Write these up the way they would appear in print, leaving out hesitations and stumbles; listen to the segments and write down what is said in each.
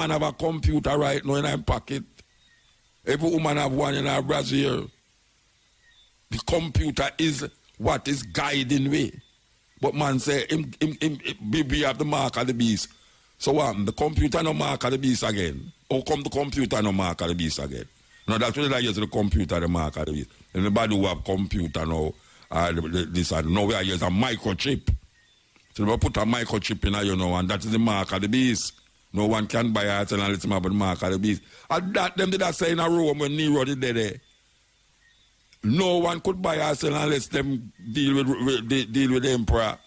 man have a computer right now in her pocket. Every woman have one in her brassiere. The computer is what is guiding way. But man say, we have the mark of the beast. So what? The computer no mark of the beast again. How come the computer no mark of the beast again? No, that's what I use the computer, the mark of the beast. Anybody who have computer now, this and now we are using a microchip. So they put a microchip in, you know, and that is the mark of the beast. No one can buy it and let him have the mark of the beast. And that them did that say in a Rome when Nero did there. No one could buy us unless them deal with the emperor.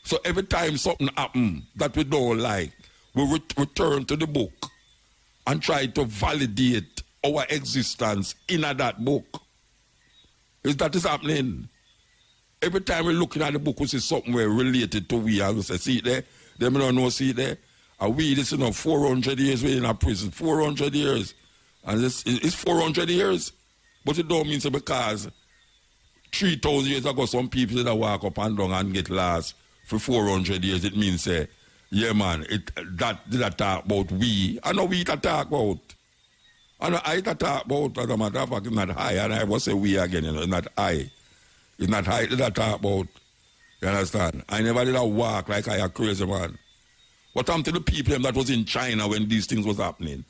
So every time something happens that we don't like, we return to the book and try to validate our existence in that book. Is that is happening? Every time we're looking at the book, we see something related to we, and we say, see it there? Them don't know, see it there? And we, this, 400 years we're in a prison. 400 years. And it's 400 years. But it don't mean so because 3,000 years ago, some people that walk up and down and get lost for 400 years, it means, yeah, man, that did not talk about we. I know we that talk about. I know I that talk about, as a matter of fact, it's not I, and I will say we again, it's not I. It's not I that talk about. You understand? I never did a walk like I a crazy man. What happened to the people that was in China when these things was happening?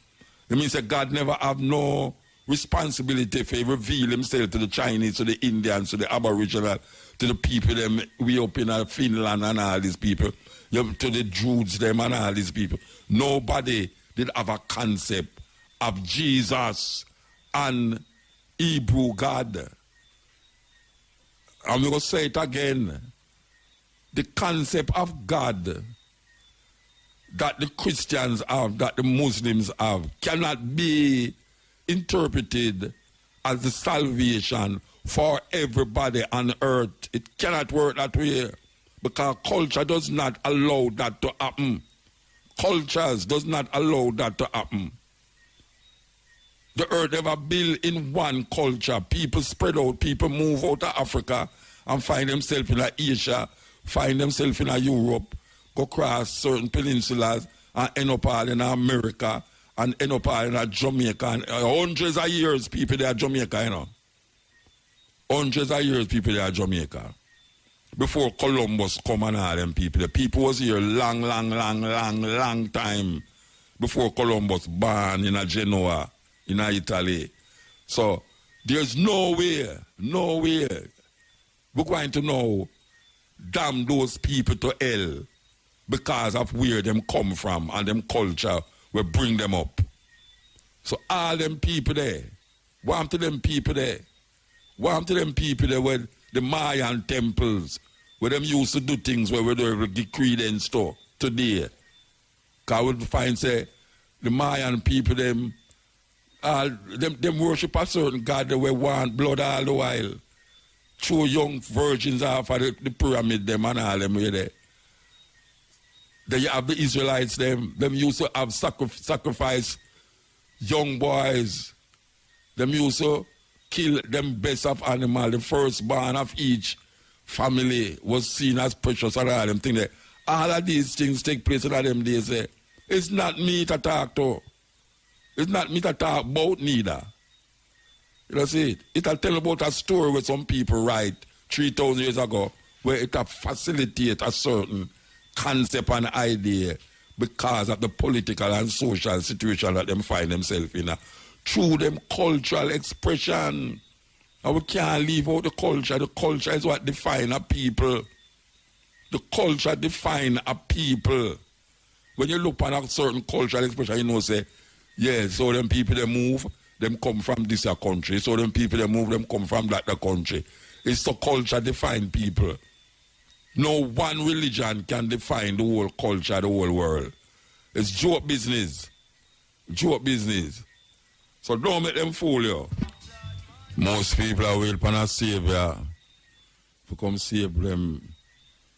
It means that God never have no responsibility for reveal himself to the Chinese, to the Indians, to the Aboriginal, to the people them we up in Finland and all these people, to the Jews them and all these people. Nobody did have a concept of Jesus and Hebrew God. I'm going to say it again. The concept of God that the Christians have, that the Muslims have, cannot be interpreted as the salvation for everybody on earth. It cannot work that way because culture does not allow that to happen. Cultures does not allow that to happen. The earth never built in one culture. People spread out, people move out of Africa and find themselves in Asia, find themselves in Europe, go across certain peninsulas and end up all in America and end up all in Jamaica. And hundreds of years people there are Jamaica, you know. Hundreds of years people there are Jamaica. Before Columbus come and all them people. The people was here long time before Columbus born in Genoa, in Italy. So there's no way we're going to know damn those people to hell because of where them come from and them culture will bring them up. So all them people there, warm to them people there where the Mayan temples, where them used to do things where they will give credence to today. Because we find say the Mayan people them worship a certain God that we want blood all the while. Throw young virgins off of the pyramid them and all them way there. Then you have the Israelites them used to have sacrifice young boys. Them used to kill them best of animal. The firstborn of each family was seen as precious and all them things there. All of these things take place in them days. It's not me to talk to. It's not me to talk about neither. You know, see it? It'll tell about a story where some people write 3,000 years ago where it'll facilitate a certain concept and idea because of the political and social situation that them find themselves in. Through them cultural expression. And we can't leave out the culture. The culture is what defines a people. The culture defines a people. When you look at a certain cultural expression, you know, say, yeah, so them people they move, them come from this country. So them people they move, them come from that country. It's the culture define people. No one religion can define the whole culture, the whole world. It's joke business. Joke business. So don't make them fool you. Most people are waiting for a savior to come save them,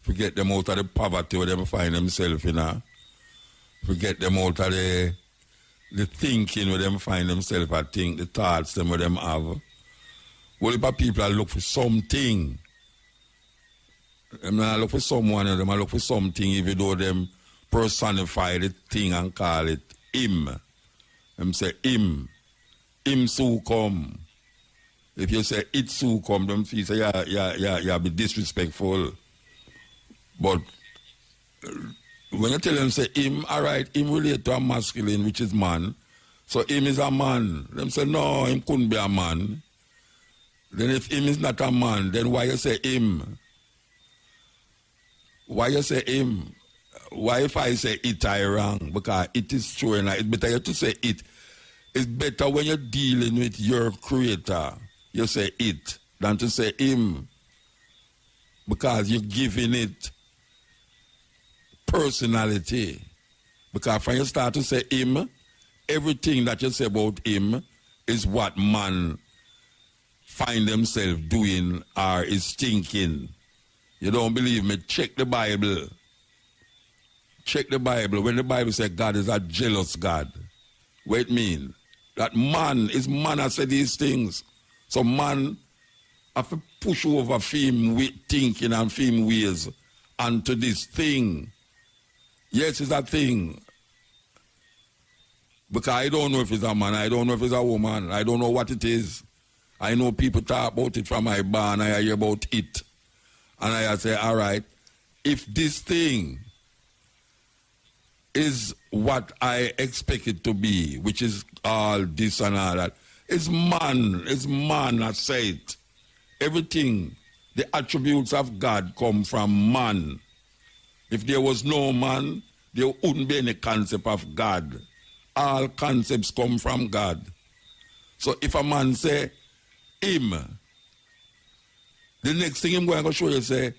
to get them out of the poverty where they find themselves in. To get them out of the thinking where they find themselves, I think, the thoughts them where them have. Well, if people are look for something, them not look for someone, them look for something, even though them personify the thing and call it him. Them say him. Him so come. If you say it so come, them feel say yeah, be disrespectful. But when you tell them say him, all right, him relate to a masculine, which is man. So him is a man. Them say no, him couldn't be a man. Then if him is not a man, then why you say him? Why you say him? Why if I say it, I wrong? Because it is true, and it's better you to say it. It's better when you're dealing with your creator, you say it, than to say him. Because you're giving it personality. Because when you start to say him, everything that you say about him is what man find themselves doing or is thinking. You don't believe me? Check the Bible. Check the Bible. When the Bible says God is a jealous God, what it mean? That man has said these things. So man have to push over film thinking and film ways onto this thing. Yes, it's a thing. Because I don't know if it's a man, I don't know if it's a woman, I don't know what it is. I know people talk about it from my barn, I hear about it. And I say, all right, if this thing is what I expect it to be, which is all this and all that, it's man that say it. Everything, the attributes of God come from man. If there was no man, there wouldn't be any concept of God. All concepts come from God. So if a man say, him, the next thing I'm going to show you say,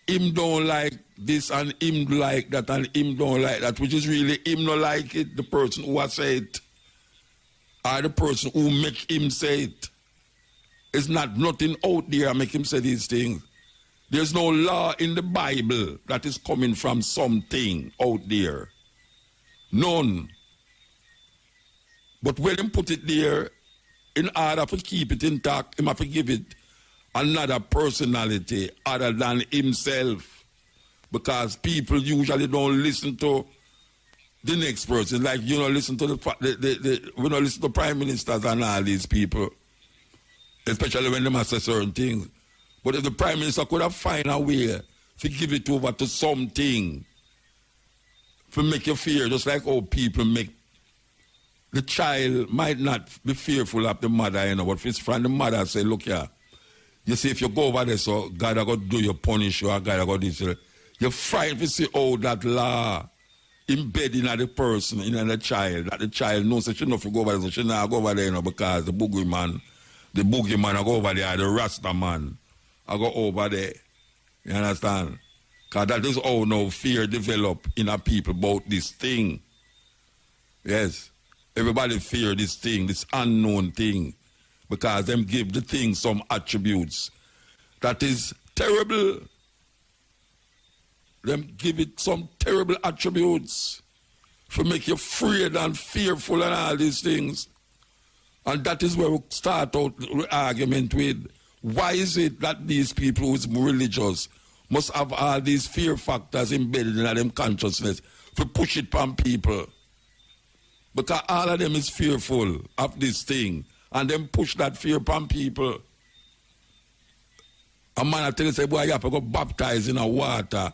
him don't like this and him like that and him don't like that, which is really him not like it, the person who has said it, or the person who make him say it. It's not nothing out there make him say these things. There's no law in the Bible that is coming from something out there. None. But when him put it there, in order to keep it intact, him have to give it another personality other than himself. Because people usually don't listen to the next person. Like, you know, listen to we don't listen to prime ministers and all these people. Especially when they say certain things. But if the prime minister could have found a way to give it over to something, to make you fear, just like how people make. The child might not be fearful of the mother, you know, but if it's from the mother, say, look here, you see, if you go over there, so God are going to do you, punish you, or God are going to do this. You're frightened to see how that law embedded in the person, in the child, that the child knows that she not go over there, so she not go over there, you know, because the boogeyman I go over there, the Rasta man, I go over there. You understand? Because that is how now fear develop in a people about this thing. Yes. Everybody fear this thing, this unknown thing, because them give the thing some attributes that is terrible. Them give it some terrible attributes to make you afraid and fearful and all these things. And that is where we start out the argument with, why is it that these people who is religious must have all these fear factors embedded in them consciousness to push it from people? Because all of them is fearful of this thing. And them push that fear upon people. A man I tell you, say, boy, you have to go baptize in a water.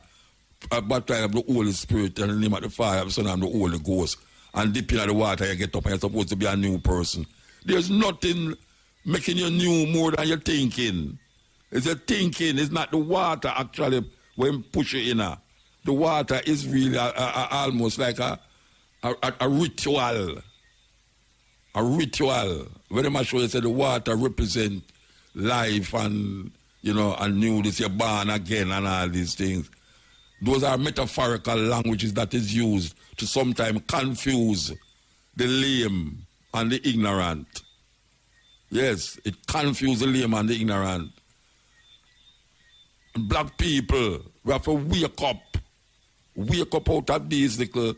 Baptize of the Holy Spirit and the name of the Father, the Son, and the Holy Ghost. And dip in the water, you get up and you're supposed to be a new person. There's nothing making you new more than you're thinking. It's your thinking, it's not the water actually when push you in. The water is really almost like a ritual. A ritual. When I'm sure you say the water represent life and, you know, and newness, you're born again and all these things. Those are metaphorical languages that is used to sometimes confuse the lame and the ignorant. Yes, it confuses the lame and the ignorant. Black people, we have to wake up out of these little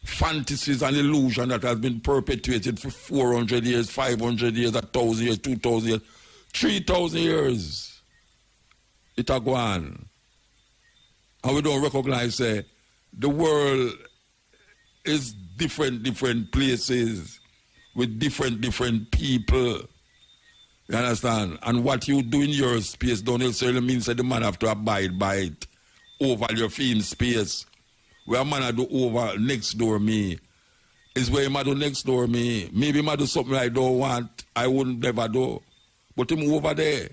fantasies and illusions that has been perpetuated for 400 years, 500 years, 1,000 years, 2,000 years, 3,000 years. It a go on. And we don't recognize the world is different places with different people. You understand? And what you do in your space don't necessarily mean that the man have to abide by it over your film space. Where a man do over next door me is where he do next door me. Maybe he do something I don't want, I wouldn't never do. But him over there.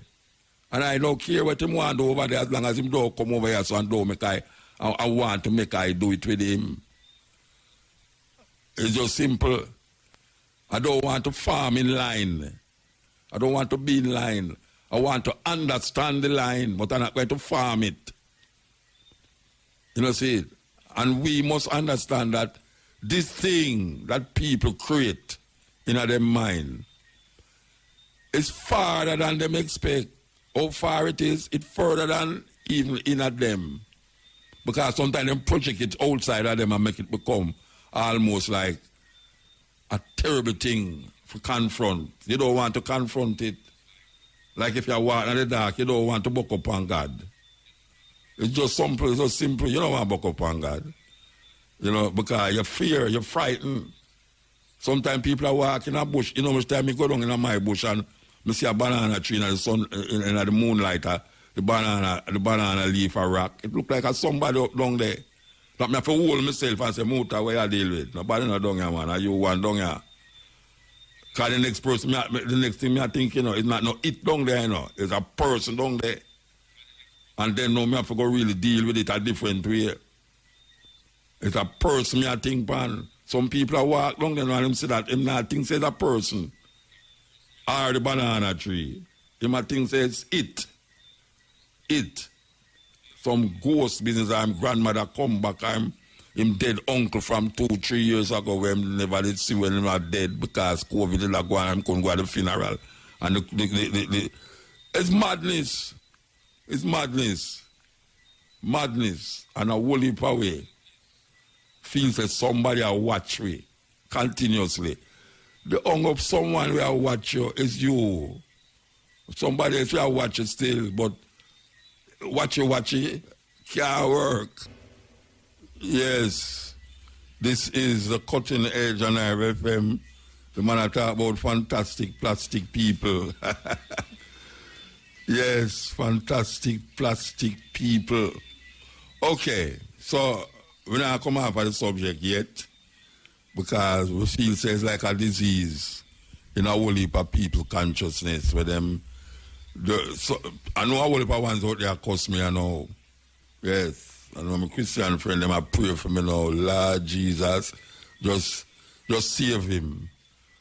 And I don't care what him want to over there as long as him don't come over here so and don't make I want to make I do it with him. It's just simple. I don't want to farm in line. I don't want to be in line. I want to understand the line, but I'm not going to farm it. You know, see it? And we must understand that this thing that people create in their mind is farther than them expect. How far it is, it's further than even in them. Because sometimes they project it outside of them and make it become almost like a terrible thing to confront. You don't want to confront it. Like if you're walking in the dark, you don't want to buck up on God. It's just simple, it's just simple. You don't want to buck up on God. You know, because you fear, you're frightened. Sometimes people are walking in a bush. You know, much time you go down in my bush and I see a banana tree in the sun, in the moonlight, the banana leaf a rock. It look like a somebody up down there. But I have to hold myself and say, Muta, where you deal with? Nobody not down here, man. Are you one down here? Because the next person, the next thing I think, you know, it's not no it down there, you know. It's a person down there. And then now I have to go really deal with it a different way. It's a person I think, man. Some people are walk down there and them say that him not think it's a person. Or the banana tree. Him might think says it. It. Some ghost business. I'm grandmother come back. I'm him dead uncle from 2-3 years ago when him never did see when him are dead because COVID did not go and couldn't go to the funeral. And it's madness. It's madness. Madness. And a whole heap away. Feels that somebody will watch me continuously. The hung up someone will watch you is you. Somebody else will watch you still, but watch it can't work. Yes, this is the cutting edge on RFM. The man I talk about fantastic plastic people. Yes, fantastic plastic people. Okay, so we're not come off of the subject yet because we feel it's like a disease in a whole heap of people consciousness where them. I know a whole heap of ones out there cuss me, I know. Yes, I know my Christian friend, them I pray for me now. Lord Jesus, just save him.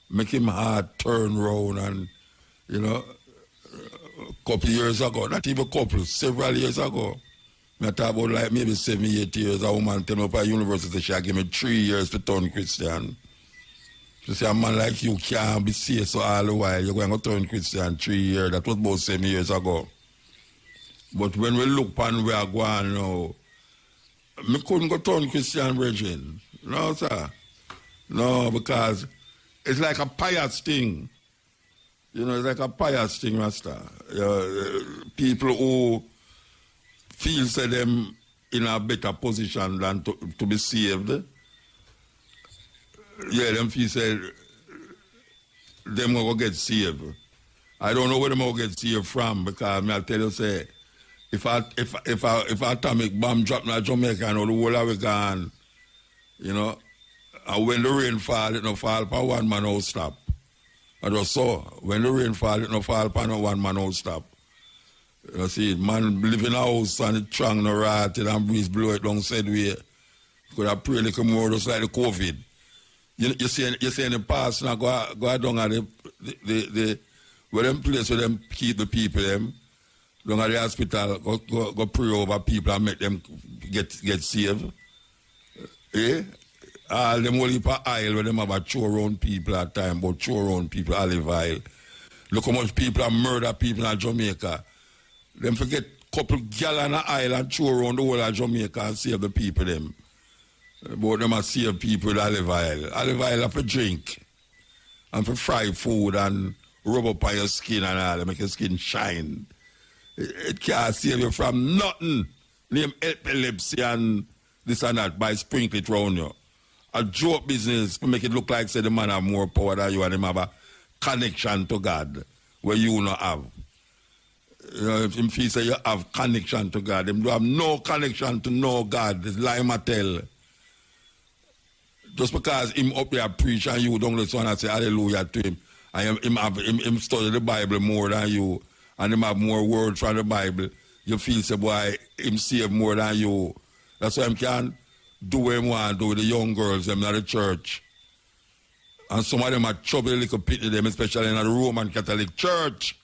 Make him heart turn round and, you know, a couple years ago, not even a couple, several years ago, I talk about like maybe 7-8 years, a woman tell me up at university, she give me 3 years to turn Christian. She say, a man like you can't be safe so all the while, you're going to turn Christian 3 years. That was about 7 years ago. But when we look upon where I go on now, I couldn't go turn Christian virgin. No, sir. No, because it's like a pious thing. You know, it's like a pious thing, Master. People who feel say them in a better position than to be saved. Yeah, them feel say them will get saved. I don't know where them will get saved from because I'll tell you say if atomic bomb drop in Jamaica and all the whole of it gone, you know, and when the rain fall, it no fall for one man won't stop. I just saw when the rain fall, it no fall for no one man won't stop. You see, man live in a house and it trunk no rotted and breeze blow it down said way. Could have pray like more just like the COVID. You see in the past now go down at the where them place where them keep the people them down at the hospital go pray over people and make them get saved. Eh? All them whole heap of oil where them have a throw around people at time, but throw around people olive oil. Look how much people have murdered people in Jamaica. Them forget couple gallon of oil and throw around the whole of Jamaica and save the people them. But them are save people with olive oil. Olive oil are for drink and for fry food and rub up on your skin and all that, make your skin shine. It can't save you from nothing. Name epilepsy and this and that by sprinkle it around you. a joke business to make it look like say the man have more power than you and him have a connection to God where you not have. You know, if him feel say you have connection to God, him do have no connection to no God. It's lie tell. Just because him up there preach and you don't listen and say hallelujah to him. And him study the Bible more than you, and him have more words from the Bible. You feel say boy, him save more than you. That's why him can do what him want to do with the young girls, them in the church. And some of them are trouble little pity them, especially in the Roman Catholic Church.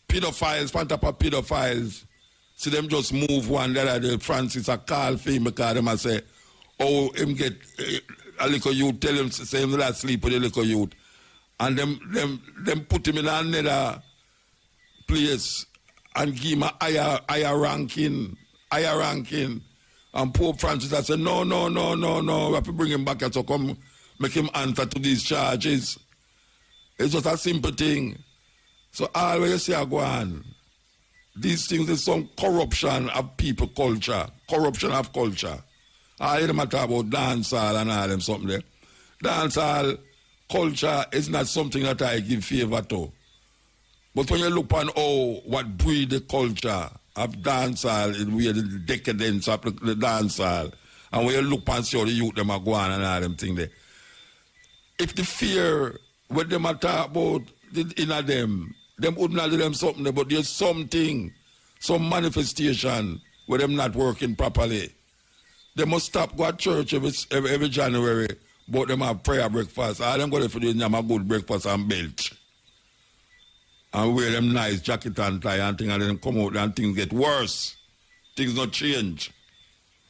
Pedophiles, on top of pedophiles. See them just move one the other day. Francis a call for him because them a say, oh, him get a little youth, tell him say him not sleep with a little youth. And them put him in another place and give him a higher ranking. And Pope Francis I said, no, we have to bring him back here to come make him answer to these charges. It's just a simple thing. So all what you see are going, these things is some corruption of people culture. Corruption of culture. All of them are talking about dancehall and all them something there. Dancehall culture is not something that I give favor to. But when you look on what breed the culture of dancehall, where the decadence of the dancehall, and when you look and see how the youth them are going and all them things there. If the fear what them are talking about in them wouldn't do them something there, but there's something, some manifestation where them not working properly. They must stop go to church every January, but them have prayer breakfast. All them go there for them have a good breakfast and belt. And wear them nice jacket and tie and things, and then come out and things get worse. Things not change.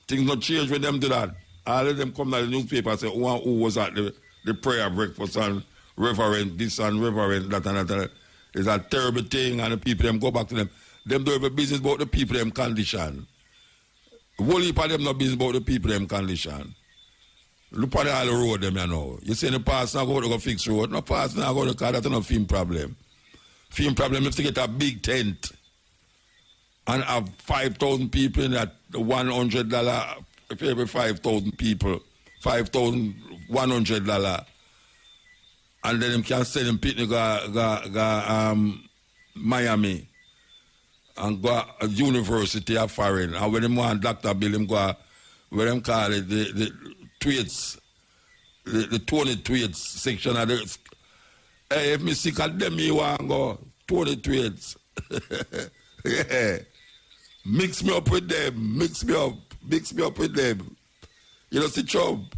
Things not change when them do that. All of them come to the newspaper and say, who was at the prayer breakfast and reverend this and reverend that and that. It's a terrible thing, and the people them go back to them. Them do have a business about the people them condition. Whole heap of them no business about the people them condition. Look at all the road them you know. You say the pastor now go fix road. No pastor now go to car, that's no film problem. Film problem is to get a big tent and have 5,000 people in that $100 for every 5,000 people, $5,100. And then them can send them picnic go Miami and go a university of foreign. And when them want Dr. Bill, them go where them call it the tweets, the 20 tweets section of the. Hey, if me sick of them, me want go 20 tweets. Yeah. Mix me up with them. Mix me up with them. You know, see Trump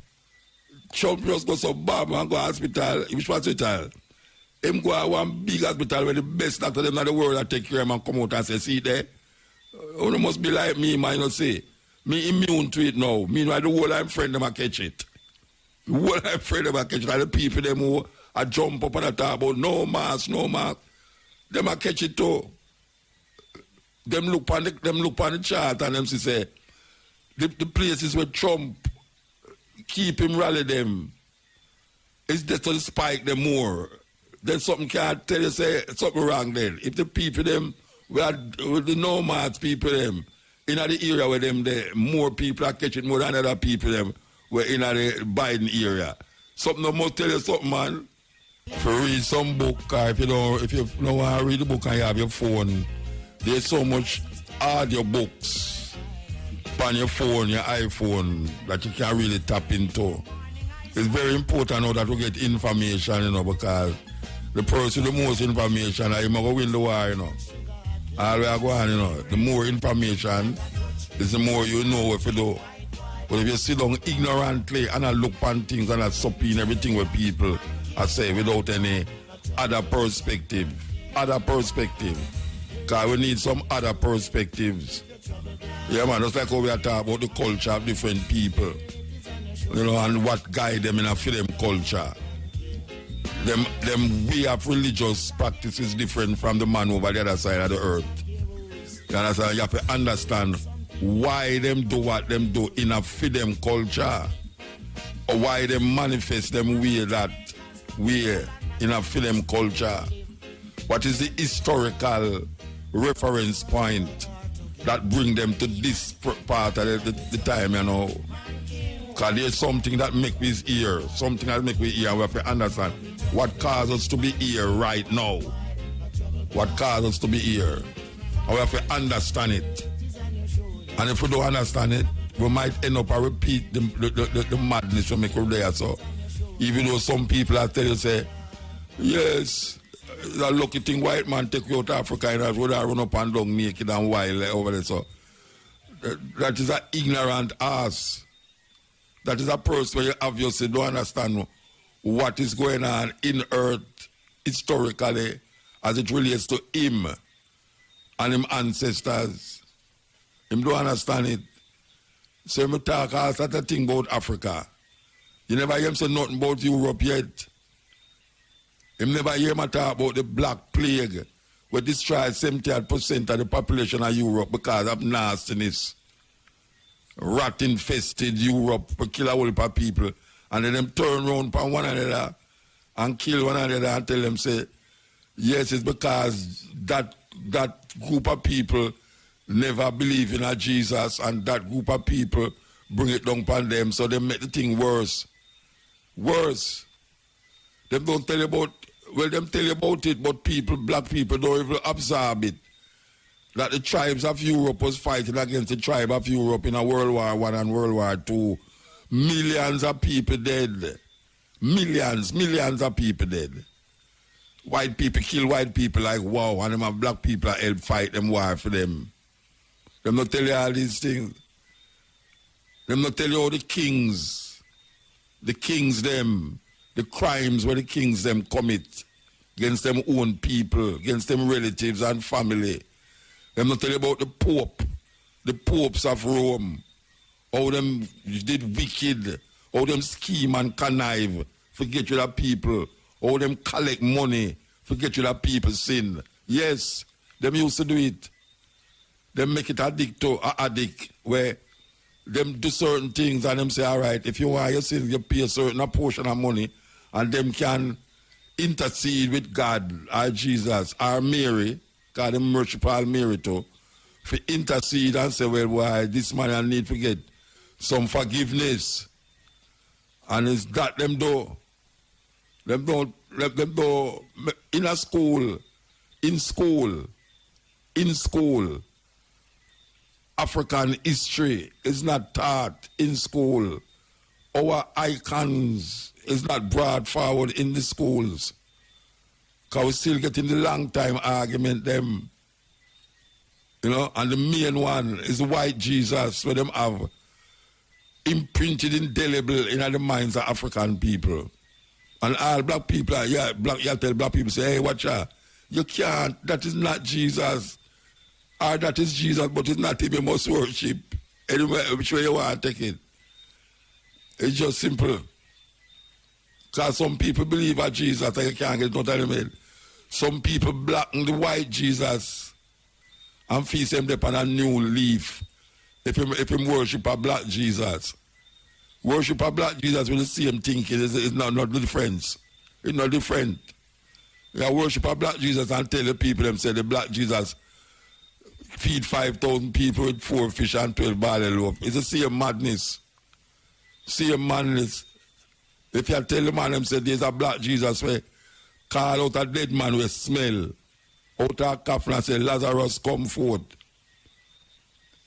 just go so bad and go to hospital. Which hospital? Him go to one big hospital where the best doctor them in the world that take care of him and come out and say, see there, you must be like me, man, you know, say, me immune to it now. Meanwhile, the whole I'm friend them I catch it. The whole I'm friend them I catch it. And the people them who I jump up and talk about no mask. Them I catch it too. Them look on the chart and them say, the places where Trump keep him rally them is just to spike them more. Then something can't tell you say something wrong then. If the people them with the nomads people them in the area where them there, more people are catching more than other people them were in the Biden area. Something must tell you something, man. If you read some book, or if you don't want to read the book and you have your phone, there's so much audio books on your phone, your iPhone, that you can really tap into. It's very important now that we get information, you know, because the person with the most information, he might go win the war, you know. All we are going, you know, the more information is the more you know what to do. But if you sit down ignorantly and I look on things and I sup in everything with people, I say without any other perspective. Because we need some other perspectives. Yeah, man, just like how we are talking about the culture of different people. You know, and what guide them in a film culture. Them way of religious practice is different from the man over the other side of the earth. You understand? You have to understand why them do what them do in a film culture. Or why they manifest them way that way in a film culture. What is the historical reference point that bring them to this part of the time, you know? Because there's something that make me here. Something that make me here. And we have to understand what caused us to be here right now. What caused us to be here. And we have to understand it. And if we don't understand it, we might end up and repeat the madness we make there. So even though some people are tell you, say, yes, the lucky thing white man take you out of Africa and that's where I run up and down naked and wild over there. So that is an ignorant ass. That is a person where you obviously don't understand what is going on in earth historically as it relates to him and him ancestors. Him don't understand it. So him talk all sort of thing about Africa. You never hear him say nothing about Europe yet. Him never hear him talk about the Black Plague, which destroyed 70% of the population of Europe because of nastiness. Rat-infested Europe, kill a whole heap of people, and then them turn around upon one another and kill one another and tell them, say, yes, it's because that group of people never believe in a Jesus, and that group of people bring it down upon them, so they make the thing worse. Worse. Them don't tell you about, well, them tell you about it, but people, black people, don't even absorb it. That the tribes of Europe was fighting against the tribe of Europe in a World War I and World War II. Millions of people dead. Millions of people dead. White people kill white people like wow, and them have black people that help fight them war for them. Them not tell you all these things. Them not tell you all the kings them, the crimes where the kings them commit against them own people, against them relatives and family. Them not tell you about the Pope, the popes of Rome, how them did wicked, how them scheme and connive, forget you that people, how them collect money, forget you that people sin. Yes, them used to do it. Them make it addict where them do certain things and them say, all right, if you want your sin, you pay a certain portion of money and them can intercede with God or Jesus or Mary, God them worship all Mary too, for intercede and say, well, why this man I need to get some forgiveness. And it's that them do. Them do in a school, in school, African history is not taught in school. Our icons is not brought forward in the schools. Because we still getting the long time argument them. You know, and the main one is the white Jesus where them have imprinted indelible in the minds of African people. And all black people, you tell black people, say, hey, watch out. You can't, that is not Jesus. Or that is Jesus, but it's not him you must worship. Anyway, which way you want to take it. It's just simple. Because some people believe at Jesus and you can't get no time. Some people blacken the white Jesus and feast him upon a new leaf if him worship a black Jesus. Worship a black Jesus with the same thinking. It's not different. It's not different. You worship a black Jesus and tell the people them say the black Jesus feed 5,000 people with 4 fish and 12 barley loaf. It's the same madness. Same madness. If you tell the man them say there's a black Jesus where call out a dead man with smell, out a coffin and say Lazarus come forth.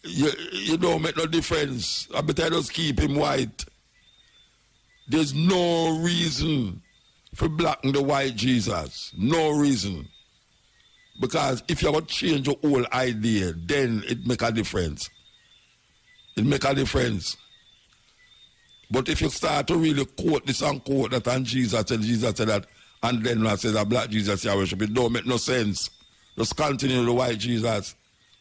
You don't make no difference. I better just keep him white. There's no reason for blacking the white Jesus. No reason. Because if you want to change your whole idea, then it make a difference. It make a difference. But if you start to really quote this and quote that and Jesus said that, and then I say that black Jesus you worship, it don't make no sense. Just continue the white Jesus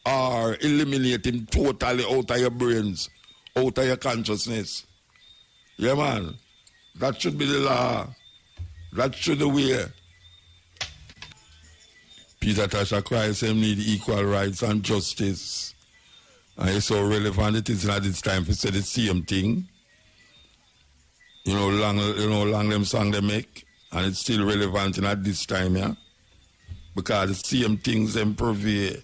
or eliminate him totally out of your brains, out of your consciousness. Yeah, man. That should be the law. That should be the way. Peter Tasha Christ need equal rights and justice. And it's so relevant it is not this time to say the same thing. You know, long them song they make, and it's still relevant at this time, yeah? Because the same things them prevail.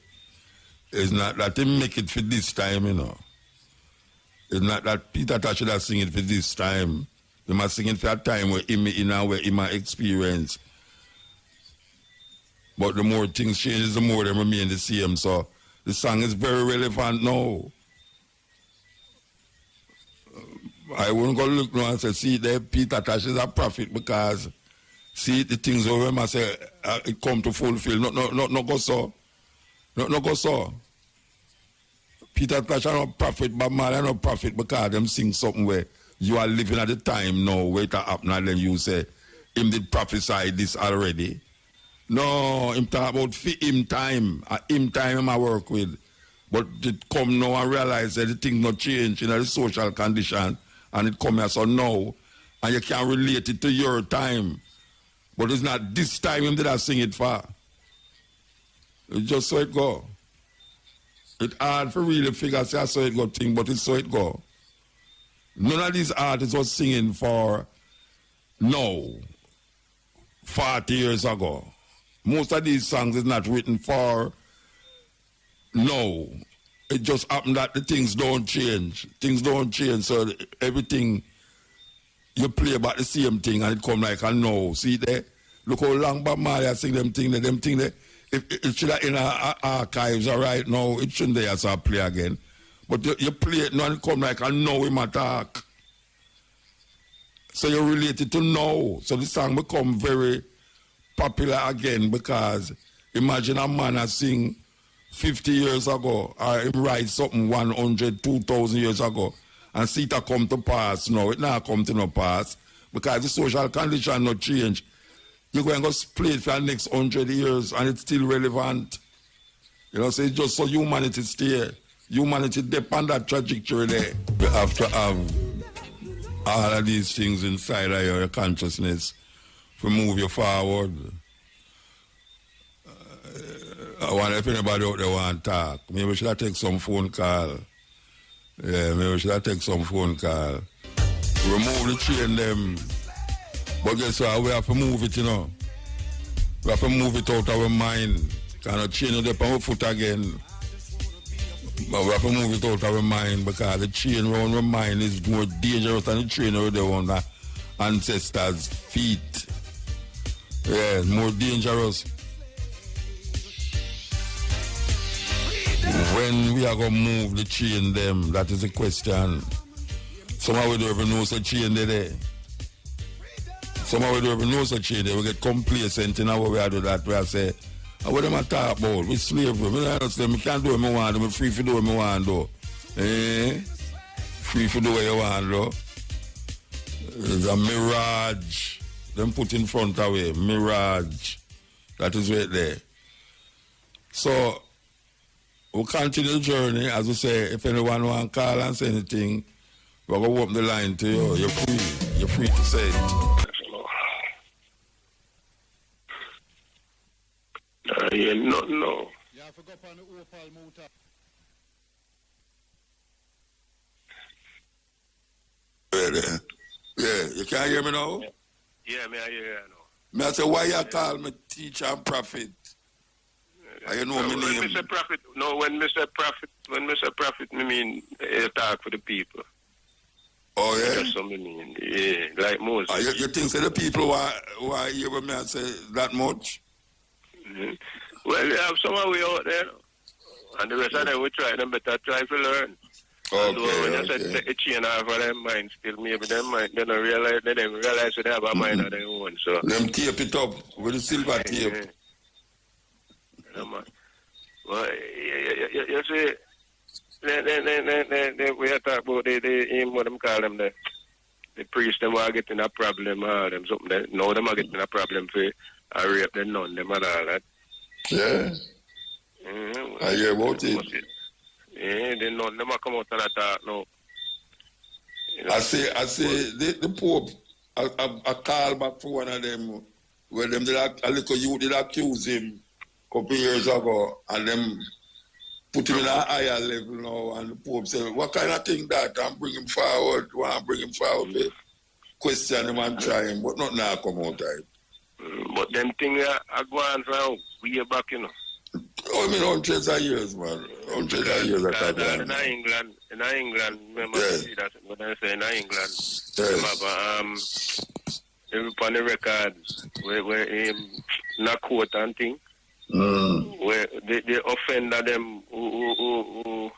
It's not that they make it for this time, you know. It's not that Peter Tosh should have sing it for this time. They must sing it for a time where him in a way him experience. But the more things change, the more they remain the same. So the song is very relevant now. I wouldn't go look now and say, see there, Peter Tosh is a prophet because see the things over him I say it come to fulfill. No go so. No go so. Peter Tosh are not prophet, but man are not prophet because them sing something where you are living at the time now, where it happen and then you say, him did prophesy this already. No, him talk about him time. Him time him I work with. But it come now and realize that the thing not change in the social condition and it come here so now and you can't relate it to your time. But it's not this time him did I sing it for. It's just so it go. It's hard for really figure say I saw it go thing, but it's so it go. None of these artists was singing for now, 40 years ago. Most of these songs is not written for now. It just happened that the things don't change. Things don't change, so everything you play about the same thing and it come like a now. See there? Look how long Bob Marley sing them thing there. If it should have in our archives right now, it shouldn't there so I play again. But you play it now and it come like a now him attack. So you relate it to now. So the song become very popular again because imagine a man that sing 50 years ago or him write something 100, 2,000 years ago and see it come to pass now. It now come to no pass because the social condition not change. You're going to go play it for the next 100 years and it's still relevant. You know, so it's just so humanity stay. Humanity depend on that trajectory there. You have to have all of these things inside of your consciousness to move you forward. I wonder if anybody out there want to talk. Maybe we should take some phone call. Yeah, maybe we should take some phone call. Remove the chain them. But guess what? We have to move it, you know. We have to move it out of our mind. Cannot chain it up on our foot again. But we have to move it out of our mind because the chain around our mind is more dangerous than the chain around the ancestors' feet. Yeah, it's more dangerous. When we are going to move the chain them, that is the question. Somehow we don't even know the chain there. Somehow we don't even know the chain there. We get complacent in how we are do that. We are say, what am I talk about? We slavery. We can't do what I want. I'm free to do what I want to do. Free to do what you want to do. It's a mirage. Them put in front of it. Mirage. That is right there. So, we'll continue the journey. As we say, if anyone want to call and say anything, we're going to open the line to you. You're free. You're free to say it. Yeah, no. Yeah, I forgot on the Opal Mutabaruka. Yeah, you can't hear me now? Yeah, me I hear you now. Me I say, why you call me teacher and prophet? You know my name. When Mr. Prophet, me mean he talk for the people. Oh yeah? That's what I mean. Yeah, like Moses. You think so the people why hear what me I say that much? Mm-hmm. Well, you have some way out there. And the rest of them we try them better try to learn. Okay, when you said take a chain off of them mind, still maybe them mind, they don't realize that they have a mind of their own. So them tape it up with the silver tape. Yeah, man. Well, you see, we are talking about what them call them, the priests, them are getting a problem, them something that, no, them are getting a problem for rape the nun, them and all that. Yeah. Mm-hmm. I hear about it. Yeah, they know, them are come out and talk now. You know? I say the Pope, I call back for one of them, where them did a little youth did accuse him a couple years ago, and them put him in a higher level now, and the Pope said, what kind of thing that? And bring him forward, question him and try him, but not now come out of it. But them things are going from way back, you know. I mean, hundreds of years, man. Hundreds of years at that time. In England, remember see that when I say in England, Yes. them have on the record where not quote and thing, where they offend them who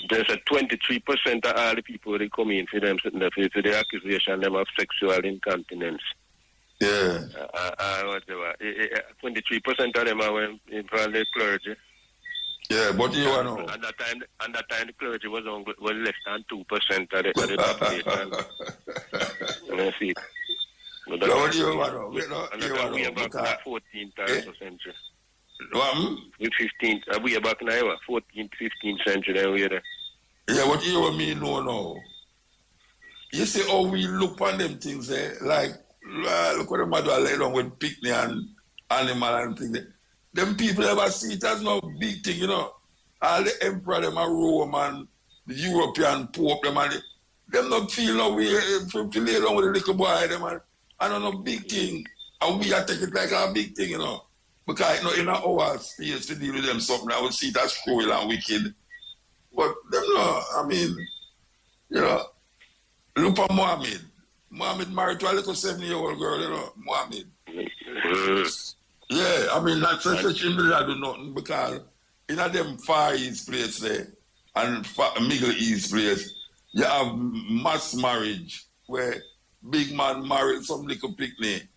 there's a 23% of all the people they come in for them for the accusation them of sexual incontinence. Yeah. Whatever. 23% of them are in front of the clergy. Yeah, but you know. And that time the clergy was less than 2% of the population. You see. But that What do you want to know? We are back in the 14th century. With 15th, we are back now, 14th, 15th century. Then we are there. Yeah, what you want me know now? You see how we look on them things there, like look what the mother lay down with picnic and animal and things. Them people never see it as no big thing, you know. All the emperor, them are Rome and the European Pope, them not feel no way to lay down with the little boy, them and I don't know, big thing. And we are take it like a big thing, you know. Because you know, in our space to deal with them something, I would see it as cruel and wicked. But them no, I mean, you know, look at Mohammed. Mohammed married to a little 7-year-old girl, you know, Mohammed. Yeah, I mean, that's such a really do nothing because in them Far East place there and Middle East place, you have mass marriage where big man married some little picnic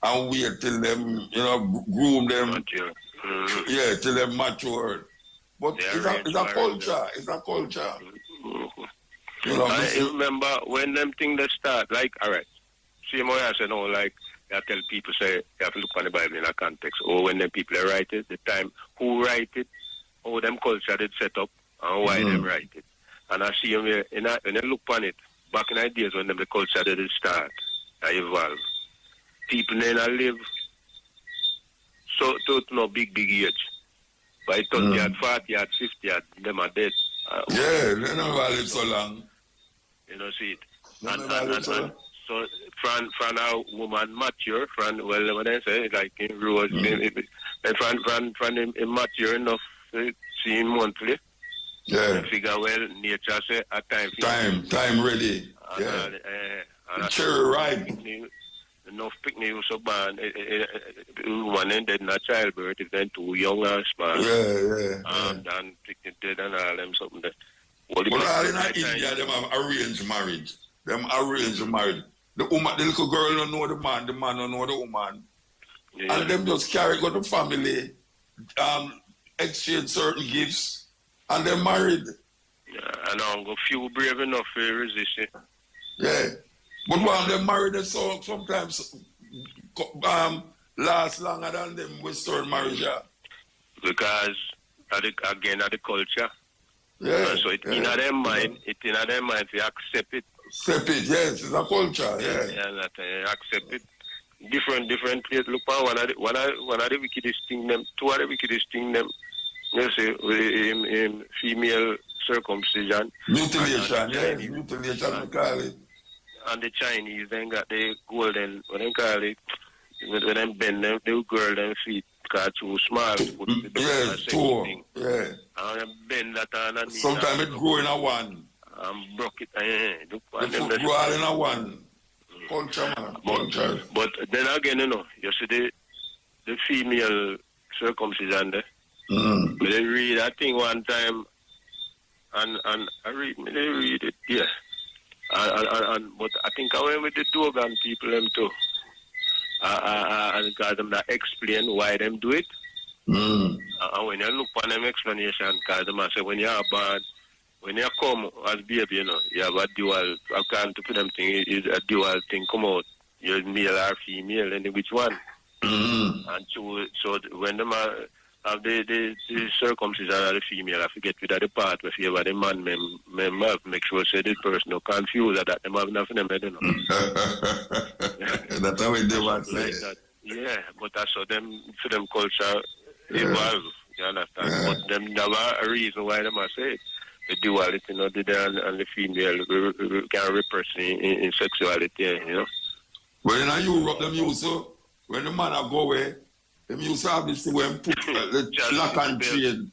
and wait till them, you know, groom them. Yeah, till them mature. But it's a culture. It's a culture. You know, I remember when them things that start, like, all right, same way I said, no, like, I tell people, say, you have to look on the Bible in a context. Or when them people write it, the time, who write it, how them culture did set up, and why them write it. And I see them here, when I look on it, back in the days when them the culture did start, evolve. People then live so to no big age. By 30 at 40 at 50 at them are dead. Yeah, they never live so long. You know, see it. And so from a woman mature, from well when I say like in Rose, from immature enough see him monthly. Yeah. Figure well nature say a time ready. Yeah. And cherry ripe. Enough picnic so bad. One ended in a childbirth, if then too young and small. Yeah. And picnic dead and all them something that. Well, all in India, them have arranged marriage. The little girl don't know the man don't know the woman. Yeah. And them just carry go to family, exchange certain gifts, and they're married. Yeah, and I'm a few brave enough to resist it. Yeah. But when they're married, they so sometimes last longer than them Western marriage. Because again at the culture. Yeah. So it's in their mind, to accept it. Accept it, yes, it's a culture, yeah. Yeah, accept it. Different places. Look, one of the wickedest thing them, two of the wickedest thing them, you say, female circumcision. Mutilation, yes, mutilation, we call it. And the Chinese then got the golden, what they call it, when they bend them, they girl them feet, because too small. Yes, too, yeah. And bend that and sometimes it grow in a one. Broke it. The foot grow all in a one. Culture, man, culture. But then again, you know, you see the female circumcision there. But they read that thing one time, and I read it, yeah. But I think I went with the Dogon people them too. And because them that explain why them do it. And when you look on them explanation, because them say when you are born, when you come as baby, you know, you have a dual, according to them thing, is a dual thing come out. You're male or female, and which one? And so when them have the circumcision of the female, I forget with the part where you have the man, make sure say this person no confused that them have nothing them, you know. That's how we do what say. Yeah, but that's how them for them culture evolve. You understand? Yeah. But them never a reason why them are say it. The duality, you know, and the female can repress in sexuality, you know. Well, in Europe, them used to, when the man go away, Them used to have this thing where put the lock and chain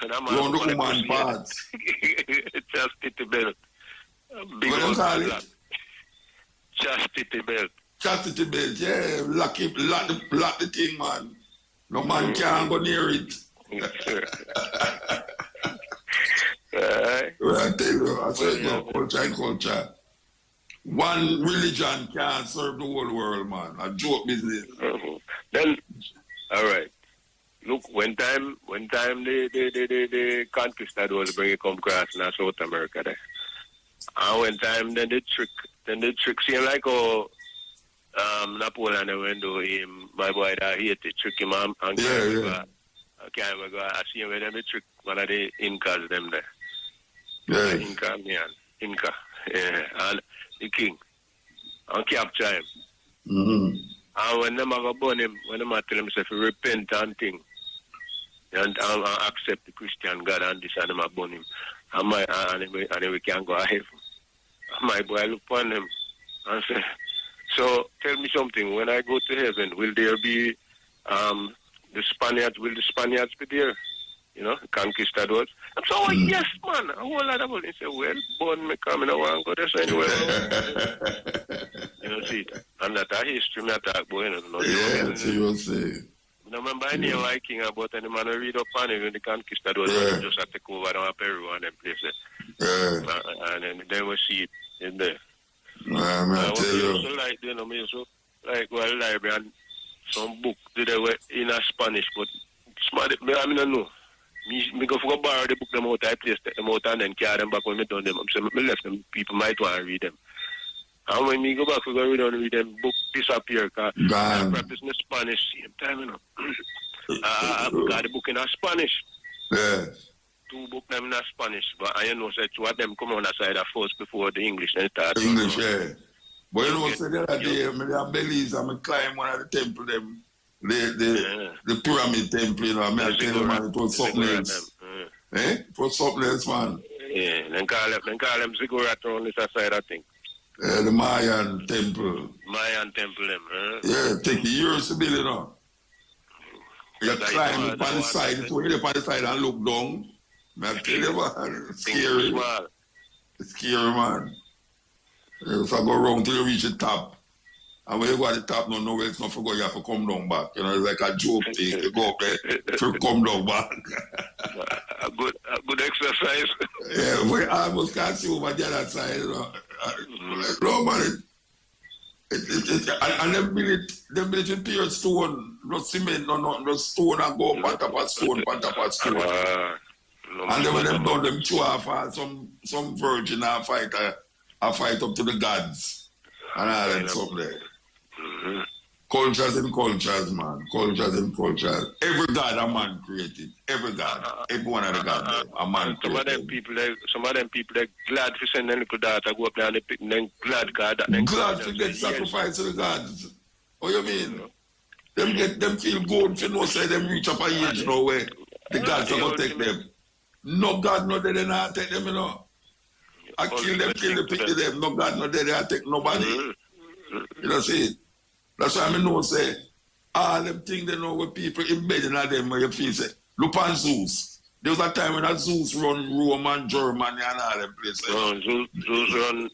around the woman parts. Chastity belt. Big What old you call black. it? Chastity belt. Chastity belt, yeah. Lock the thing, man. No man can't go near it. Well, I tell you, I said, no, culture and culture. One religion can't serve the whole world, man. A joke business. Then, all right. Look, when time the conquistadors bring it come across in South America there. And when time then the trick seem like Napoleon went to him, my boy that he had to trick him and I can't go. I see him with them the trick one of the Incas them there. Yeah. Inca. Yeah. And the king. And capture him. Mm-hmm. And when them go burn him, when them tell himself repent and thing. And accept the Christian God and this and them burn him. And we can go ahead. My boy look upon him and say, so tell me something, when I go to heaven, will there be the Spaniards be there? You know, the conquistadors. And so, yes, man, a whole lot of them. He said, well, born me coming, I want to go there anywhere. You know, see it. And that history me talk about, you know. Yeah, so you will say. I remember any Viking about any man read up on it when the conquistadors just have to take over down Peru and them places. And then we see it in there. I tell you. So like, you know, me so like well library and some book did they were in a Spanish, but smart I mean I know. Me go for borrow the book them out, I place them out and then carry them back when me done them. So me left them people might want to read them. And when me go back we go read them book disappear because I practice in Spanish same time, you know. I got the book in a Spanish. Yeah. 2 books them in a Spanish, but I know say 2 of them come on the side of first before the English and start. English, yeah. But you know, so the other day, I Belize, I climb one of the temple, them, the pyramid temple, you know, I tell you, man, it was something else. It was something else, man. Yeah, then call them ziggurat on this side, I think. The Mayan temple. Them. Yeah, take years to build it up. You climb up on the side, so you up on the side and look down. I tell you, man, it's scary. It's scary, man. You have to go around till you reach the top. And when you go at the top, no else not forget you have to come down back. You know, it's like a joke thing. You go up there to come down back. a good exercise. Yeah, we almost can't see over the other side, you know. No, man. And them build it with pure stone, no cement, no stone, and go up on top of stone, and then when them done, them chew off some virgin and fight up to the gods. And all that stuff there. Mm-hmm. Cultures and cultures, man. Cultures and cultures. Every god a man created. Every god. Every one of the gods a man created. Some of them people, they're glad to send their little daughter go up there and they pick them glad God. Glad to get sacrificed to the gods. What you mean? Them feel good if you know say them reach up a age now where the gods are going to take them. No God no dead, they not take them, you know. I kill them, pick them. No God no dead, they take nobody. You know, see it? That's why I know say, all them things they know where people embedded in them where you feel say, look on Zeus. There was a time when that Zeus run Rome and Germany and all them places. No, Zeus run...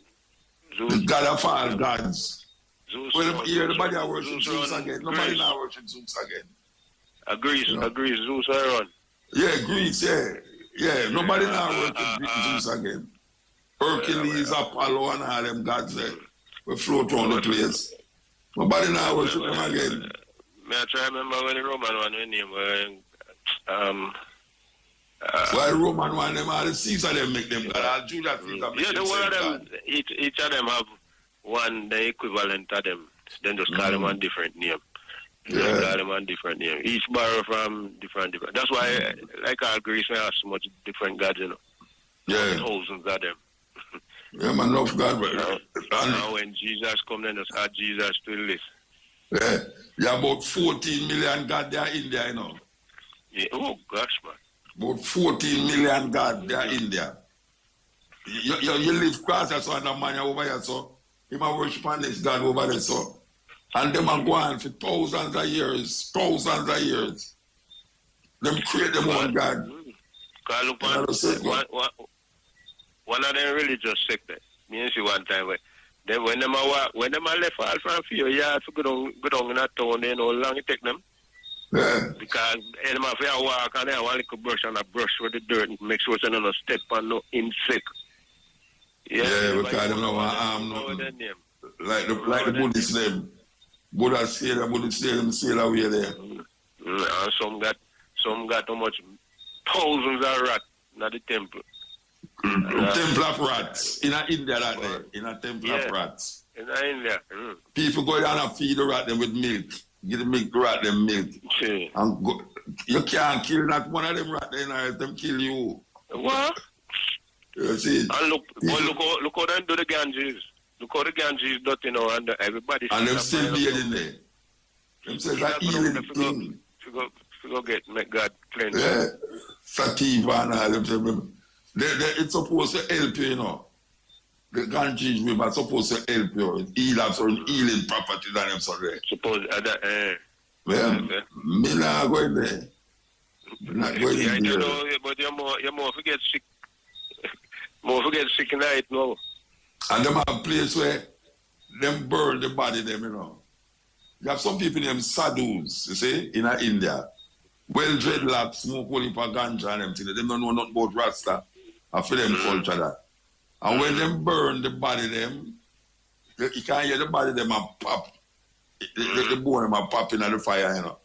The God of all gods. Zeus well, everybody are worship Zeus again. Nobody now worship Zeus again. Agrees, Zeus are run. Yeah, Greece, yeah. Nobody now worship Zeus again. Hercules, Apollo and all them gods there. We float around the place. Nobody now worship them again. I try to remember when the Roman one when name why the Roman one them all the Caesar them make them God. All Julius Caesar make them one of them each of them have one the equivalent of them. Then just call them one different name. Yeah. Call them one different name. Each borrow from different. That's why like all Greece have so much different gods, you know. Yeah. Thousands of them. Yeah, man, love God, but now when Jesus come, then just add Jesus to the list. Yeah, about 14 million God there in there, you know. Yeah. Oh gosh, man. About 14 million God there in there. You live across there, so and a man over here, so he might worship on this God over there, so And them are going for thousands of years. Them create them own God. Because look, one of them religious sect, me see one time where when them are left all from fear, you have to go down in that town, they know how long it take them. Yeah. Because them have to walk and they want to brush and a brush with the dirt and make sure they don't step on no insect. Yeah, because them don't want harm nothing. Like the Buddhist name. Buddha say them sail away there. And some got how much thousands of rats in the temple. Temple of rats. In India that day. In a temple of rats. In India. People go down and feed the rat them with milk. Give the milk to rat them milk. And go, you can't kill not one of them rat then let them kill you. What? You see? And look how they do the Ganges. Look how the Ganges dirty now and everybody. And them still dead in there. Them say that healing thing. Make God cleanse. Yeah. Sativa and all them say, it's supposed to help you, you know. The Ganges river is supposed to help you. It heals certain healing properties and them so there. Suppose well, me not going there. Not going there. You know, but you're more forget sick. More forget sick in night now. And them have a place where them burn the body them, you know. You have some people named sadhus, you see, in India. Well dreadlocks, smoke only for ganja and them things. They don't know nothing about Rasta. I feel them culture that. And when them burn the body them, you can hear the body them and pop. The bone them and pop in the fire, you know.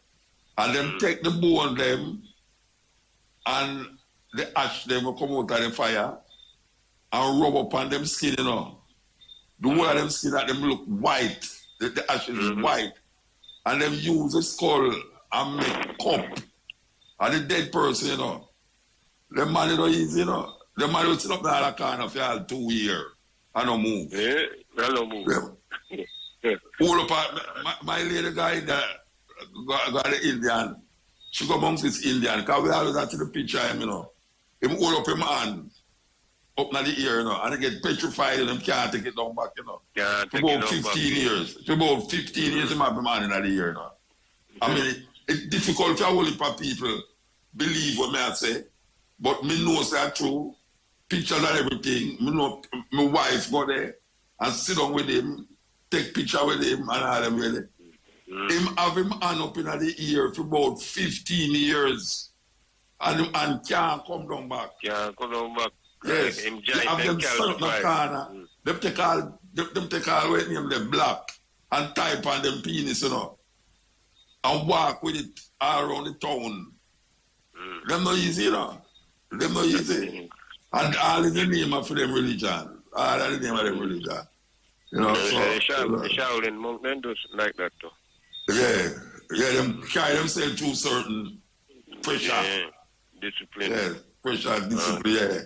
And them take the bone them and the ash them will come out of the fire and rub up on them skin, you know. The whole of them skin that them look white. The ashes is white. And them use the skull and make cup. And the dead person, you know. The man is not easy, you know. The man will sit up there in the corner for all 2 years and not move. Yeah, I don't move. Yeah. All up my lady guy that got the Indian. She go amongst this Indian. Because we always have to the picture him, you know. Him hold up him hand. Up in the ear, you know, and they get petrified and them can't take it down back, you know. For about 15 years. For about 15 years, them have the man in the ear, you know. I mean, it's difficult for a whole heap of people believe what I say, but me know it's true. Pictures and everything. Me know my wife go there and sit down with him, take picture with him and all them really. Him have him hand up in the ear for about 15 years and can't come down back. Can't come down back. Yes, they have them set up in the corner. Them take all with name them black and type on them penis, you know, and walk with it all around the town. Them not easy, you know. Them not easy. And all in the name of them religion. All in the name of them religion. You know, so... The Shaolin monk, them do like that, too. Yeah, them carry themselves through certain pressure. Yeah, discipline. Yeah, pressure, discipline, yeah.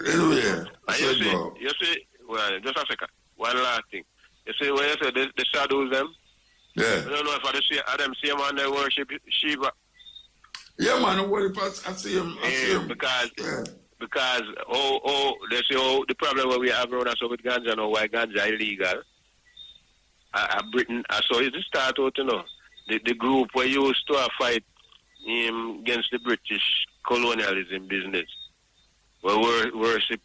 Anyway, you see, well, just a second. One last thing. You see, when you say the shadows them, yeah. I don't know if I them see man they worship Shiva. Yeah, man, I see him. Because they say the problem where we have around us with ganja now, why ganja illegal. Britain, so it's the start out, you know. The group where you used to fight against the British colonialism business. We worship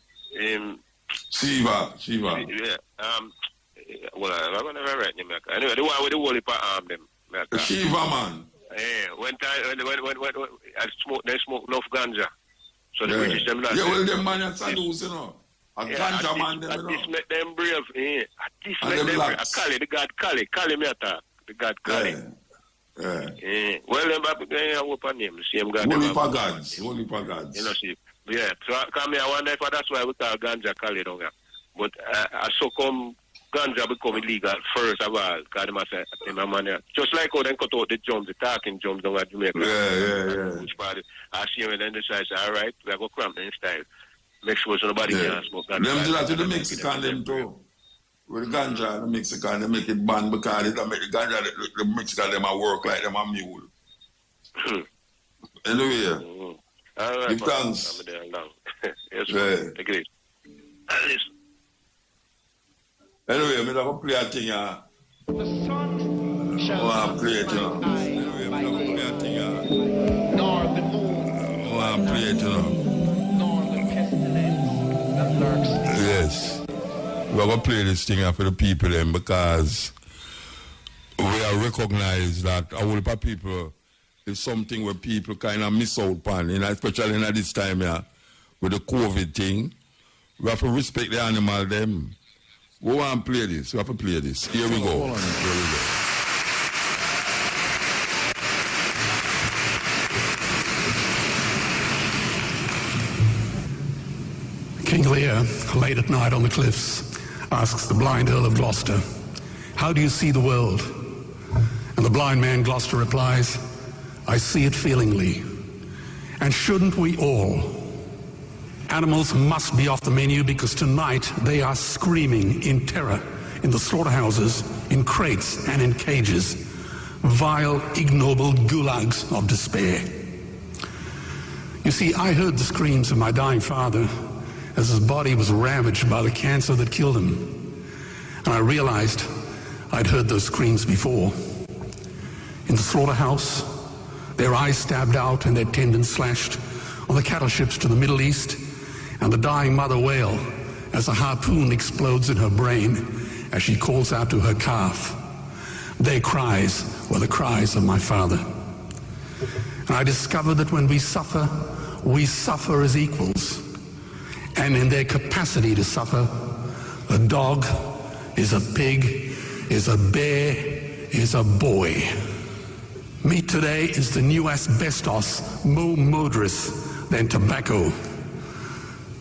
Shiva. Yeah. Well, I'm gonna write him. Anyway, the one with the holy arm them. The Shiva man. Yeah. When I smoke enough ganja. So the British them not. Yeah, well, them man are sadhus, you know. A ganja man them, you know. At this make them brave. Yeah. At this and make them brave. Kali, the god Kali. Kali me attack. The god Kali. Yeah. Well, them back there, what her name? The same god. Holy gods. You know, see. Yeah, so come here, I wonder if that's why we call ganja Kali down here. But so come ganja become illegal first of all, because they must say, just like how they cut out the drums, the talking drums down at Jamaica. Yeah. Which part, I see when they decide, all right, we go cramp in style. Make sure so nobody can smoke ganja. Them do that to the Mexican, them too. With the ganja, the Mexican, they make it ban because they make the ganja, the Mexican, them work like them a mule. Anyway. All right, give thanks. I'm there now. Yes, sir. Take it. Listen. Anyway, I'm going to play a thing. The sun shall not play it, smite eye by day, nor the moon, play it, nor the pestilence that lurks. Yes. We're going to play this thing for the people then, because we are recognized that a whole lot of people is something where people kind of miss out on, especially in this time here with the COVID thing. We have to respect the animal them. We want to play this. We have to play this. Here we go. Here we go. King Lear, late at night on the cliffs, asks the blind Earl of Gloucester, "How do you see the world?" And the blind man Gloucester replies, "I see it feelingly. And shouldn't we all? Animals must be off the menu because tonight they are screaming in terror in the slaughterhouses, in crates and in cages, vile, ignoble gulags of despair." You see, I heard the screams of my dying father as his body was ravaged by the cancer that killed him. And I realized I'd heard those screams before. In the slaughterhouse, their eyes stabbed out and their tendons slashed, on the cattle ships to the Middle East, and the dying mother wail as a harpoon explodes in her brain as she calls out to her calf. Their cries were the cries of my father. And I discovered that when we suffer as equals. And in their capacity to suffer, a dog is a pig, is a bear, is a boy. Meat today is the new asbestos, more murderous than tobacco.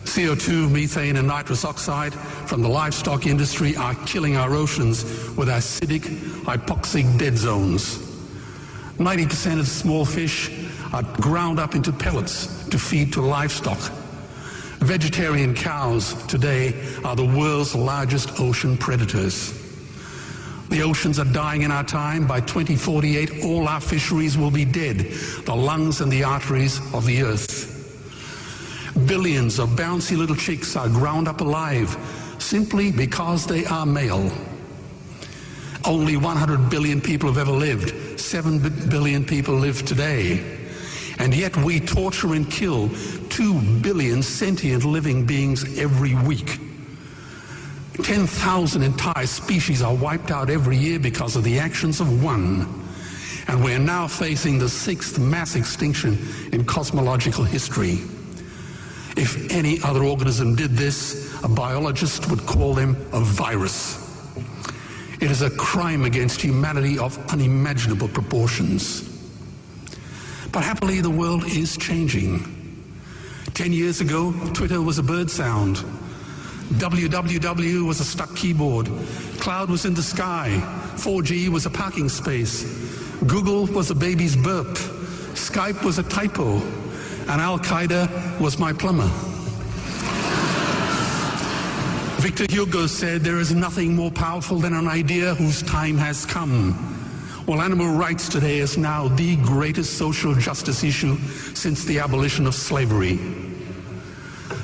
CO2, methane and nitrous oxide from the livestock industry are killing our oceans with acidic, hypoxic dead zones. 90% of small fish are ground up into pellets to feed to livestock. Vegetarian cows today are the world's largest ocean predators. The oceans are dying in our time. By 2048, all our fisheries will be dead, the lungs and the arteries of the earth. Billions of bouncy little chicks are ground up alive simply because they are male. Only 100 billion people have ever lived. 7 billion people live today. And yet we torture and kill 2 billion sentient living beings every week. 10,000 entire species are wiped out every year because of the actions of one. And we're now facing the 6th mass extinction in cosmological history. If any other organism did this, a biologist would call them a virus. It is a crime against humanity of unimaginable proportions. But happily, the world is changing. 10 years ago, Twitter was a bird sound. www was a stuck keyboard. Cloud was in the sky. 4G was a parking space. Google was a baby's burp. Skype was a typo. And Al-Qaeda was my plumber. Victor Hugo said, "There is nothing more powerful than an idea whose time has come." Well, animal rights today is now the greatest social justice issue since the abolition of slavery.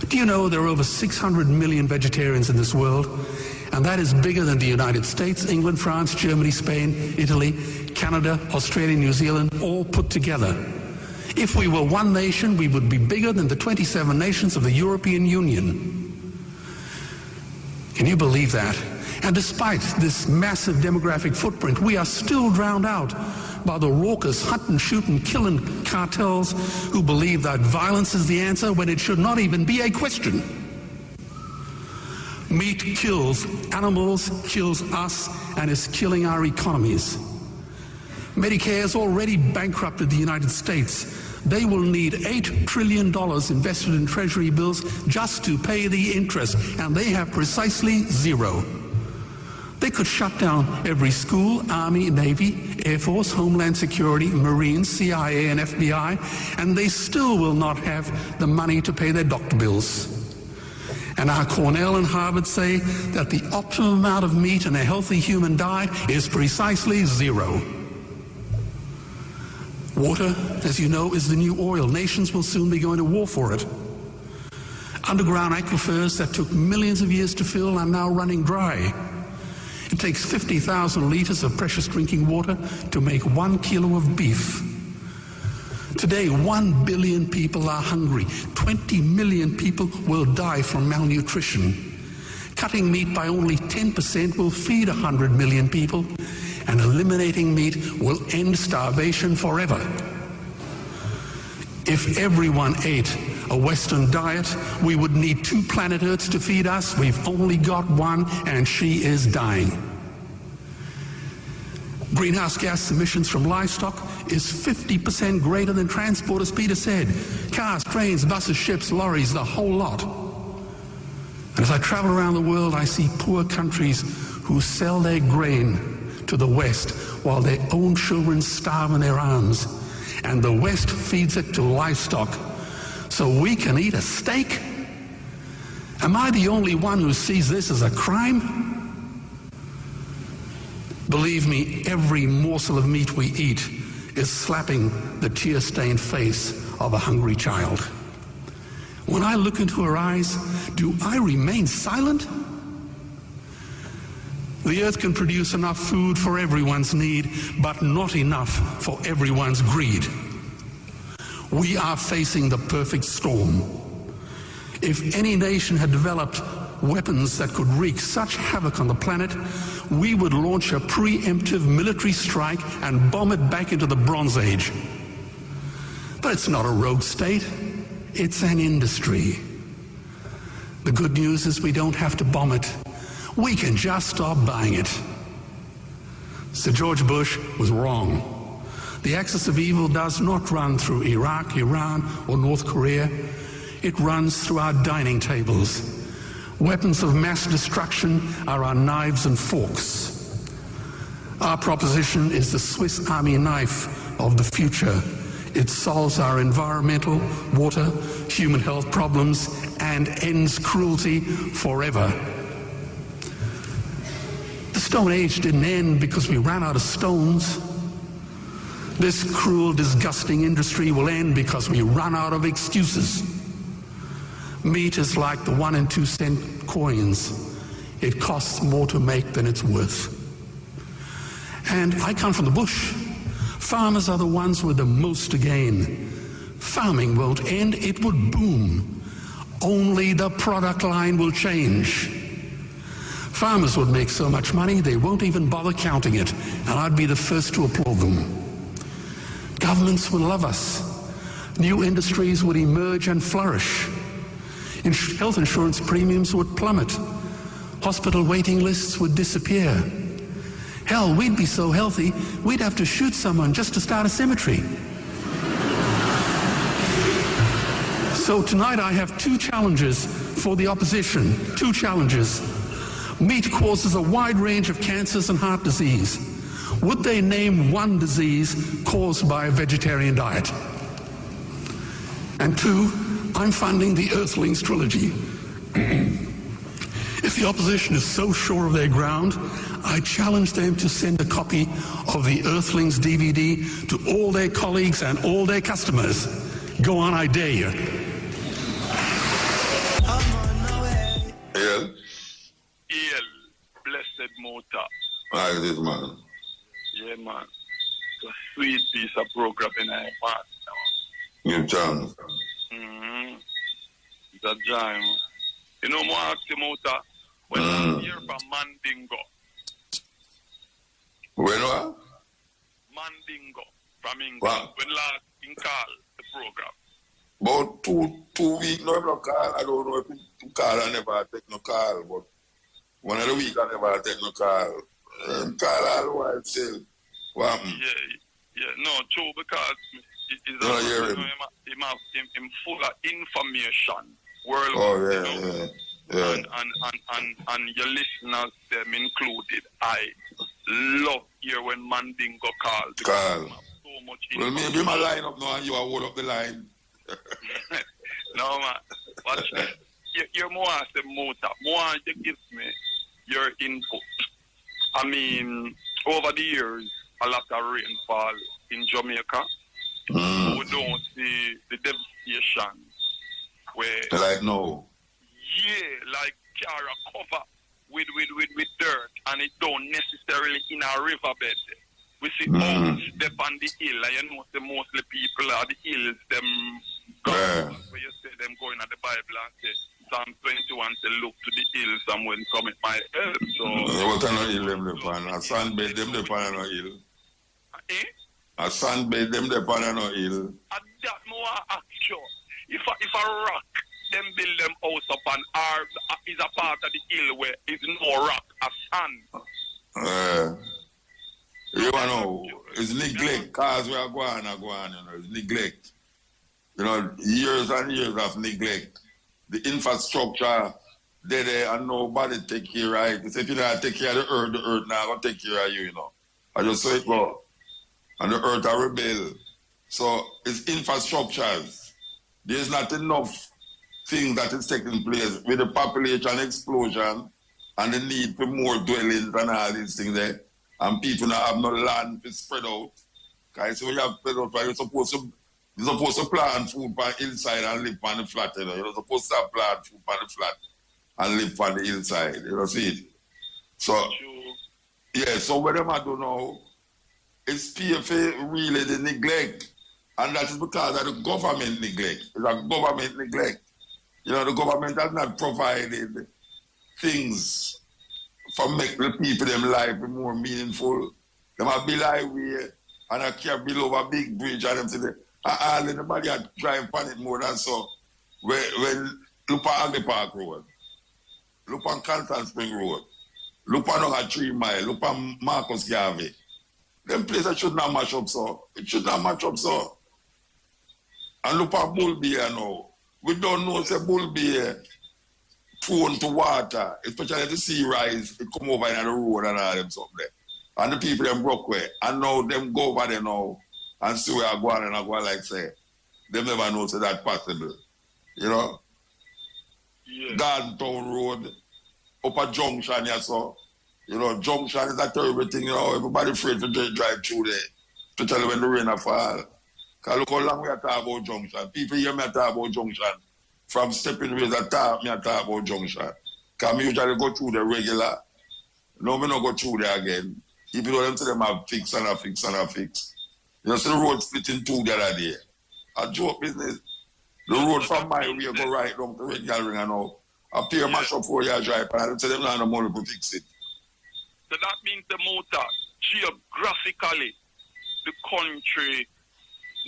Do you know there are over 600 million vegetarians in this world? And that is bigger than the United States, England, France, Germany, Spain, Italy, Canada, Australia, New Zealand, all put together. If we were one nation, we would be bigger than the 27 nations of the European Union. Can you believe that? And despite this massive demographic footprint, we are still drowned out by the raucous hunt and shoot and killing cartels who believe that violence is the answer when it should not even be a question. Meat kills animals, kills us, and is killing our economies. Medicare has already bankrupted the United States. They will need $8 trillion invested in treasury bills just to pay the interest, and they have precisely zero. They could shut down every school, Army, Navy, Air Force, Homeland Security, Marines, CIA, and FBI, and they still will not have the money to pay their doctor bills. And our Cornell and Harvard say that the optimum amount of meat in a healthy human diet is precisely zero. Water, as you know, is the new oil. Nations will soon be going to war for it. Underground aquifers that took millions of years to fill are now running dry. It takes 50,000 liters of precious drinking water to make 1 kilo of beef. Today, 1 billion people are hungry. 20 million people will die from malnutrition. Cutting meat by only 10% will feed 100 million people, and eliminating meat will end starvation forever. If everyone ate a Western diet, we would need 2 planet Earths to feed us. We've only got one, and she is dying. Greenhouse gas emissions from livestock is 50% greater than transport, as Peter said. Cars, trains, buses, ships, lorries, the whole lot. And as I travel around the world, I see poor countries who sell their grain to the West while their own children starve in their arms. And the West feeds it to livestock so we can eat a steak? Am I the only one who sees this as a crime? Believe me, every morsel of meat we eat is slapping the tear-stained face of a hungry child. When I look into her eyes, do I remain silent? The earth can produce enough food for everyone's need, but not enough for everyone's greed. We are facing the perfect storm. If any nation had developed weapons that could wreak such havoc on the planet, we would launch a preemptive military strike and bomb it back into the Bronze Age. But it's not a rogue state, it's an industry. The good news is we don't have to bomb it. We can just stop buying it. Sir George Bush was wrong. The axis of evil does not run through Iraq, Iran, or North Korea. It runs through our dining tables. Weapons of mass destruction are our knives and forks. Our proposition is the Swiss Army knife of the future. It solves our environmental, water, human health problems and ends cruelty forever. The Stone Age didn't end because we ran out of stones. This cruel, disgusting industry will end because we run out of excuses. Meat is like the 1 and 2 cent coins. It costs more to make than it's worth. And I come from the bush. Farmers are the ones with the most to gain. Farming won't end, it would boom. Only the product line will change. Farmers would make so much money they won't even bother counting it, and I'd be the first to applaud them. Governments would love us. New industries would emerge and flourish. Health insurance premiums would plummet. Hospital waiting lists would disappear. Hell, we'd be so healthy, we'd have to shoot someone just to start a cemetery. So tonight I have 2 challenges for the opposition. 2 challenges. Meat causes a wide range of cancers and heart disease. Would they name one disease caused by a vegetarian diet? And 2, I'm funding the Earthlings trilogy. If the opposition is so sure of their ground, I challenge them to send a copy of the Earthlings DVD to all their colleagues and all their customers. Go on, I dare you. El, blessed Mota. How is this, man? Yeah, man. It's a sweet piece of program in our part now. Give chance. It's a jam. You know, more ask you, Mota, when I hear from Mandingo. When what? Mandingo from England. What? When last in call the program. About two weeks, no, no call. I don't know if to call, I never take no call, but one of the week I never take no call. Call all the while still. What happened? Yeah, no, true, because him full of information worldwide. Oh, yeah, you know? yeah. And your listeners, them included, I love here when Mandingo calls. Call. So much Well, maybe my line up now and you are hold up the line. No, man. Watch this. You're more as a motor. More you give me your input. I mean, over the years, a lot of rainfall in Jamaica. We don't see the devastation where... Like no. Yeah, like Cara cover with dirt, and it don't necessarily in a riverbed. We see all step on the hill, and you know, the mostly people are the hills, them where you say them going at the Bible and say, Psalm 21 say, look to the hills and when cometh my help. So, what kind of hill them depend? A sunbed them depend on a hill. A sunbed them depend on a hill. And that more action. If a rock, them build them house upon, or is a part of the hill where is no rock, a sand. You know, it's neglect. Cause we are going, you know, it's neglect. You know, years and years of neglect. The infrastructure, they there and nobody take care of it. If you don't take care of the earth now going to take care of you, you know. I just say it go. And the earth are rebel. So it's infrastructures. There's not enough things that is taking place with the population explosion and the need for more dwellings and all these things there. And people now have no land to spread out. Because when you have spread out, you're supposed to plant food on the hillside and live on the flat, you know. You're supposed to plant food on the flat and live on the hillside, you know, see it? So, yeah, so what them I do now is PFA really the neglect. And that is because of the government neglect. It's a government neglect. You know, the government has not provided things for make the people them life more meaningful. Them a build highway and a care build over a big bridge and them say all anybody had drive on it more than so. When look on Agri Park Road, look on Canton Spring Road, look on 3 Mile, look on Marcus Garvey. Them places should not match up so. It should not match up so. And look at Bull Bear now. We don't know say Bull Bear prone to water, especially the sea rise, it come over in the road and all them stuff there. And the people them broke way. And now them go over there now and see where I go and I go like say, them never know say that possible. You know? Yeah. Garden Town Road, up a junction, yeah, so. You know, junction is a terrible thing, you know, everybody afraid to drive through there, especially when the rain fall. Because look how long we are talking about junction. People hear me talk about junction. From stepping ways I talk about junction. Because I usually go through the regular. No, me not go through there again. People know them say them have fix and a fix and a fix. You know, so the road split in two the other day. A joke business. The road from my way go right down to Red Gallery and now. I pay a mash up 4 years drive and I say them not have money to fix it. So that means the motor, geographically, the country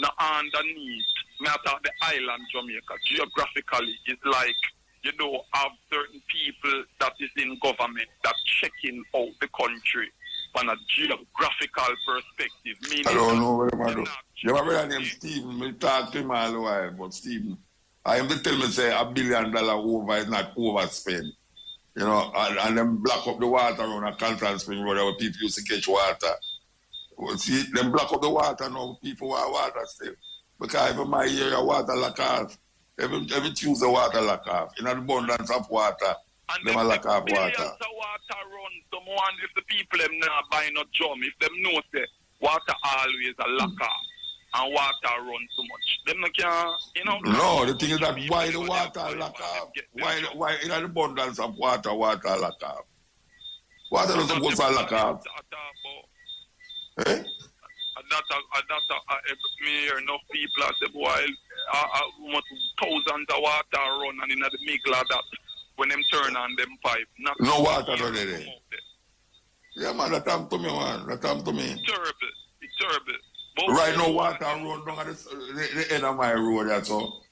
now underneath, me talk the island Jamaica, geographically, is like, you know, have certain people that is in government that checking out the country from a geographical perspective. Meaning I don't know what I do. You have a brother named Stephen, we talk to him all the while, but Stephen, I am to tell me say $1 billion over is not overspent. You know, and them block up the water around a Canton Spring Road where people used to catch water. Well, see, them block up the water now, people want water still. Because even my area, water lack off. Every Tuesday, water lack off. In an abundance of water, and them lack off water. Billions of water run. Someone, if the people them not buy no drum, if them know say water always a lack off. And water run too much. Them no can, you know. No, the thing is that why the water lack off? Why in an abundance of water lack off? Water doesn't supposed to lack off. Eh? Me hear enough people at the boy, thousands of water run and in the middle of that when them turn on them pipe. No water down there. Yeah, man, that happened to me, man. That happened to me. It's terrible. But right now, water run down at the end of my road, that's all.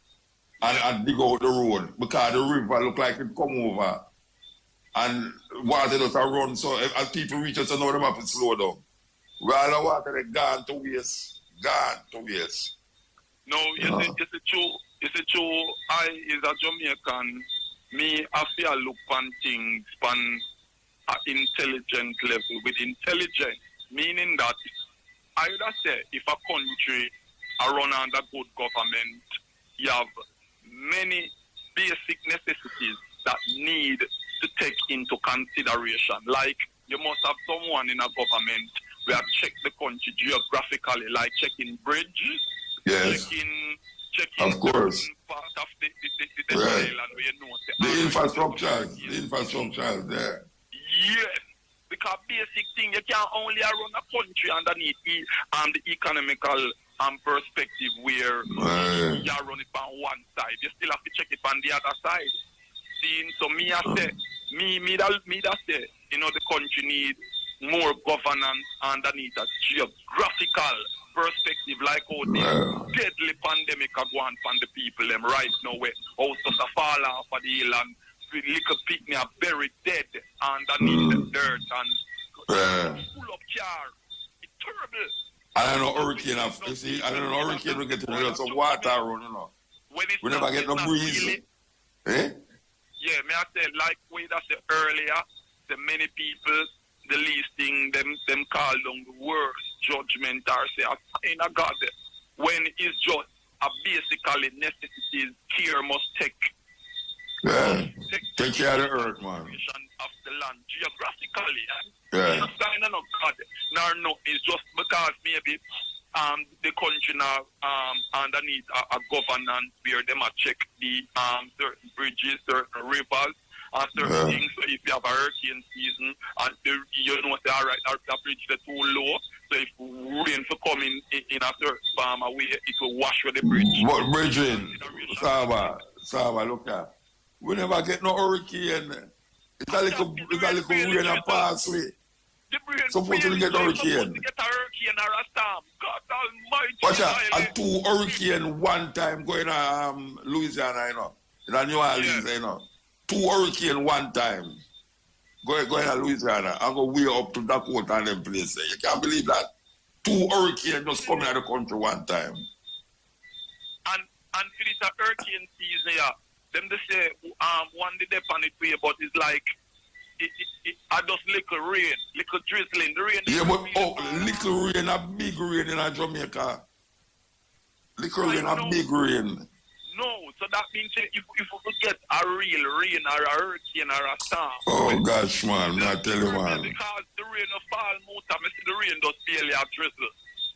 And dig out the road because the river look like it come over. And water does run, so as people reach us, now them have to slow down. Well, the water they gone to waste. No, it's a true. I is a Jamaican. Me, I feel look on things on an intelligent level. With intelligence, meaning that I would say if a country are run under good government, you have many basic necessities that need to take into consideration. Like you must have someone in a government we have checked the country geographically, like checking bridges, yes. checking of course. Part of the right. Island where you know the infrastructure there. Yes. Because basic thing, you can't only run a country underneath the economical perspective where you run it on one side. You still have to check it on the other side. See, so me I say, me that say, the country needs more governance underneath a geographical perspective, like how the deadly pandemic are going on the people them right now, where houses are fall off of the hill and little picnic are buried dead underneath the dirt and full of car. It's terrible. I don't know hurricane, you see, I don't know hurricane we get some water around, We never get no breeze. Really, eh? Yeah, me I say, like we said earlier, the many people, the least thing them call down the worst judgment or say a sign of God when it's just a basically necessity care must take. Take care of the earth, man. Of the land geographically. Yeah. Not sign of God. No, it's just because maybe the country now underneath a governance where them check the certain bridges, certain rivers, and certain things. So if you have a hurricane season and you know say alright, that bridge is too low, so if rain for coming in a certain way, it will wash with the bridge. But bridging, Saba, look at. We never get no hurricane. It's a little rain and pass way. Supposed to get hurricane. Get a hurricane or a storm. God almighty. Watch out, a 2 hurricane one time going to Louisiana, in New Orleans, 2 hurricane one time. Going to Louisiana and go way up to Dakota and them places. You can't believe that. 2 hurricanes just coming out of the country one time. And for this hurricane season, them they say one day they on it way, but it's like I just little rain, little drizzling. The rain. Yeah, but little rain, a big rain in Jamaica. Little rain, a big rain. No, so that means if we get a real rain or a hurricane or a storm. Oh gosh, man, I tell you, man. Because the rain will fall, I see the rain just barely a drizzle.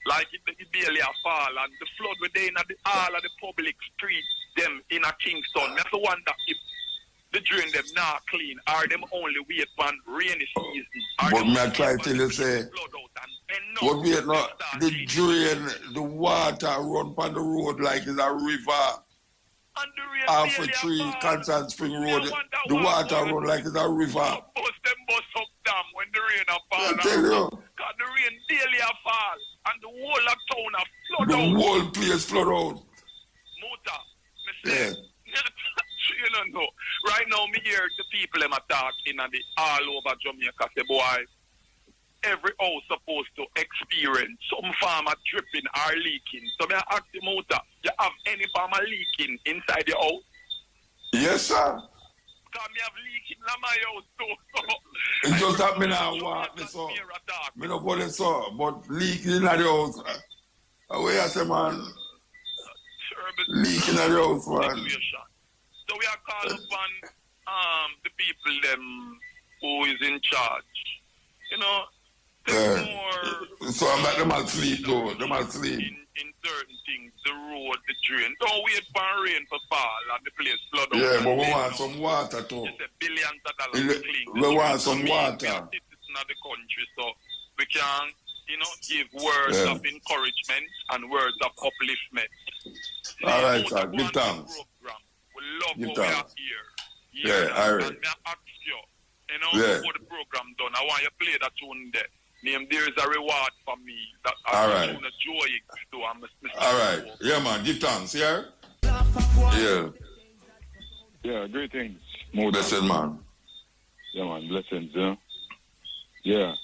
Like it barely a fall, and the flood within all of the public streets, them in a Kingston. That's the one that if the drain them not clean, are them only wait for rainy season. But me I try to tell you say, but wait no, the drain, the water run on the road like it's a river. Half a tree, Constant Spring Road, the water run like it's a river. Bust up dam when the rain a fall. I tell you. Because the rain daily a fall, and the whole of town a flood the out. The whole place flood out. Muta, me say, you don't know. Right now, me hear the people them talking and all over Jamaica say, boy, every house supposed to experience some farmer dripping or leaking. So me ask you, Muta, you have any farmer leaking inside your house? Yes, sir. Because me have leaking in my house too. It's just that me now walk this up. Me no go this up, but leaking in the house. Where I say, man? Leaking in the house, man. So we are called upon the people them who is in charge. More. So I'm like them all sleep though. Them all sleep. In certain things, the road, the drain. Don't wait for rain to fall and the place flood out. Yeah, but we want some water too. It's billions of dollars to clean. We want some water. It's not the country, so we can, give words of encouragement and words of upliftment. All right, sir. Give thanks. We love what we are here. Yeah, all right. And I ask you, before the program done, I want you to play that tune there. Name, there is a reward for me that I'm going to enjoy it too. All right. Yeah, man. Give thanks, yeah? Yeah. Yeah, greetings. Blessed, man. Yeah, man. Blessings, Yeah.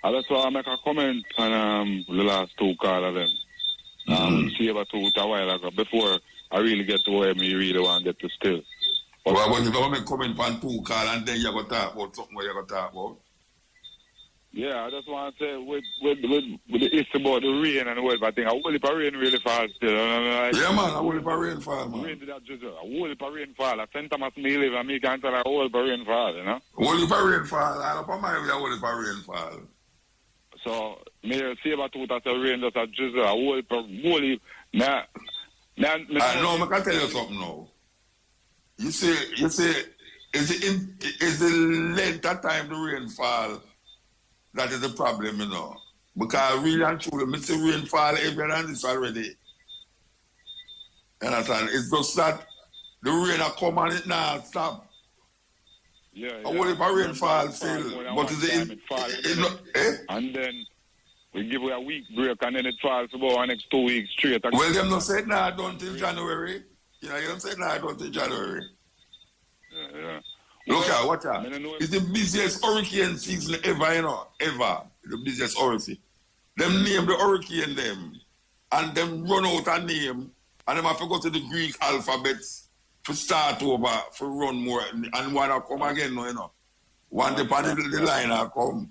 I just want to make a comment on the last 2 calls of them. See about 2 a while ago, before I really get to where me really want to get to still. But well, when you go make comment on 2 calls and then you're going to talk about something where you're going to talk about. Yeah, I just want to say with the issue about the rain and the weather, I think a whole heap of rain really falls still. Yeah, man, a whole heap of rain fall, man. Rain did that just a whole heap of rain fall. At St. Thomas me live and me can't tell a whole heap of rain fall, A whole heap of rain fall. I don't mind with a whole heap of rain fall. So, me say about that rain just a drizzle, a whole heap of I can tell you something now. You say is the length of time the rainfall that is the problem, you know. Because really and truly, I see rainfall every than this already. You understand? It's just that the rain will come and it now stop. Yeah. I want if a rainfall still, but is it and then we give you a week break and then it falls for about the next 2 weeks straight. Well, them not say nah done till January. You know, you don't say nah done till January. Yeah. Look at watch out. It's the busiest hurricane season ever, you know, ever. The busiest hurricane. Them name the hurricane them, and them run out a name, and them have to go to the Greek alphabets to start over, for run more, and one will come again, you know. One depend the line will come.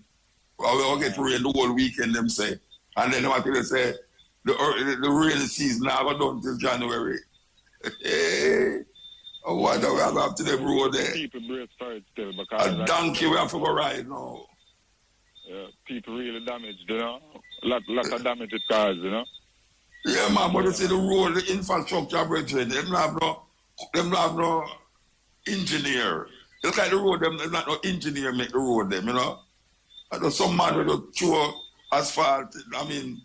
We'll get rain the whole weekend, them say. And then what they say, the rainy season never done till January. What do we have to the road there? People brace for it still because a donkey we have to go ride now. Yeah, people really damaged, you know. Lot of damage it caused, you know. Yeah, man, but you see the road, the infrastructure brethren, them have no engineer. It's like the road, them not no engineer make the road them, you know. And some man will throw asphalt, I mean,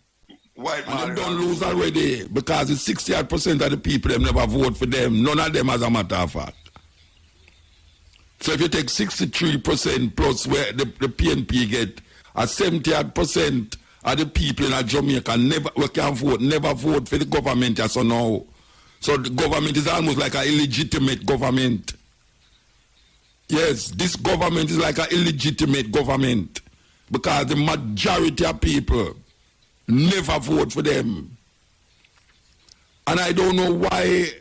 white man. And them don't lose already because it's 68% of the people them never vote for them. None of them as a matter of fact. So if you take 63% plus where the PNP get, 78% of the people in Jamaica never vote for the government as of now. So the government is almost like an illegitimate government. Yes, this government is like an illegitimate government because the majority of people never vote for them. And I don't know why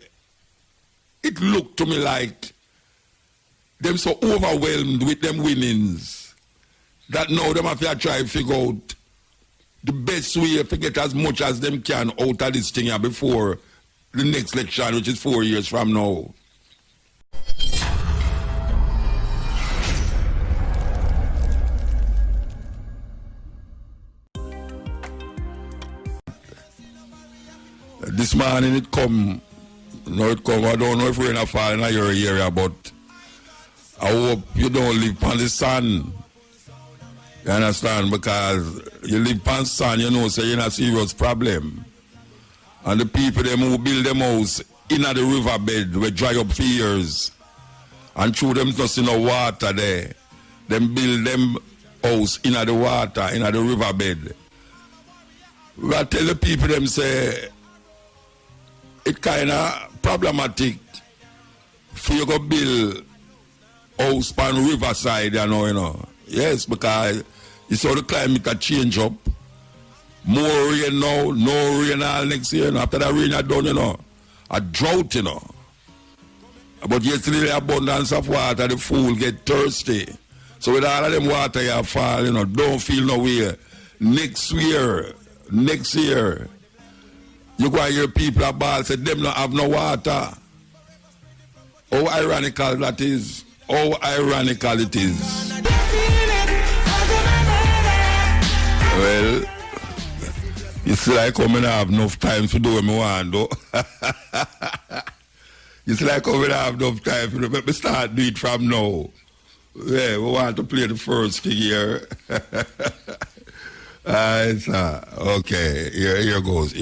it looked to me like them so overwhelmed with them winnings that now them have to try to figure out the best way to get as much as them can out of this thing here before the next election, which is 4 years from now. This morning it come, I don't know if rain are falling in your area, but I hope you don't live on the sun. You understand? Because you live on the sun, you know, so you're in a serious problem. And the people them who build them house in the riverbed will dry up for years. And through them just in the water there. Them build them house in the water, in the riverbed. I tell the people them say it kind of problematic for you to build house on riverside, you know. Yes, because you saw the climate can change up. More rain now, no rain all next year. And after that rain are done, you know, a drought, you know. But yesterday the abundance of water, the fool get thirsty. So with all of them water you fall, you know, don't feel no way. Next year, you go hear people about say them not have no water. How ironical that is. How ironical it is. Well, it's like I'm gonna have enough time to do what I want, though. It's like I'm gonna have enough time to do it. Let me start doing it from now. Yeah, we want to play the first thing here. Okay, here goes.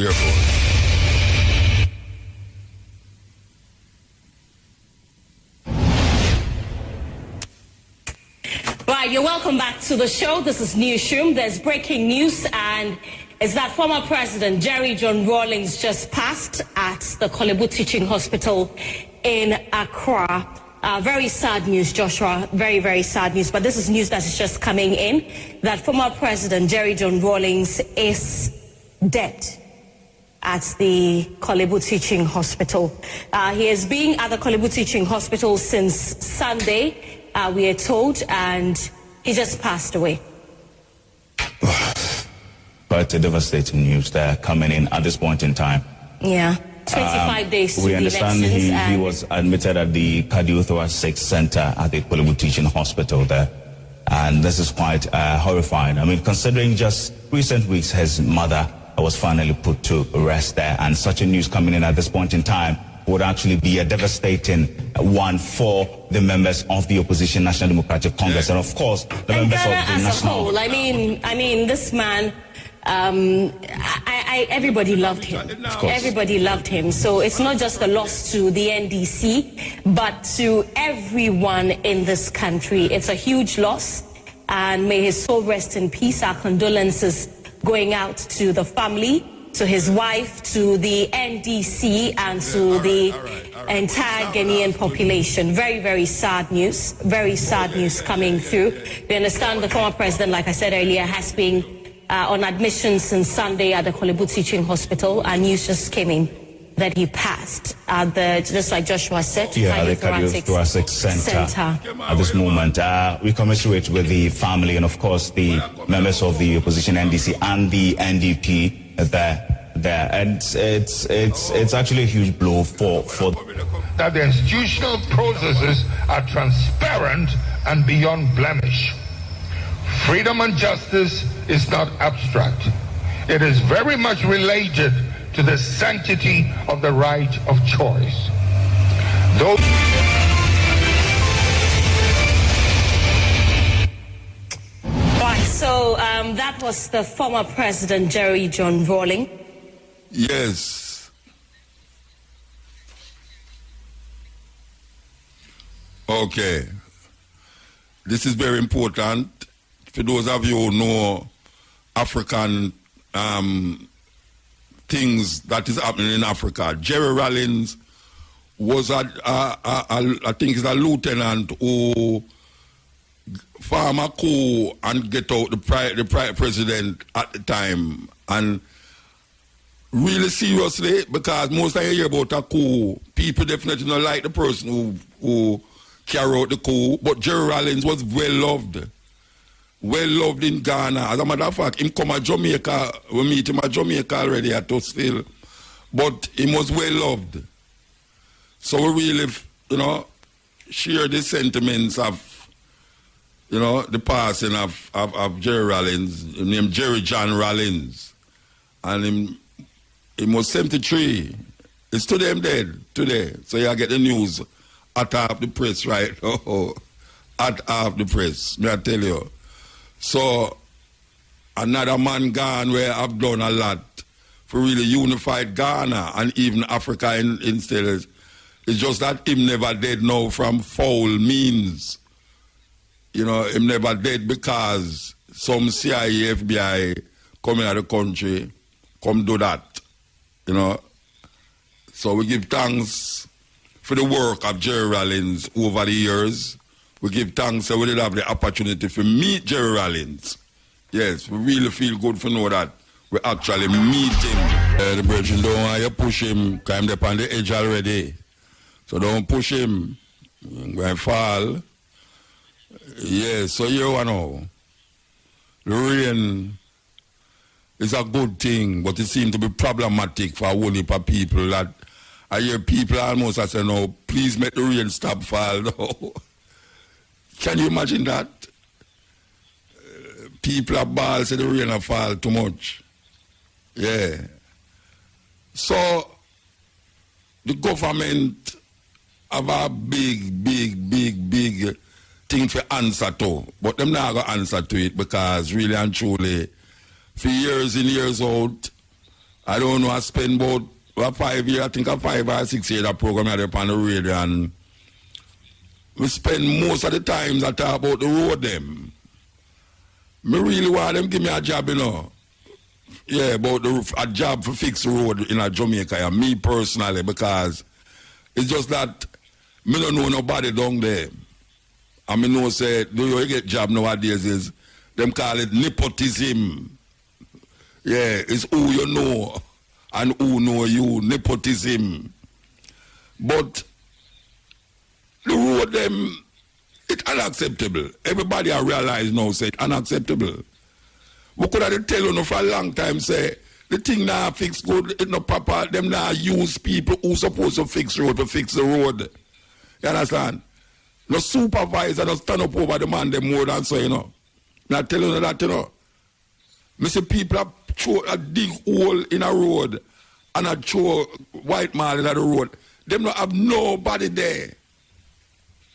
Right, you're welcome back to the show. This is Newsroom. There's breaking news, and it's that former President Jerry John Rawlings just passed at the Kolebu Teaching Hospital in Accra. Very sad news, Joshua. Very, very sad news. But this is news that is just coming in, that former President Jerry John Rawlings is dead at the Kolebu Teaching Hospital. He has been at the Kolebu Teaching Hospital since Sunday, we are told, and he just passed away. Quite a devastating news there coming in at this point in time. Yeah, 25 days to we the understand elections. he was admitted at the Cardiothoracic Center at the Kolebu Teaching Hospital there. And this is quite horrifying. I mean, considering just recent weeks, his mother was finally put to rest there. And such a news coming in at this point in time would actually be a devastating one for the members of the opposition National Democratic Congress and of course the members of the national. I mean, this man. Everybody loved him. Everybody loved him. So it's not just a loss to the NDC, but to everyone in this country. It's a huge loss, and may his soul rest in peace. Our condolences going out to the family, to his wife, to the NDC, and to the entire Ghanaian population. Very, very sad news. Very sad news coming through. We understand the former president, like I said earlier, has been on admission since Sunday at the Kolebu Teaching Hospital, and news just came in that he passed at the, just like Joshua said, the Cardiothoracic Center. At this moment, we commiserate with the family and of course the members of the opposition NDC and the NDP there. And it's actually a huge blow for that the institutional processes are transparent and beyond blemish. Freedom and justice is not abstract. It is very much related to the sanctity of the right of choice. Right, so that was the former president, Jerry John Rawlings. Yes. Okay. This is very important. For those of you who know African things that is happening in Africa, Jerry Rawlings was I think he's a lieutenant who farm a coup and get out the private president at the time, and really seriously, because most time you hear about a coup, people definitely don't like the person who carry out the coup, but Jerry Rawlings was well loved in Ghana. As a matter of fact, him come to Jamaica, we meet him at Jamaica already at Tusville, but he was well loved. So we really, share the sentiments of, the passing of Jerry Rawlings, named Jerry John Rawlings. And he was 73. It's today I'm dead, today. So you get the news at half the press, right? At half the press, may I tell you. So, another man gone where I've done a lot for really unified Ghana and even Africa instead. It's just that him never dead now from foul means. Him never dead because some CIA, FBI come in the country, come do that. So we give thanks for the work of Jerry Rawlings over the years. We give thanks that we did have the opportunity to meet Jerry Rawlings. Yes, we really feel good to know that we actually meet him. The brethren don't want you push him, because I'm up on the edge already. So don't push him. I'm going to fall. Yes, so you know, the rain is a good thing, but it seems to be problematic for a whole heap of people. That I hear people almost say, no, please make the rain stop fall. No. Can you imagine that? People are bald, say the rain will fall too much. Yeah. So, the government have a big thing for answer to. But them not going to answer to it because really and truly, for years and years out, I don't know, I spend about 5 years, I think 5 or 6 years that program I had on the radio, and we spend most of the times I talk about the road them. Me really want them give me a job, Yeah, about a job for fix the road in Jamaica, me personally, because it's just that me don't know nobody down there. And me know say, do you get job nowadays is, them call it nepotism. Yeah, it's who you know and who know you, nepotism. But the road them, it's unacceptable. Everybody I realize now say it's unacceptable. We could have tell you for a long time say the thing now fix good, it's not proper, them now use people who supposed to fix road to fix the road. You understand? No supervisor don't stand up over the man them more than so, Now tell you that, Me see people are dig hole in a road and a throw white man in the road. Them don't have nobody there.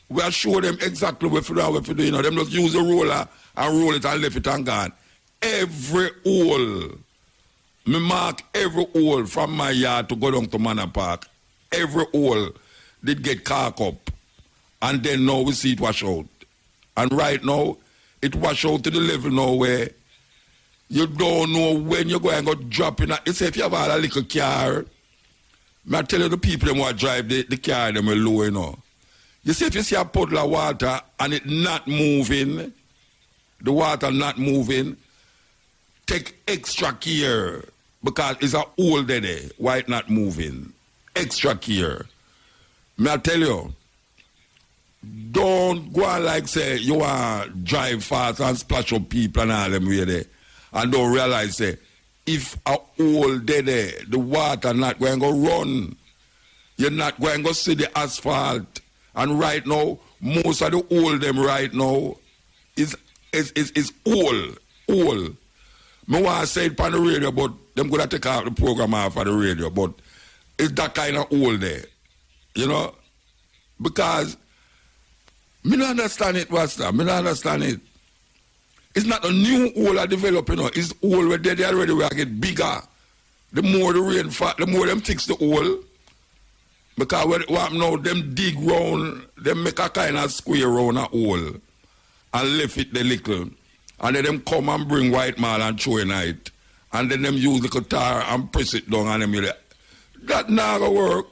We'll show them exactly what to do and what to do. You know, them just use a roller and roll it and left it and gone. Every hole, me mark every hole from my yard to go down to Manor Park. Every hole did get cark up. And then now we see it wash out. And right now, it wash out to the level now where you don't know when you're going to go drop in. You say if you have a little car, I tell you the people them want to drive the car, them are low, you know. You see if you see a puddle of water and it not moving, the water not moving, take extra care because it's a hole there, why it not moving. Extra care. May I tell you, don't go on like say you want to drive fast and splash up people and all them way there. And don't realize say if a hole there, the water not going to run. You're not going to see the asphalt. And right now, most of the hole them right now is hole. I want to say it on the radio, but them going to take out the program off of the radio. But it's that kind of hole there. You know? Because me don't understand it, Wasta. Me don't understand it. It's not a new hole I develop, you know. It's hole where they already will get bigger. The more the rain fall, the more them fix the hole. Because what now, them dig round, them make a kind of square round a hole and left it the little. And then them come and bring white man and throw in it. And then them use the tar and press it down and them that not gonna work.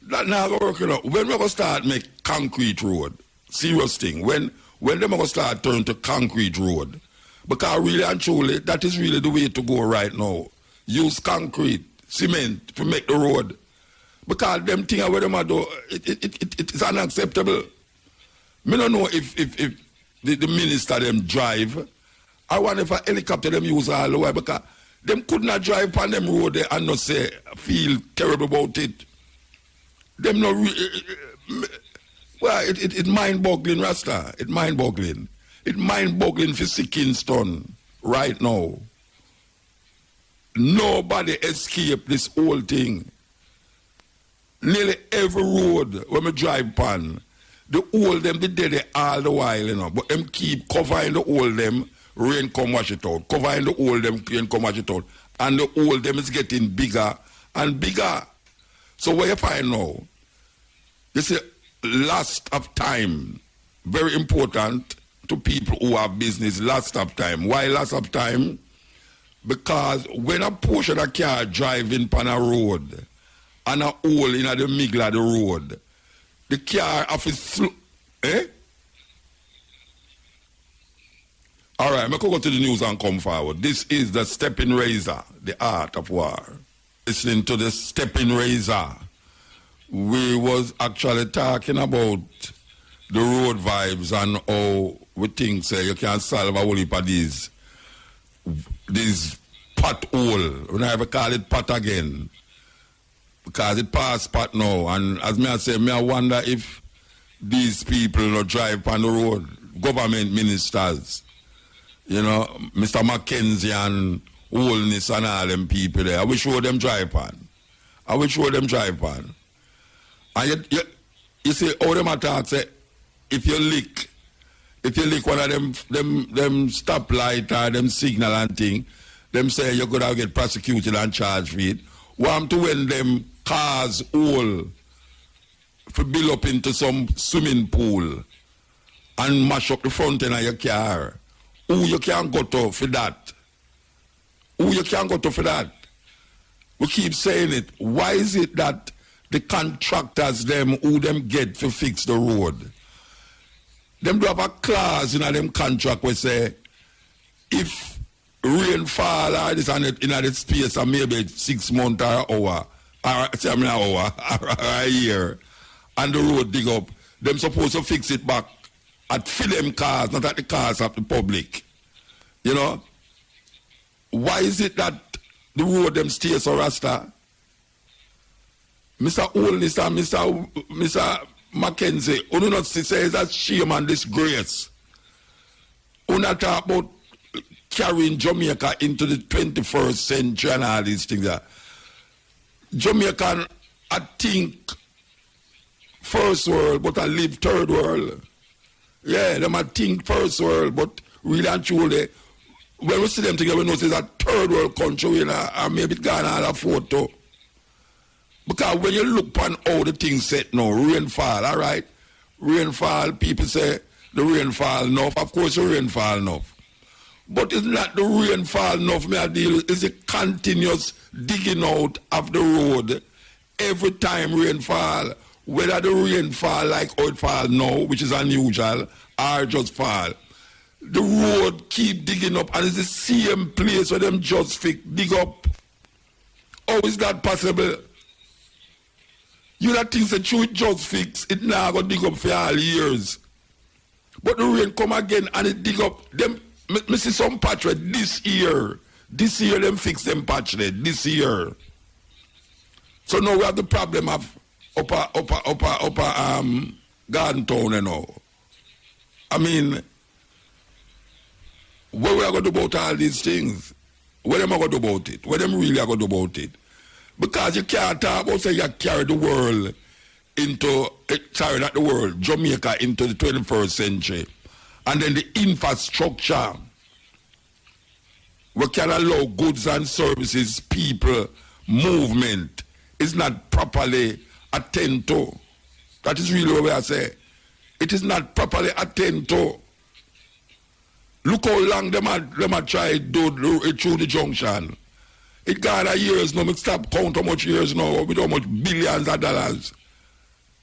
That not gonna work, you know. When we gonna start make concrete road, serious thing, when them gonna start turn to concrete road, because really and truly, that is really the way to go right now. Use concrete, cement to make the road. Because them things where them do, it is unacceptable. Me don't know if the minister them drive. I wonder if a helicopter them use all the way because them could not drive on them road there and not say feel terrible about it. Them no well, it mind-boggling, Rasta. It mind-boggling. It mind-boggling for Kingston right now. Nobody escaped this whole thing. Nearly every road when we drive pan, the hole them they did it all the while, you know. But them keep covering the hole them, rain come wash it out. Covering the hole them, rain come wash it out. And the hole them is getting bigger and bigger. So what you find now? You see, last of time, very important to people who have business, last of time. Why last of time? Because when a portion of a car driving on a road and a hole in the middle of the road, the car have to slow. Eh? All right, I'm going to go to the news and come forward. This is the Stepping Razor, the art of war. Listening to the Stepping Razor. We was actually talking about the road vibes and how we think say you can solve a whole heap of these pothole. We never call it pot again. Because it past pot now. And as me I say, I wonder if these people not drive on the road, government ministers, you know, Mr. Mackenzie and Holness and all them people there. I wish show them drive on. I wish show them drive on. And you see how them attack say if you lick one of them stoplight or them signal and thing, them say you're gonna get prosecuted and charged for it. Want to when them cars all for build up into some swimming pool and mash up the front end of your car. Who you can't go to for that? Who you can't go to for that? We keep saying it. Why is it that the contractors them who them get to fix the road, them do have a clause in them contract where say if rain fall or this and in the space of maybe 6 months or an hour or an hour or a year and the road dig up, them supposed to fix it back at for them cars, not at the cars of the public. You know? Why is it that the road them stay so rasta? Mr. Holness and Mr. Mackenzie, you do not say it's a shame and disgrace. You not talk about carrying Jamaica into the 21st century and all these things. Jamaican I think first world, but I live third world. Yeah, them I think first world, but really and truly, when we see them together, we know it's a third world country, you know, and maybe Ghana had a photo. Because when you look upon how the things set now, rainfall, all right? Rainfall, people say the rainfall enough. Of course, the rainfall enough. But it's not the rainfall enough, me I deal with. It's a continuous digging out of the road every time rainfall. Whether the rainfall like how it fall now, which is unusual, or just fall. The road keep digging up, and it's the same place where them just dig up. How is that possible? You not think that you just fix it now go dig up for all years. But the rain come again and it dig up. Them me see some patch this year. This year them fix them patch there. This year. So now we have the problem of upper Garden Town, you know. I mean, what we are going to do about all these things? What am I going to do about it? What them really are going to do about it? Because you can't talk about say you carry the world into, not the world, Jamaica into the 21st century. And then the infrastructure, we can allow goods and services, people, movement, is not properly attended to. That is really what I say. It is not properly attended to. Look how long them are try to do it through the junction. It got a years now. Stop count how much years now with how much billions of dollars.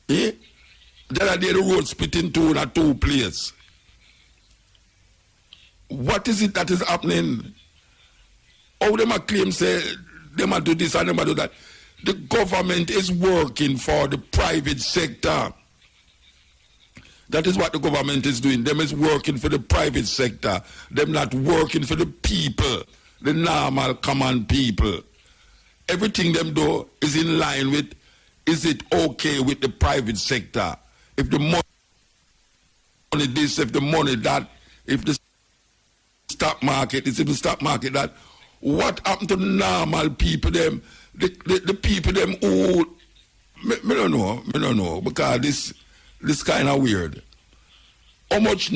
Eh? The other day the road split in two in a two place. What is it that is happening? How them a claim say them a do this and them a do that? The government is working for the private sector. That is what the government is doing. Them is working for the private sector. Them not working for the people, the normal common people. Everything them do is in line with, is it okay with the private sector? If the money this, if the money that, if the stock market, if the stock market that, what happened to the normal people them? The people them who, me don't know, because this kind of weird. How much,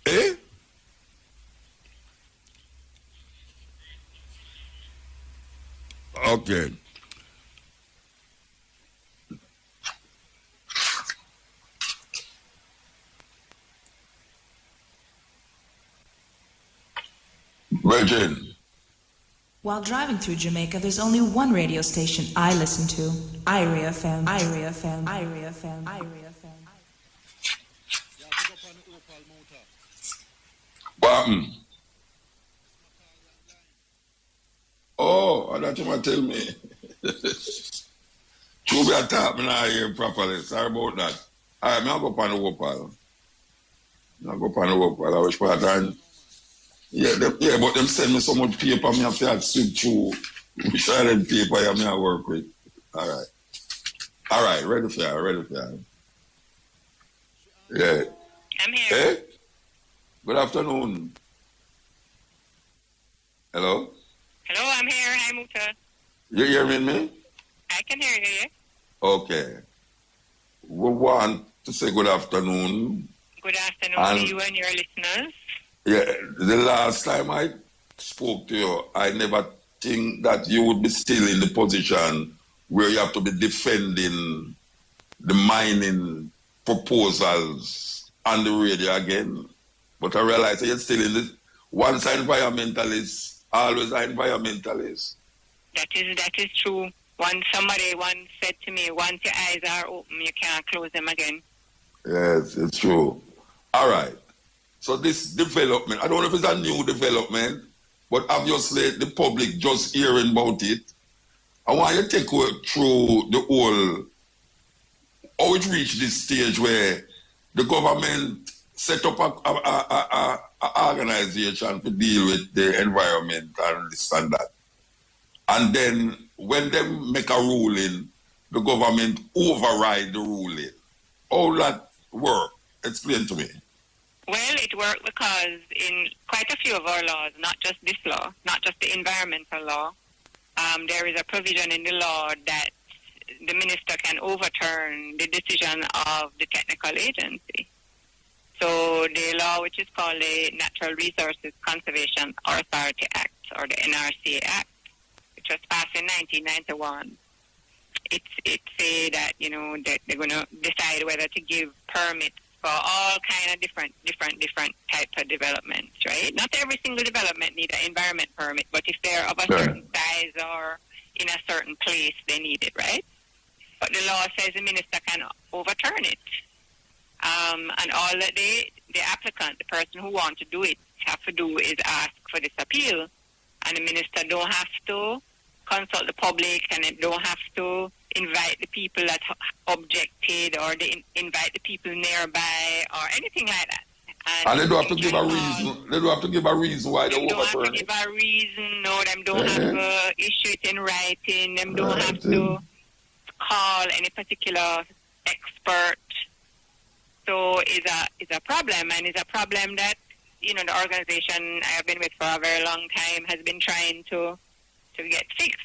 eh? Okay. Virgin. While driving through Jamaica, there's only one radio station I listen to. IRA FM, IRA FM, IRA FM, IRA FM. Bam. Oh, I thought you might tell me. You be attack me now here properly. Sorry about that. All right, I'll go upon the Wopal. I wish part and yeah, but them send me so much paper, me have to sweep through. Which are them paper I work with. All right, ready for you. Yeah. I'm here. Eh? Good afternoon. Hello? Hello, I'm here. Hi, Muta. You hearing me? I can hear you, yeah. Okay. We want to say good afternoon. Good afternoon to you and your listeners. Yeah, the last time I spoke to you, I never think that you would be still in the position where you have to be defending the mining proposals on the radio again. But I realize that you're still in this. Once an environmentalist, always an environmentalist. That is true. Somebody once said to me, once your eyes are open, you can't close them again. Yes, it's true. All right. So this development, I don't know if it's a new development, but obviously the public just hearing about it. I want you to take through the whole, how it reached this stage where the government set up a organization to deal with the environment and this and that. And then when they make a ruling, the government override the ruling. How that work? Explain to me. Well, it worked because in quite a few of our laws, not just this law, not just the environmental law, there is a provision in the law that the minister can overturn the decision of the technical agency. So the law, which is called the Natural Resources Conservation Authority Act, or the NRCA Act, which was passed in 1991, it say that, you know, that they're going to decide whether to give permits for all kind of different types of developments, right? Not every single development needs an environment permit, but if they're of a certain size or in a certain place, they need it, right? But the law says the minister can overturn it. And all that the applicant, the person who wants to do it, have to do is ask for this appeal. And the minister don't have to consult the public, and it don't have to invite the people that objected, or they invite the people nearby, or anything like that. And they don't have to give a reason. They don't have to give a reason why they overturn it. Don't have to give a reason. No, them don't have to issue it in writing. Them don't have to call any particular expert. So it's a problem, and it's a problem that, you know, the organization I have been with for a very long time has been trying to get fixed.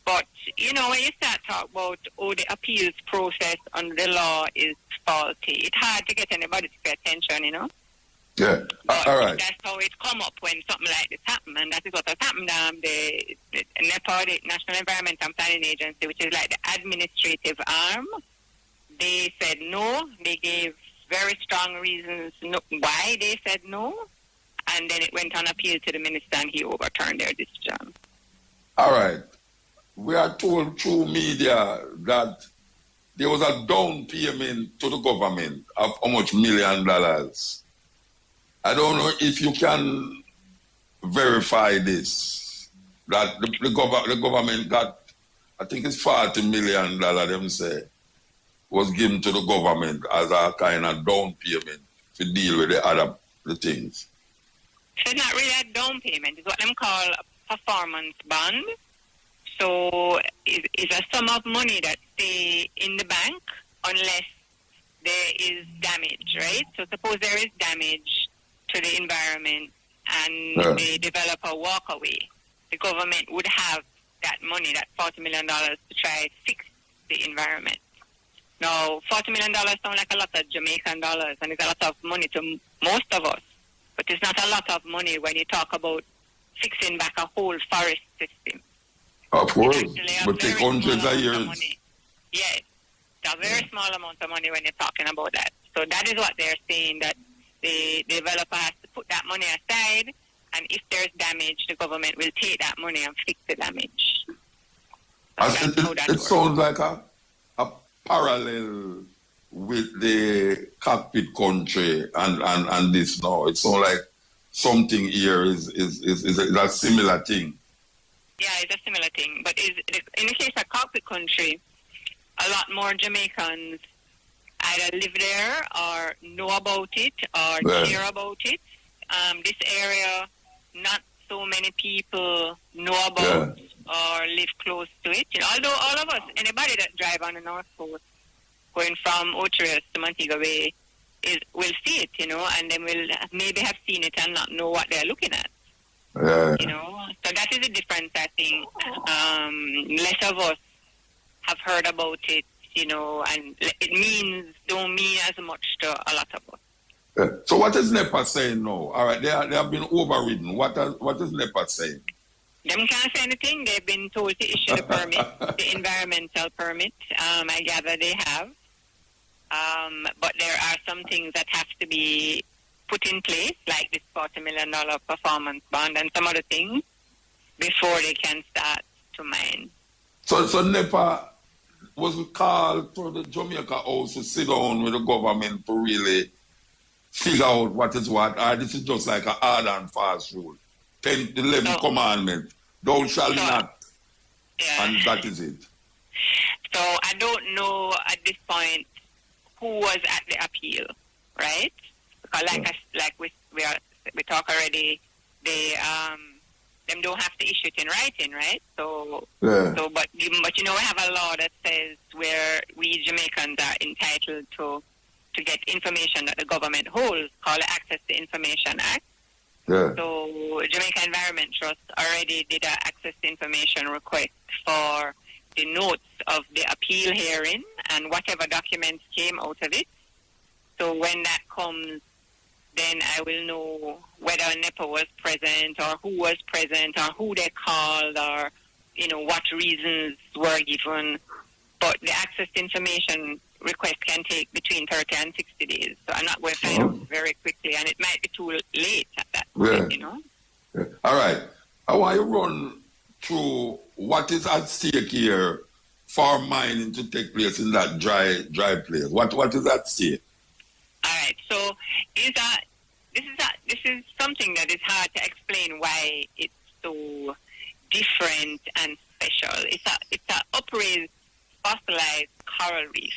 But, you know, when you start talking about, the appeals process under the law is faulty, it's hard to get anybody to pay attention, you know? Yeah, all right. That's how it come up when something like this happens, and that is what has happened. The NEPA, the National Environment and Planning Agency, which is like the administrative arm, they said no. They gave very strong reasons why they said no, and then it went on appeal to the minister, and he overturned their decision. All right. We are told through media that there was a down payment to the government of how much $1 million. I don't know if you can verify this, that the government got, I think it's $40 million, them say, was given to the government as a kind of down payment to deal with the things. So it's not really a down payment. It's what them call a performance bond. So it's a sum of money that stay in the bank unless there is damage, right? So suppose there is damage to the environment and the developer walk away, the government would have that money, that $40 million, to try to fix the environment. Now, $40 million sound like a lot of Jamaican dollars, and it's a lot of money to most of us, but it's not a lot of money when you talk about fixing back a whole forest system. Of course, but take hundreds of years. Yes, it's a very small amount of money when you're talking about that. So that is what they're saying, that the developer has to put that money aside, and if there's damage, the government will take that money and fix the damage. It sounds like a parallel with the cockpit country and this now. It sounds like something here is a similar thing. Yeah, it's a similar thing. But in the case of cockpit country, a lot more Jamaicans either live there or know about it or care about it. This area, not so many people know about or live close to it. You know, although all of us, anybody that drive on the North Coast, going from Otrius to Montego Bay, will see it, you know, and then will maybe have seen it and not know what they're looking at. You know, so that is the difference, I think. Less of us have heard about it, you know, and it don't mean as much to a lot of us. So what is NEPA saying now? All right, they have been overridden. What is NEPA saying? Them can't say anything. They've been told to issue the permit, the environmental permit. I gather they have. But there are some things that have to be put in place, like this $40 million performance bond and some other things, before they can start to mine. So NEPA was called for the Jamaica House to sit down with the government to really figure out what is what. This is just like a hard and fast rule. 10, 11 commandment. Thou shalt not. Yeah. And that is it. So I don't know at this point who was at the appeal, right? Because we talk already, they them don't have to issue it in writing, right? So but you know, we have a law that says where we Jamaicans are entitled to get information that the government holds, called the Access to Information Act. Yeah. So Jamaica Environment Trust already did an access to information request for the notes of the appeal hearing and whatever documents came out of it. So when that comes, then I will know whether NEPA was present or who was present or who they called or, what reasons were given. But the access to information request can take between 30 and 60 days. So I'm not going to find out very quickly, and it might be too late at that point, Yeah. All right. I want you to run through what is at stake here for mining to take place in that dry place. What is at stake? All right. So this is something that is hard to explain why it's so different and special. It's a upraised fossilized coral reef.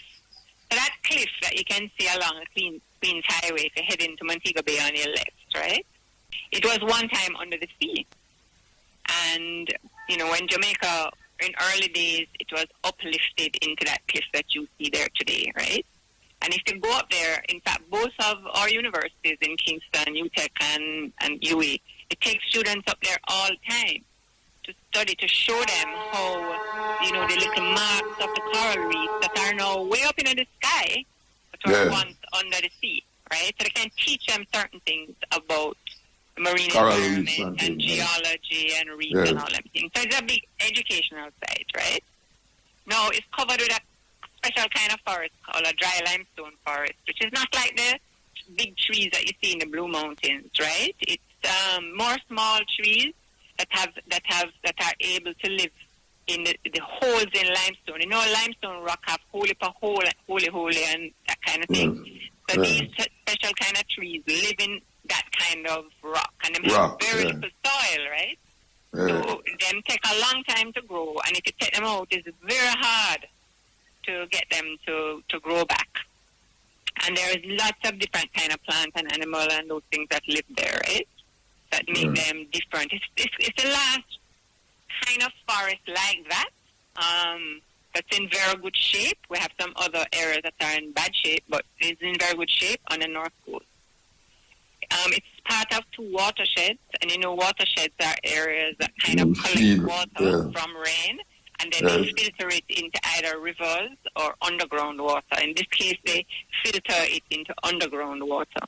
So that cliff that you can see along the Queens Highway if you head into Montego Bay on your left, right? It was one time under the sea. And, when Jamaica, in early days, it was uplifted into that cliff that you see there today, right? And if you go up there, in fact, both of our universities in Kingston, UTEC and UWI, it takes students up there all the time to study, to show them how, the little marks of the coral reefs that are now way up in the sky, but were once under the sea, right? So they can teach them certain things about the marine environment and geology and reef and all them things. So it's a big educational site, right? Now it's covered with a special kind of forest called a dry limestone forest, which is not like the big trees that you see in the Blue Mountains, right? It's more small trees that are able to live in the holes in limestone. Limestone rock have holy and that kind of thing. So these special kind of trees live in that kind of rock, and they have very little soil, right? So them take a long time to grow, and if you take them out, it's very hard to get them to grow back. And there is lots of different kind of plants and animals and those things that live there, right? That make them different. It's the last kind of forest like that that's in very good shape. We have some other areas that are in bad shape, but it's in very good shape on the North Coast. It's part of two watersheds, and watersheds are areas that kind of collect water from rain, and then they filter it into either rivers or underground water. In this case, they filter it into underground water.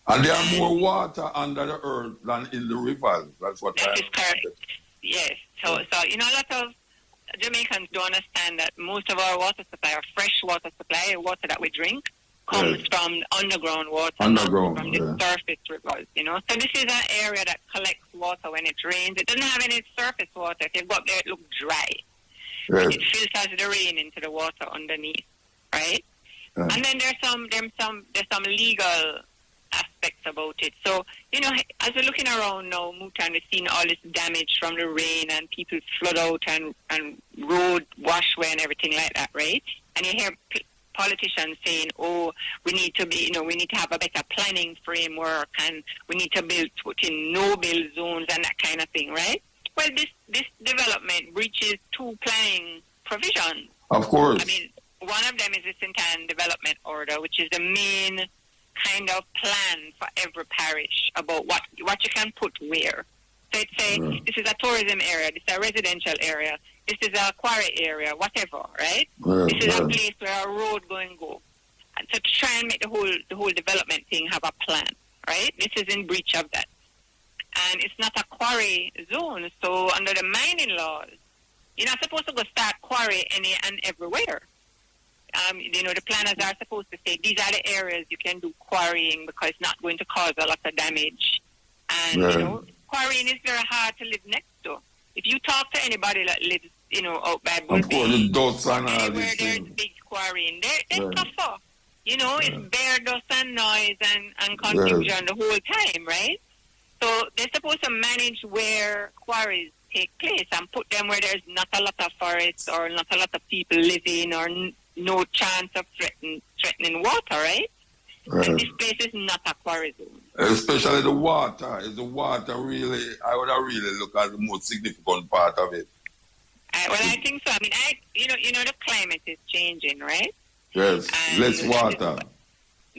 And there are more water under the earth than in the rivers. That's what that is correct. Yes. So a lot of Jamaicans don't understand that most of our water supply, our fresh water supply, water that we drink, comes from underground water, not from the surface rivers, So this is an area that collects water when it rains. It doesn't have any surface water. If you go up there, it looks dry. But it filters the rain into the water underneath, right? And then there's some legal aspects about it. So, as we're looking around now, Muta, and we're seeing all this damage from the rain and people flood out and road washway and everything like that, right? And you hear politicians saying, we need to have a better planning framework, and we need to put in no-build zones and that kind of thing, right? Well, this development breaches two planning provisions. Of course. I mean, one of them is the St. Development Order, which is the main kind of plan for every parish about what you can put where. So it's this is a tourism area, this is a residential area, this is a quarry area, whatever, right? This is a place where a road going to go. And so to try and make the whole development thing have a plan, right? This is in breach of that. And it's not a quarry zone, so under the mining laws, you're not supposed to go start quarry any and everywhere. The planners are supposed to say these are the areas you can do quarrying because it's not going to cause a lot of damage. And, quarrying is very hard to live next to. If you talk to anybody that lives, out by Bull Bay, where there's big quarrying, they're tougher. It's bare dust and noise and confusion the whole time, right? So they're supposed to manage where quarries take place and put them where there's not a lot of forests or not a lot of people living or no chance of threatening water, right? And this place is not a quarry zone. Especially the water. Is the water really, I would have really looked at the most significant part of it. I think so. I mean, the climate is changing, right? Yes, less water.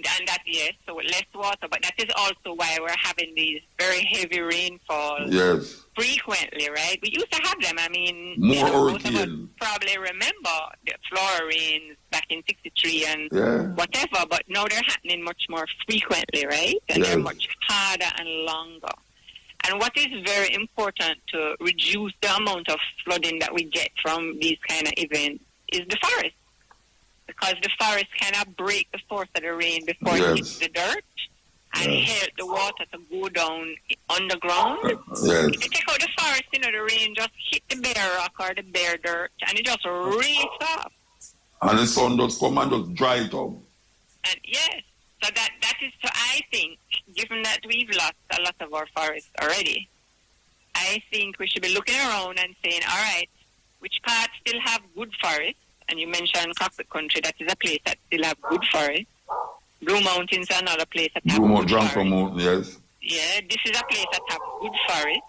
And that, yes, so less water, but that is also why we're having these very heavy rainfalls frequently, right? We used to have them. I mean, most of us probably remember the Flora rains back in 63 and whatever, but now they're happening much more frequently, right? And they're much harder and longer. And what is very important to reduce the amount of flooding that we get from these kind of events is the forest. Because the forest cannot break the force of the rain before it hits the dirt and help the water to go down underground. If you take out the forest, the rain just hit the bare rock or the bare dirt and it just race off. And the sun just come and just dry it up. And yes, so that is, so I think, given that we've lost a lot of our forests already, I think we should be looking around and saying, all right, which parts still have good forests? And you mentioned Cockpit Country, that is a place that still have good forest. Blue Mountains is another place that have good forest. Mountain, yes. Yeah, this is a place that have good forest.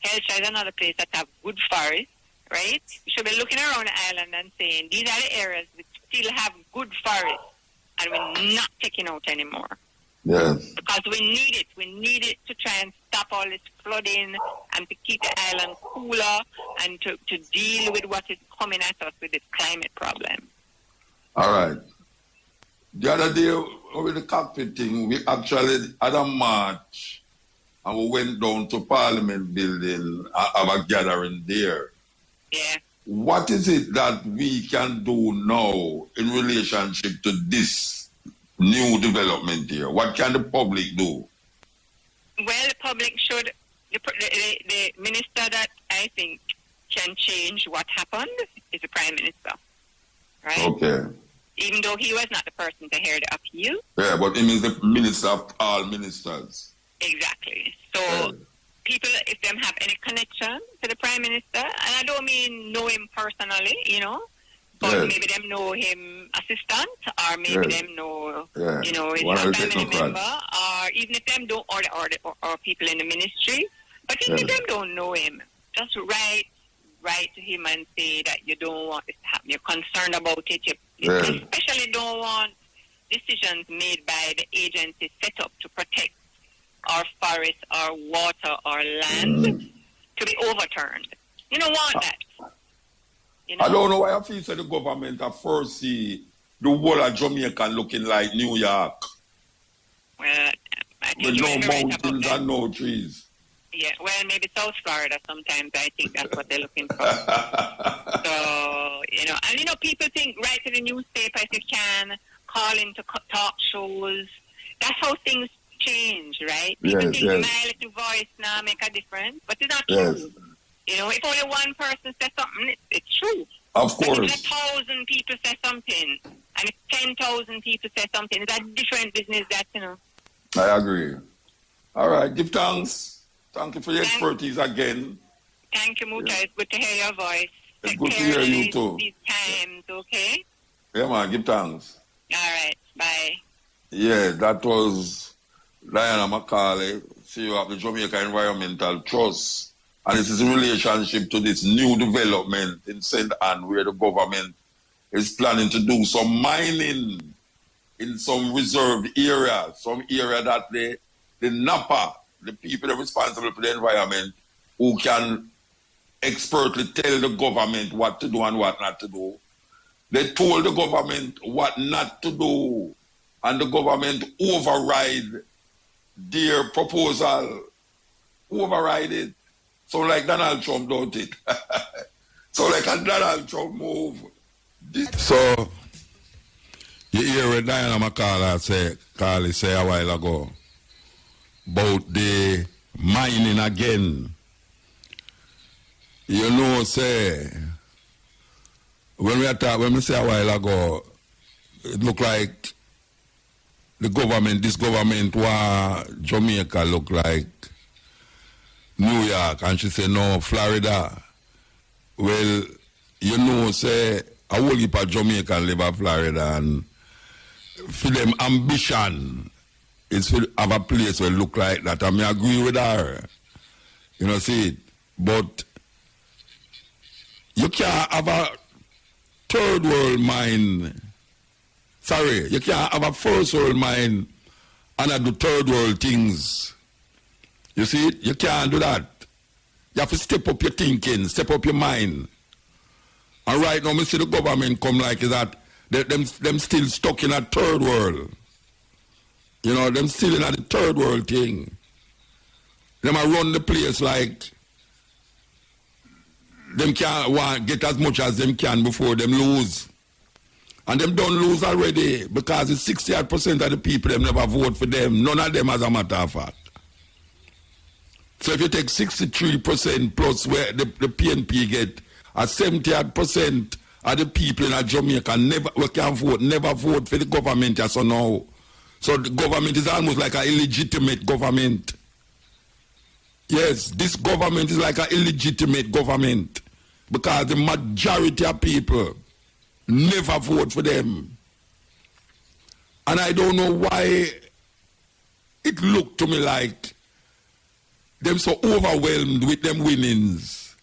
Hellshire is another place that have good forest, right? We should be looking around the island and saying, these are the areas that still have good forest, and we're not taking out anymore. Yes. Because we need it. We need it to try and stop all this flooding and to keep the island cooler and to deal with what is coming at us with this climate problem. All right. The other day with the cockpit thing, we actually had a march and we went down to Parliament building and have a gathering there. Yeah. What is it that we can do now in relationship to this new development here? What can the public do? Well, the public should, the minister that I think can change what happened is the Prime Minister, right? Okay. Even though he was not the person to hear the appeal. Yeah, but he is the minister of all ministers. Exactly. So people, if them have any connection to the Prime Minister, and I don't mean know him personally, but maybe them know him assistant, or maybe them know, his family member, or even if them don't, or people in the ministry, but even if them don't know him, just write to him and say that you don't want this to happen. You're concerned about it. You especially don't want decisions made by the agency set up to protect our forests, our water, our land to be overturned. You don't want that. I don't know why I feel the government at first see the whole of Jamaica looking like New York. Well, I think with no mountains and no trees. Yeah, well, maybe South Florida sometimes. I think that's what they're looking for. So, and people think, write to the newspaper if you can, call into talk shows. That's how things change, right? People think my little voice now make a difference, but it's not true. If only one person says something, it's true. Of course. But if 1,000 people say something, and if 10,000 people say something, it's a different business I agree. All right, give thanks. Thank you for your expertise again. Thank you, Muta. It's good to hear your voice. It's good to hear you too. These times, okay? Yeah, man, give thanks. All right, bye. Yeah, that was Diana McCauley, CEO of the Jamaica Environmental Trust. And this is in relationship to this new development in St. Anne where the government is planning to do some mining in some reserved area, some area that the NAPA, the people that are responsible for the environment, who can expertly tell the government what to do and what not to do. They told the government what not to do, and the government override their proposal, override it. So like Donald Trump don't it. So like a Donald Trump move. So you hear what Diana McCauley say a while ago about the mining again. Say when we say a while ago, it look like this government Jamaica look like New York, and she said, no, Florida. Well, say, a whole heap of Jamaican live in Florida, and for them ambition is to have a place where look like that. I agree with her. See it. But you can't have a third world mine Sorry, you can't have a first world mind and do third world things. You see it? You can't do that. You have to step up your thinking, step up your mind. And right now, we see the government come like that. Them still stuck in a third world. You know, them still in a third world thing. Them a run the place like them can't get as much as them can before them lose. And them don't lose already because it's 68% of the people them never vote for them. None of them as a matter of fact. So if you take 63% plus where the PNP get, 78% of the people in Jamaica we can vote, never vote for the government as of now. So the government is almost like an illegitimate government. Yes, this government is like an illegitimate government because the majority of people never vote for them. And I don't know why it looked to me like them so overwhelmed with them winnings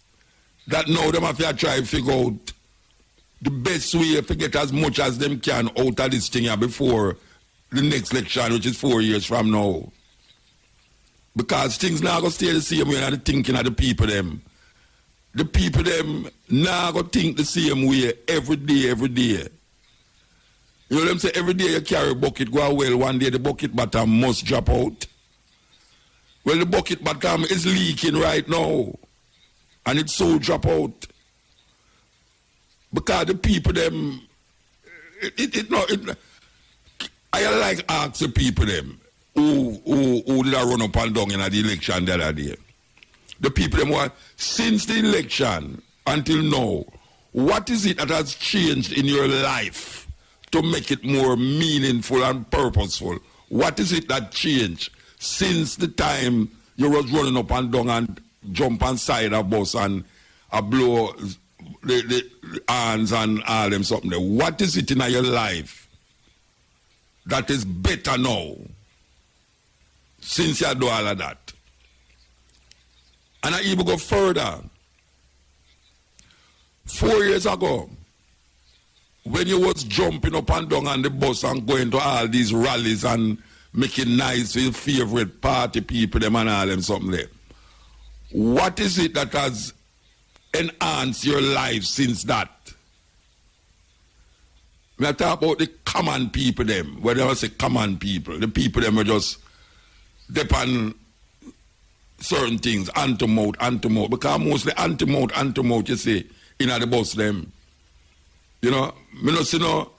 that now them have to try to figure out the best way to get as much as them can out of this thing before the next election, which is 4 years from now. Because things now going to stay the same way in the thinking of the people them. The people them now going to think the same way every day, every day. You know them say every day you carry a bucket, go well, one day the bucket bottom must drop out. Well, the bucket bottom is leaking right now. And it so drop out. Because the people them, I like ask the people them, who did I run up and down in the election the other day. The people them want, since the election until now, what is it that has changed in your life to make it more meaningful and purposeful? What is it that changed since the time you was running up and down and jump inside a bus and blow the hands and all them something there? What is it in your life that is better now since you do all of that? And I even go further. 4 years ago, when you was jumping up and down on the bus and going to all these rallies and making nice with your favorite party people, them and all them something there, what is it that has enhanced your life since that? When I talk about the common people them, when I say common people, the people them are just depend certain things, anti-mouth, because mostly anti-mouth, you see, in the bus them. You know, me not see no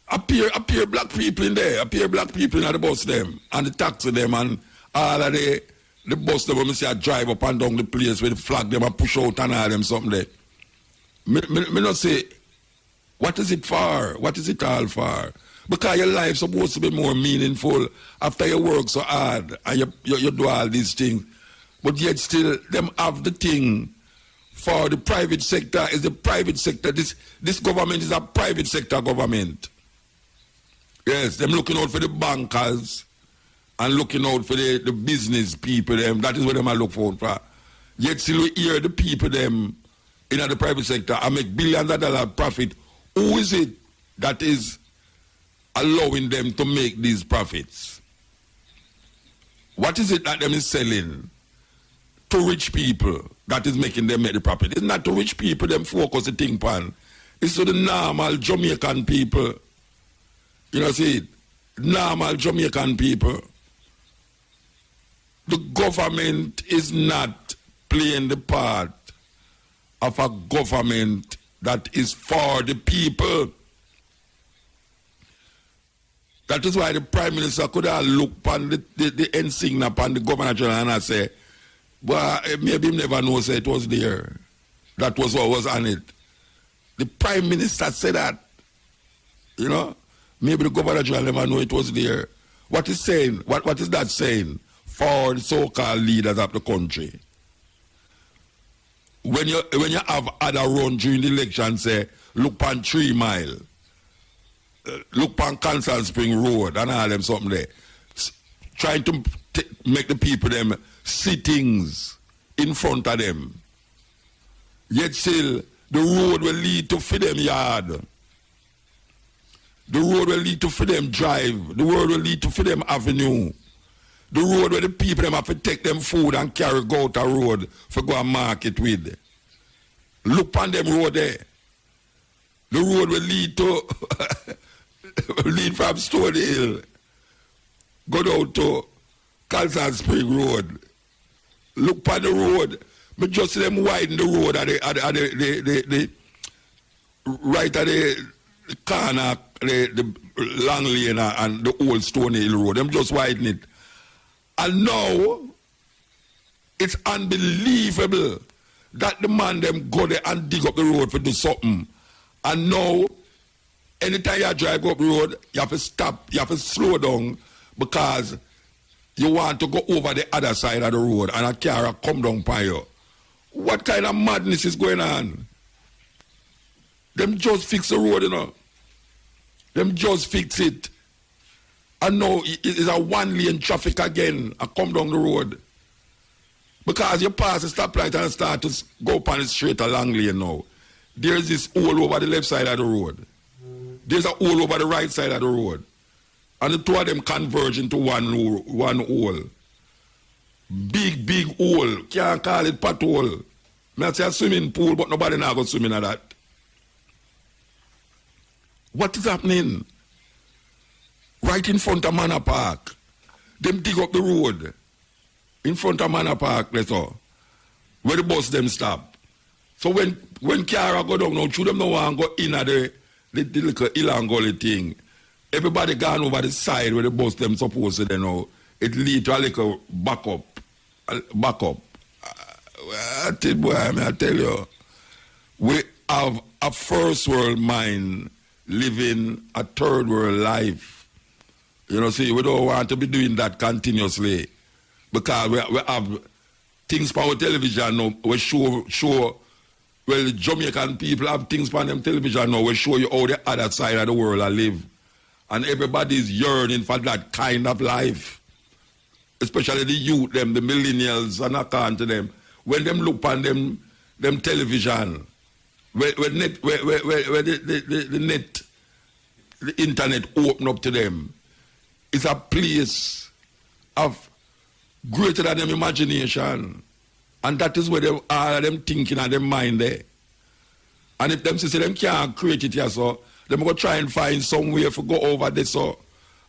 appear black people in there, appear black people in the bus them, and the taxi them, and all of the bus them, when me see I drive up and down the place with the flag them and push out and all them something there. Me not say, what is it for? What is it all for? Because your life supposed to be more meaningful after you work so hard and you do all these things. But yet still, them have the thing for the private sector is the private sector. This government is a private sector government. Yes, them looking out for the bankers and looking out for the business people. Them. That is what them are looking for. Yet still we hear the people them in the private sector and make billions of dollars profit. Who is it that is allowing them to make these profits? What is it that them is selling to rich people that is making them make the profit? It's not to rich people them focus the thing pan. It's to the normal Jamaican people. You know, see it? Normal Jamaican people. The government is not playing the part of a government that is for the people. That is why the Prime Minister could have looked upon the insignia upon the Governor General and I say, well, maybe he never knows that it was there. That was what was on it. The Prime Minister said that. You know? Maybe the Governor General never know it was there. What is saying? What is that saying for the so-called leaders of the country? When you have other run during the election, say, look on 3 Mile, look on Constant Spring Road and all them something there. Trying to make the people them sittings in front of them. Yet still, the road will lead to feed them yard. The road will lead to for them drive. The road will lead to for them avenue. The road where the people them have to take them food and carry go out a road for go and market with. Look on them road there. The road will lead to lead from Stone Hill. Go down to Calson Spring Road. Look on the road. But just see them widen the road at the right at the corner, the long lane and the old Stone Hill Road. Them just widen it. And now, it's unbelievable that the man them go there and dig up the road for do something. And now, anytime you drive up the road, you have to stop, you have to slow down because you want to go over the other side of the road and a car come down by you. What kind of madness is going on? Them just fix the road, you know. Them just fix it. And now it's a one-lane traffic again. I come down the road. Because you pass the stoplight and start to go up on the straight along lane now. There's this hole over the left side of the road. There's a hole over the right side of the road. And the two of them converge into one hole. Big hole. Can't call it pothole. I say a swimming pool, but nobody now go swimming at that. What is happening? Right in front of Manor Park. Them dig up the road. In front of Manor Park, let's go. Where the bus them stop. So when car go down now, through them no want go in at the little Ilangoli thing. Everybody gone over the side where the bus them supposed to then know. It lead to a little backup. I tell you, we have a first world mind living a third world life. You know, see, we don't want to be doing that continuously because we have things on our television now. We show, well, the Jamaican people have things on them television now. We show you how the other side of the world I live. And everybody's yearning for that kind of life. Especially the youth, them, the millennials, and I can't to them. When them look on them television, where the net, the internet open up to them, it's a place of greater than them imagination. And that is where they are, them thinking and them mind there. And if them say them can't create it here, so them go try and find some way to go over this. So,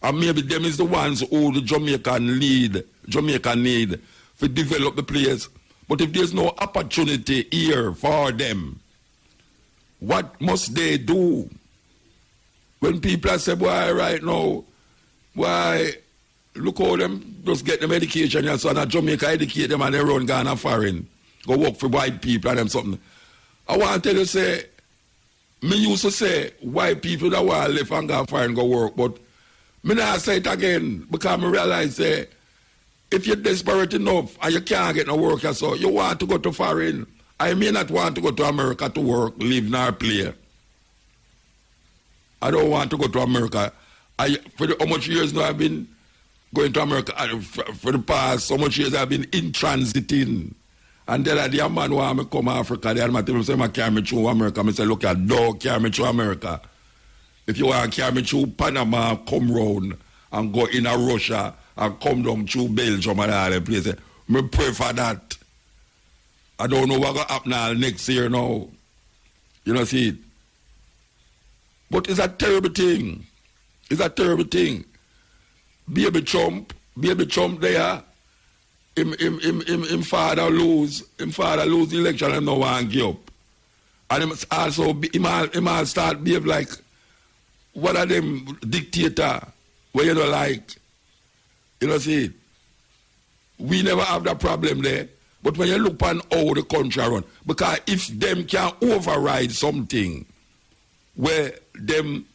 and maybe them is the ones who the Jamaica need to develop the place. But if there's no opportunity here for them, what must they do? When people say, boy, right now, why, look how them just get them education and so on, Jamaica educate them and they run Ghana foreign, go work for white people and them something. I want to tell you, say, me used to say white people that want to live and go foreign go work, but me not say it again because I realize, say, if you're desperate enough and you can't get no work, so you want to go to foreign. I may not want to go to America to work, live, nor play. I don't want to go to America. For how much years now I've been going to America? For the past, how much years I've been in transiting. And then the man want me come to Africa. The man tell me, say, I carry me through America. I say, look at dog, carry me through America. If you want to carry me through Panama, come round and go in a Russia and come down through Belgium and all the places. I pray for that. I don't know what's going to happen next year now. You know, see it. But it's a terrible thing. It's a terrible thing. Baby Trump there, him father lose the election and no one give up. And him also, him start behave like one of them dictator where you don't like. You know, see, we never have that problem there. But when you look on how the country run, because if them can override something where them,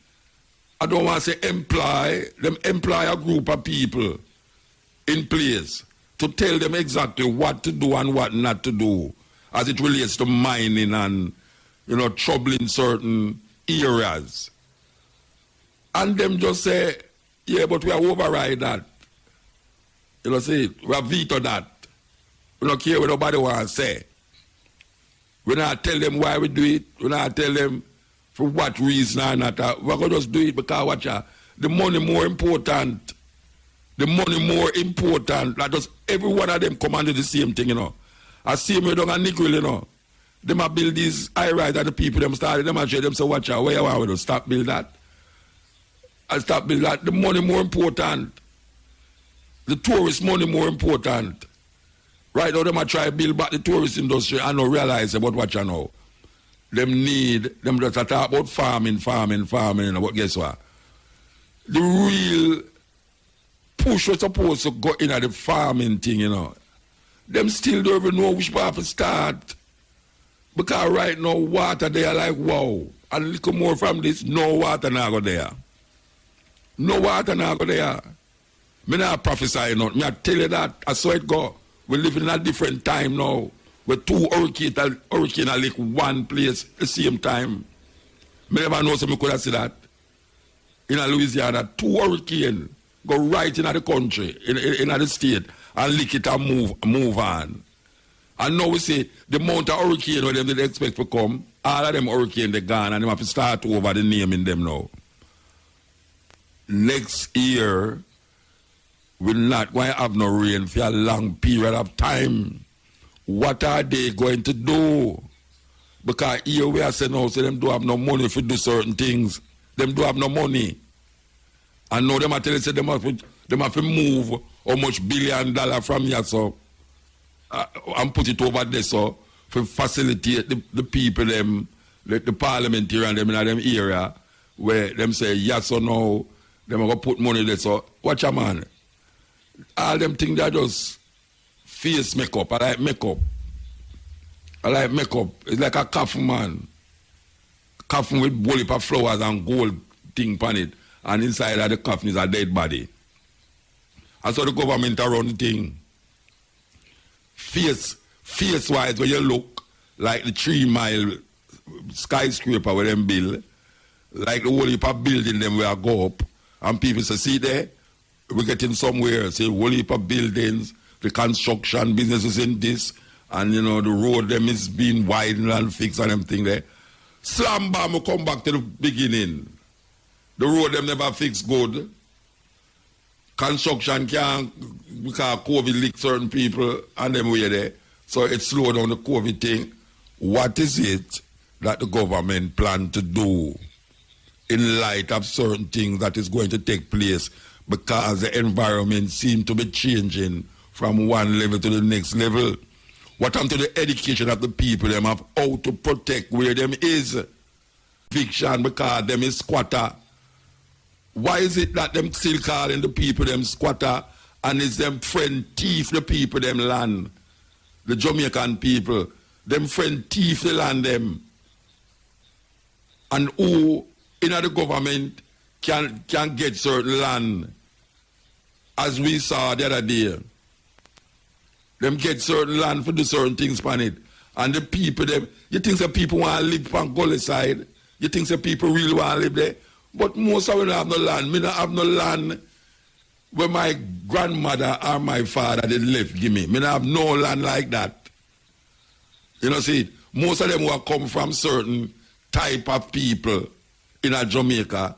I don't want to say employ a group of people in place to tell them exactly what to do and what not to do as it relates to mining and, you know, troubling certain areas. And them just say, yeah, but we have override that. You know, see, we have veto that. We don't care what nobody wants to say. We not tell them why we do it. We not tell them for what reason or not. We're going to just do it because watch the money more important. The money more important. Like just every one of them come and do the same thing, you know. I see me down a nickel, you know. Them a build these high-rise and the people them started them and say them say watch out, where you want to stop build that? I stop build that. The money more important. The tourist money more important. Right now them a try to build back the tourist industry and not realize about what you know. Them just talk about farming, you know, but guess what? The real push was supposed to go in at the farming thing, you know. Them still don't even know which part to start. Because right now, water there like, wow. And a little more from this, no water now go there. No water now go there. Me not prophesy not. Me I tell you that. I saw it go. We live in a different time now. Where two hurricanes are like one place at the same time. Me never know so me could have said that. In Louisiana, two hurricanes go right in the country, in the state, and lick it and move on. And now we say the amount of hurricane where them did expect to come, all of them hurricane they gone and they have to start over the naming them now. Next year, we're not going to have no rain for a long period of time. What are they going to do? Because here we are saying now, so them do have no money to do certain things. Them do have no money. And now them are telling us them have to move how much $1 billion from here, so and put it over there so for facilitate the people them, the parliamentarian them in them area where them say yes or no, them are gonna put money there. So watch a man. All them things that just face makeup. I like makeup. It's like a coffin, man. Coffin with whole heap of flowers and gold thing on it. And inside of the coffin is a dead body. And so the government around the thing. Face-wise, when you look like the 3 Mile skyscraper where them build, like the whole heap of building them where I go up, and people say, see there, we're getting somewhere, say whole heap of buildings, the construction business is in this, and you know, the road them is being widened and fixed and everything there. Slam bam, we come back to the beginning. The road them never fixed good. Construction can't, because COVID licked certain people and them way there. So it slowed down the COVID thing. What is it that the government plan to do in light of certain things that is going to take place because the environment seems to be changing from one level to the next level? What happened to the education of the people, them have how to protect where them is? Fiction because them is squatter. Why is it that them still calling the people them squatter and is them friend thief the people them land? The Jamaican people, them friend thief the land them. And who in the government can get certain land, as we saw the other day. Them get certain land for do certain things on it. And the people them, you think the people want to live on Gully side? You think the people really want to live there? But most of them don't have no land. Me don't have no land where my grandmother or my father did live, give me. Me don't have no land like that. You know, see, most of them who have come from certain type of people in a Jamaica,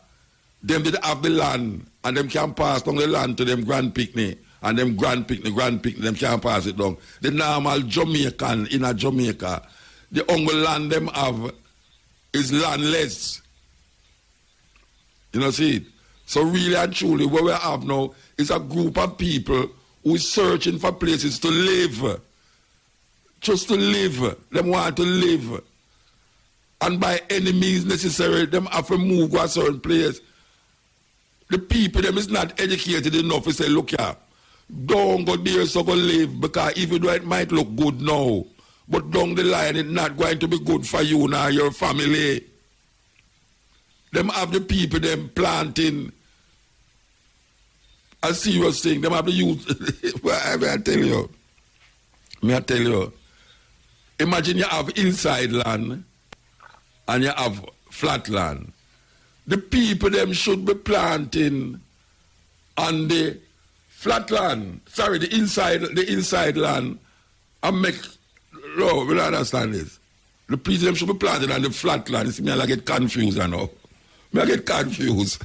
them did have the land and them can pass down the land to them grand picnic and them grand picnic, them can't pass it down. The normal Jamaican in a Jamaica, the only land them have is landless. You know, see it? So really and truly, what we have now is a group of people who is searching for places to live. Just to live. Them want to live. And by any means necessary, them have to move to a certain place. The people, them is not educated enough to say, look here, don't go there so go live, because even though it might look good now, but down the line it's not going to be good for you nor your family. Them have the people them planting a serious thing. Them have the youth. May I tell you. Imagine you have hillside land and you have flat land. The people them should be planting on the flat land. Sorry, the inside land and make. No, we don't understand this. The trees them should be planted on the flat land. See me, I get confused, I know. I get confused.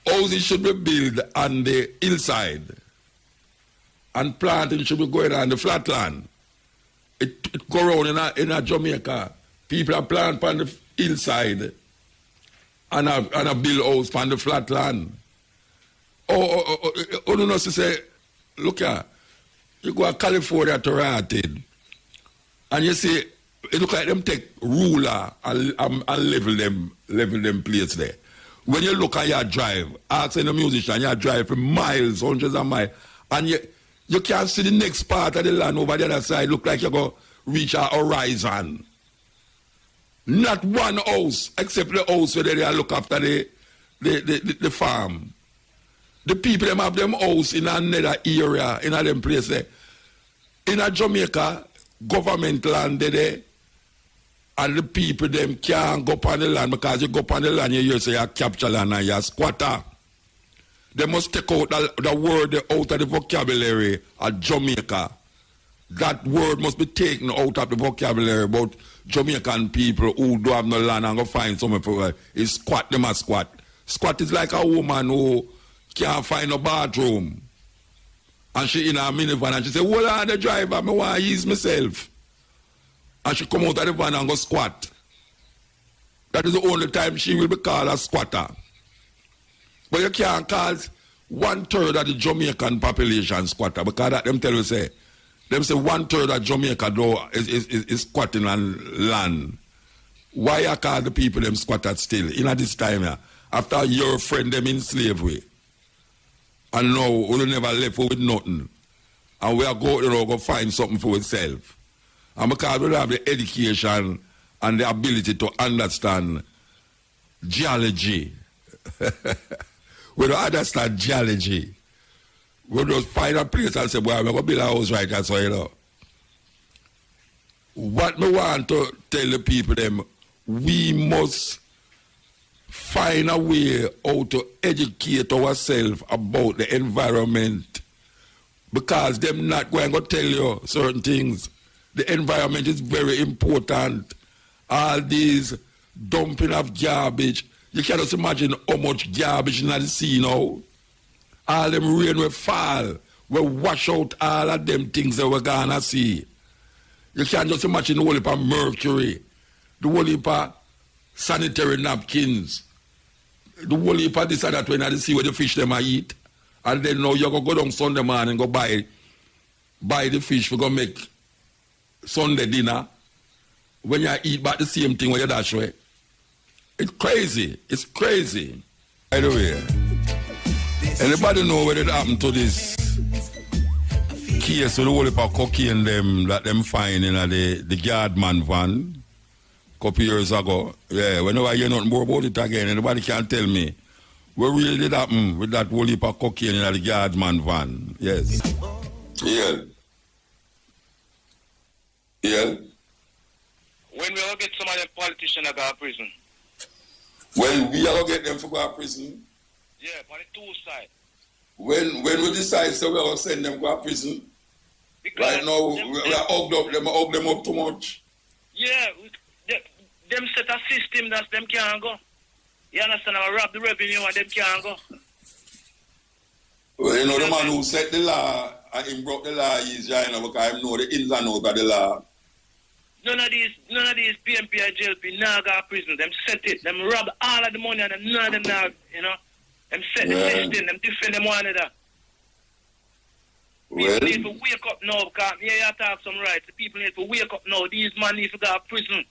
Houses should be built on the hillside. And planting should be going on the flat land. It go around in a Jamaica. People are planting on the hillside and a build house on the flat land. Oh, no, say, look here, you go to California to Rotted, and you see, it look like them take ruler and level them place there. When you look at your drive, asking the musician, you drive for miles, hundreds of miles, and you can't see the next part of the land over the other side. Look like you go reach a horizon. Not one house, except the house where they look after the farm. The people them have them house in another area, in a them place there. In a Jamaica, government land there, and the people them can't go up on the land because you go up on the land, you say you capture land and you're a squatter. They must take out the word out of the vocabulary of Jamaica. That word must be taken out of the vocabulary about Jamaican people who do have no land and go find somewhere for is squat, them a squat. Squat is like a woman who can't find a bathroom. And she in a minivan and she say, well, I'm the driver, I want to ease myself. And she come out of the van and go squat. That is the only time she will be called a squatter. But you can't call 1/3 of the Jamaican population squatter because that them tell you say 1/3 of Jamaica though is squatting on land. Why you call the people them squatters still? In this time here, after your friend them in slavery. And now we never left with nothing. And we are going to go find something for ourselves. And because we don't have the education and the ability to understand geology. We don't understand geology. We just find a place and say, boy, I'm going to build a house right there, so you know. What we want to tell the people them, we must find a way how to educate ourselves about the environment. Because them not going to tell you certain things. The environment is very important. All these dumping of garbage. You can just imagine how much garbage in the sea now. All them rain will fall, will wash out all of them things that we're gonna see. You can just imagine the whole heap of mercury, the whole heap of sanitary napkins, the whole heap of this and that when the sea where the fish them eat. And then now you're gonna go down Sunday morning and go buy the fish, we're gonna make Sunday dinner. When you eat back the same thing when you dash away. It's crazy. It's crazy. By the way, anybody know what happened to this case with the whole heap of cocaine them that them find in the guardman van a couple years ago? Yeah, whenever I hear nothing more about it again, anybody can tell me what really did happen with that whole heap of cocaine in the guardman van? Yes. Yeah. Yeah. When we all get some of them politicians that go to prison. When we all get them to go to prison? Yeah, on the two sides. When we decide so we're going to send them to prison? Because right now, we hug them up too much. Yeah, them set a system that them can't go. You understand? I rob the revenue and them can't go. Well, you know, the man who set the law and he broke the law easier, you know, because I know the ins and outs of the law. None of these PMP or JLP now go to prison. Them set it. Them rob all of the money and none of them now, you know. Them set the system. Them defend them one another. People need to wake up now because you talk some rights. The people need to wake up now. These men need to go to prison.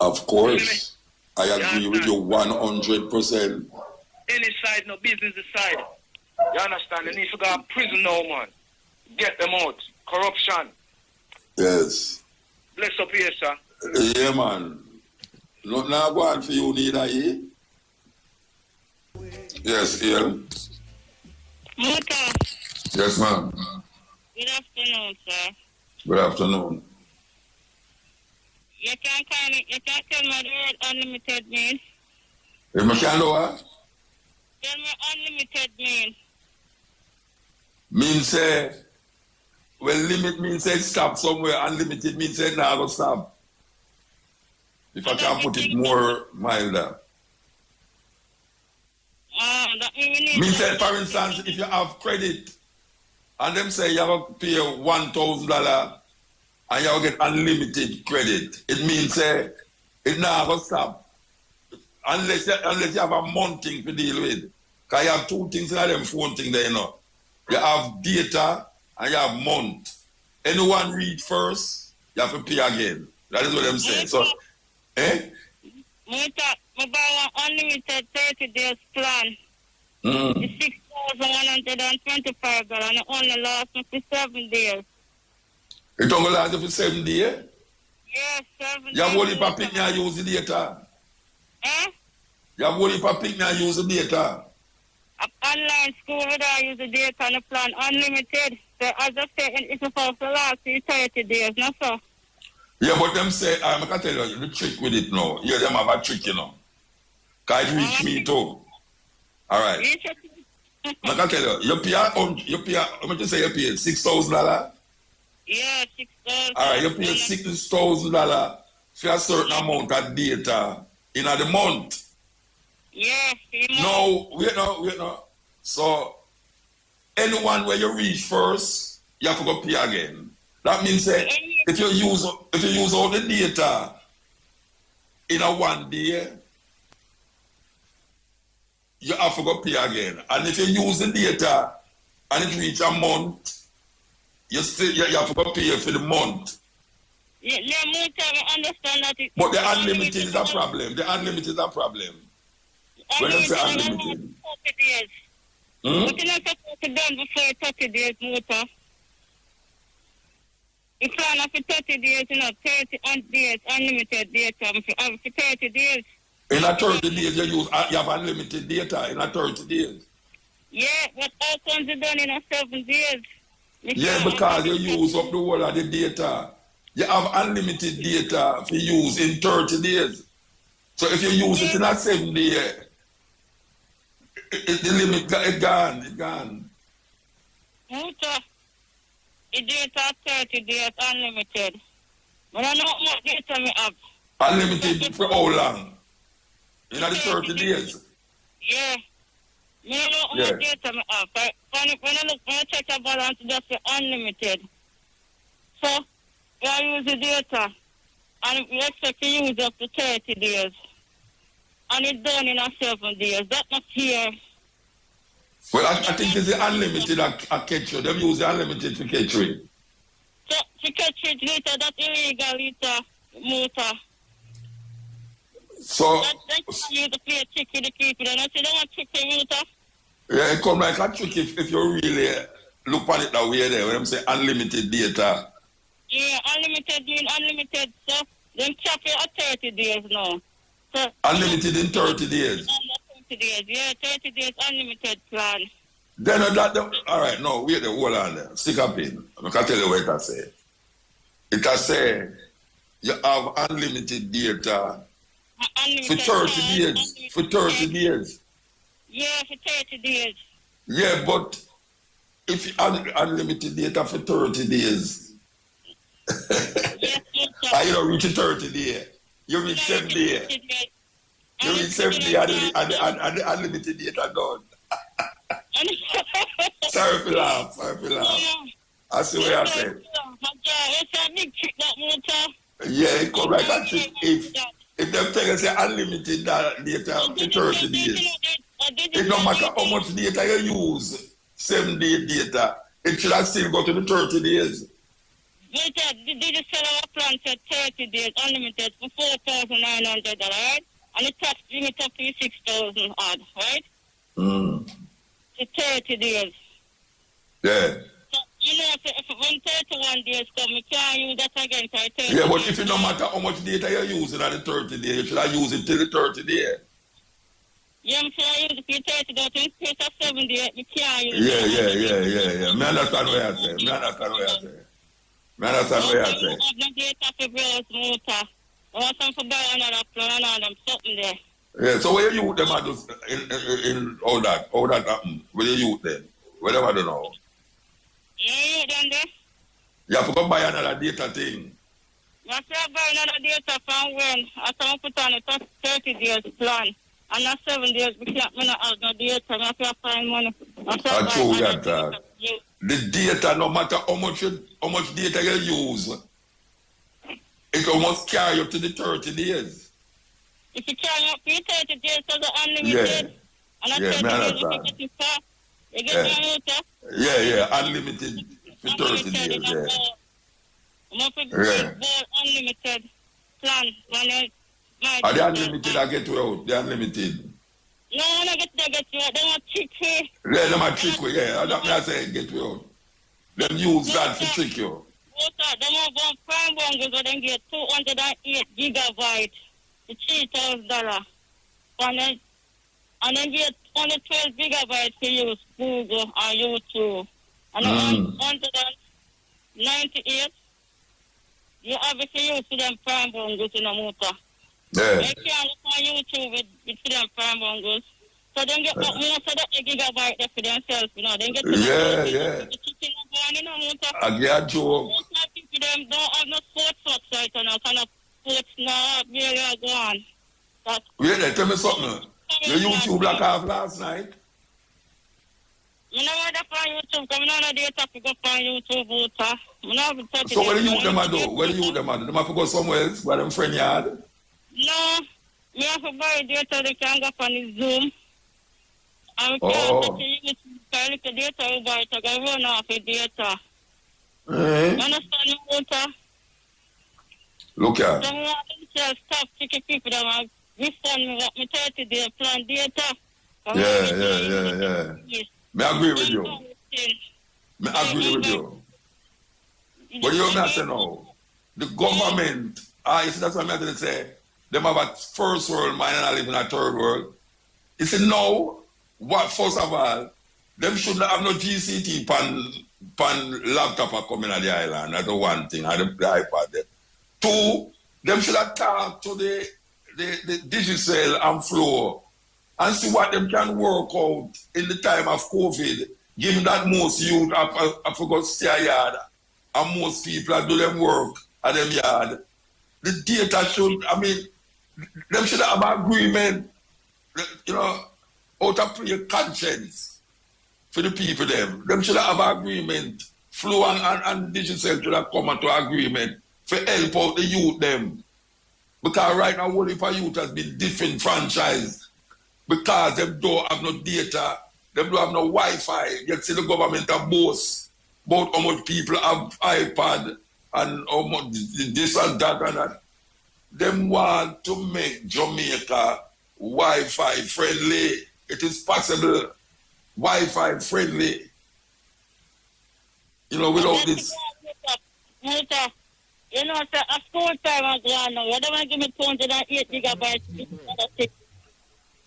Of course. I agree with you 100%. Any side, no business side. You understand? They need to go to prison now, man. Get them out. Corruption. Yes. Bless up here, sir. Yeah, man. Not now go on for you neither, eh? Yes, Ian. Muta. Yes, ma'am. Good afternoon, sir. Good afternoon. You can tell me the word unlimited means. You can know what? Tell me unlimited means. Means say limit means say stop somewhere, unlimited means say nah go stop. If I can put it more milder. Means say, for instance, if you have credit and them say you have to pay $1,000 and you get unlimited credit, it means say it now go stop. Unless you have a month thing to deal with. Because you have two things in them phone thing there, you know. You have data and you have month. Anyone read first, you have to pay again. That is what I'm saying. So, I buy an unlimited 30 days plan. It's $6,125 and it only lasts me for 7 days. It only lasts you for 7 days? Yes, 7 days. You have only for picking and use the data? You have only for picking and use the data? Online school without use the data and the plan unlimited. So as I said, it's supposed to last you 30 days, not so. Yeah, but them say, I can tell you the trick with it now. Yeah, them have a trick, you know. Because it reach me too. All right. I can tell you, you pay, how much you say you pay? $6,000? Yeah, $6,000. All right, you pay $6,000 for a certain amount of data in the month. Yeah. No, wait now. So, anyone where you reach first, you have to go pay again. That means that if you use all the data in a 1 day, you have to go pay again. And if you use the data and it reach a month, you have to go pay for the month. Yeah, I understand that. But the unlimited is a problem. The unlimited is a problem. When I say unlimited. 30 days. But you're not supposed to done before 30 days, Muta. You plan for 30 days, 30 days, unlimited data. For 30 days. In a 30 days, you have unlimited data in a 30 days. Yeah, but how comes it done in a 7 days? Yeah, because you use up the whole of the data. You have unlimited data to use in 30 days. So if you use it in a 7 day, the limit is gone. Muta, the data 30 days unlimited. But I know how much data me have. Unlimited for how long? In the 30 days? Yeah. I don't know how much data me have. When I check the balance, just say unlimited. So, I use the data, and we expect to use up to 30 days. And it's done in a 7 days. That's not here. Well, I think it's the unlimited I catch you. They use the unlimited to catch you. So, to catch it later, that's illegal later, Muta. So, that's you to play a trick with the people. And I say, don't want to trick the Muta. Yeah, it come like a trick if you really look at it that way there. When I'm saying unlimited data. Yeah, unlimited mean unlimited stuff. Then cap it at 30 days now. So, unlimited in 30 days. 30 days, yeah, 30 days unlimited plan. Then all right, no, wait, hold on there. Stick up in. I can tell you what it say. It has said you have unlimited data unlimited for 30 days. For 30 days. Yeah, for 30 days. Yeah, but if you have unlimited data for 30 days, yes, you don't reach 30 days. You reach 7 days. You reach 7 days and the unlimited data gone. Sorry for laugh. I see what I said. It's a big trick that Muta. Yeah, it come like a trick. If them tell you say unlimited data for 30 days, it no matter how much data you use, 7 day data, it should have still go to the 30 days. Did you sell our plan for 30 days unlimited for $4,900, right? And the tax bring it up to 6,000 odd, right? For 30 days. Yeah. So, if when 31 days come, you can't use that again for 30 Yeah, but days. if it no matter how much data you're using at the 30 days, you should have used it till the 30 days. Yeah, I'm sure I use it for 30 days. In space of 7 days, you can't use it. Yeah. I understand what I say. I understand what I say. The data for browse Muta. I want some for buy another plan and them something there. Yeah, so where you use them in all that happen? Where you use them? Whatever I don't know. Yeah, you them there? You have to go buy another data thing. You have to buy another data from when? After I put on a 30 days plan. And not 7 days because I don't have no data. I have to find money. I show you that. The data, no matter how much data you use, it almost carry you to the 30 days. If you carry up for 30 days, so the unlimited. Yeah, and yeah, days, you get the yeah, unlimited for 30 days, yeah. Unlimited plan. Are they unlimited? I get you out. They're unlimited. No, I get you out. They want trick you. Yeah, they want trick you, yeah. I say get you out. Them use that to trick you. They want one prime bundle, so they get 208 gigabytes for $3,000. And then get only 12 gigabytes to use Google or YouTube. And 198, you obviously use to them prime bundles in a motor. Yeah. They can't look on YouTube with them prime bundles. So they get most of the gigabyte there for themselves, you know. They get yeah. I get you. Most of the people them don't have no sports website and all kind of sports now where they are going. Wait, tell me something. Your YouTube like half last night? I know what on YouTube, because I don't know the data to go on YouTube. So what do you them do? What do you them do? Them have to go somewhere else where them friend yard? No, you have to buy data they can go on the Zoom. And we can't use the data we buy to go run off the data. You understand the Look at. So I want stop taking people that want refund me what me 30-day plan data. Yeah. Me agree with you. What do you not say now? The government, that's what I'm going to say. Them have a first world mind and I live in a third world. You see, no, what first of all, them should not have no GCT pan laptop coming at the island. That's the one thing, the iPad there. Two, them should have talked to the digital and flow and see what them can work out in the time of COVID, given that most youth have forgot stay yard and most people do them work at them yard. The data should, them should have an agreement, out of pure conscience for the people them. Them should have an agreement. Flow and digital should have come into agreement for help out the youth them. Because right now, all if a youth has been disenfranchised because they don't have no data, they don't have no Wi-Fi. You see the government have boast about how much people have iPad and how much this and that and that. They want to make Jamaica Wi-Fi friendly. It is possible Wi-Fi friendly. Without this. You know, sir, a school time I'm going now. You don't want to give me 208 gigabytes.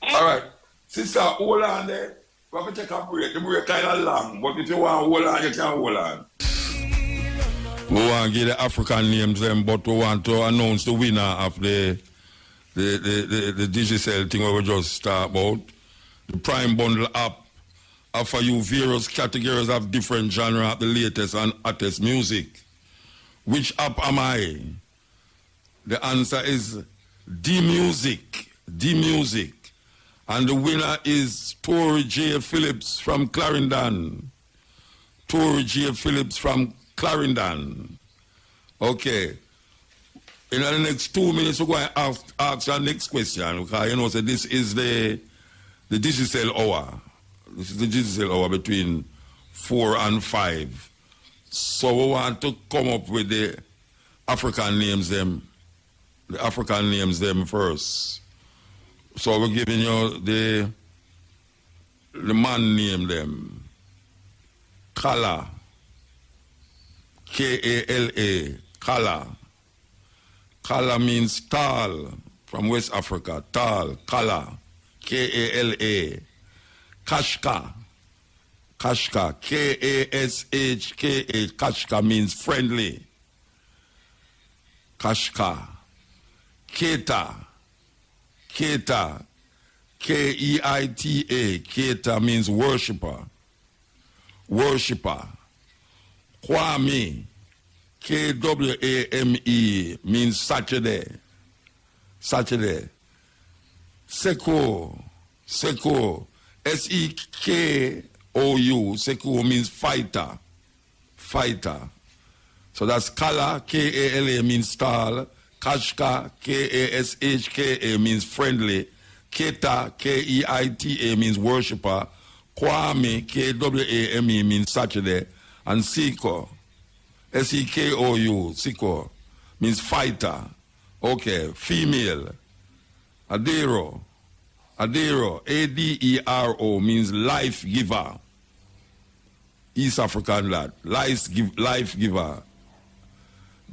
All right. Sister, hold on there. We have to take a break. The break kind of long, but if you want to hold on, you can hold on. We want to give the African names them, but we want to announce the winner of the Digicel thing we just talked about. The Prime Bundle app offer you various categories of different genres of the latest and hottest music. Which app am I? The answer is D-Music. D-Music. And the winner is Tory J. Phillips from Clarendon. Tory J. Phillips from Clarendon. Okay. In the next 2 minutes, we're going to ask our next question. Because, so this is the Digicel hour. This is the Digicel hour between 4 and 5. So we want to come up with the African names them. The African names them first. So we're giving you the man name them. Kala. K-A-L-A. Kala. Kala means tall from West Africa. Tall. Kala. K-A-L-A. Kashka. Kashka. K-A-S-H-K-A. Kashka means friendly. Kashka. Keita. Keita. K-E-I-T-A. Keita means worshipper. Worshipper. Kwame. K-W-A-M-E means Saturday. Saturday. Seko. Seko. S-E-K-O-U. Seko means fighter. Fighter. So that's Kala, K-A-L-A means tall. Kashka, K-A-S-H-K-A means friendly. Keta, K-E-I-T-A means worshipper. Kwame, K-W-A-M-E means Saturday. And Siko, S-E-K-O-U, Siko, means fighter. Okay, female. Adero. Adero, A-D-E-R-O, means life giver. East African lad, life giver.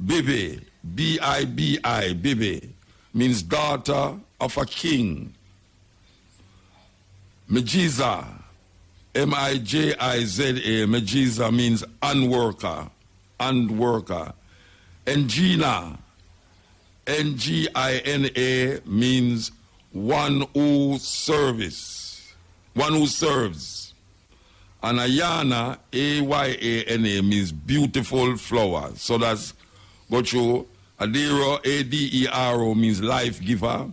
Bibi, B-I-B-I, Bibi, means daughter of a king. Mejiza, M-I-J-I-Z-A, Mejiza means unworker, unworker. Engina, N-G-I-N-A, means one who serves. And Ayana, A-Y-A-N-A, means beautiful flower. So that's go through. Adero, A-D-E-R-O, means life giver.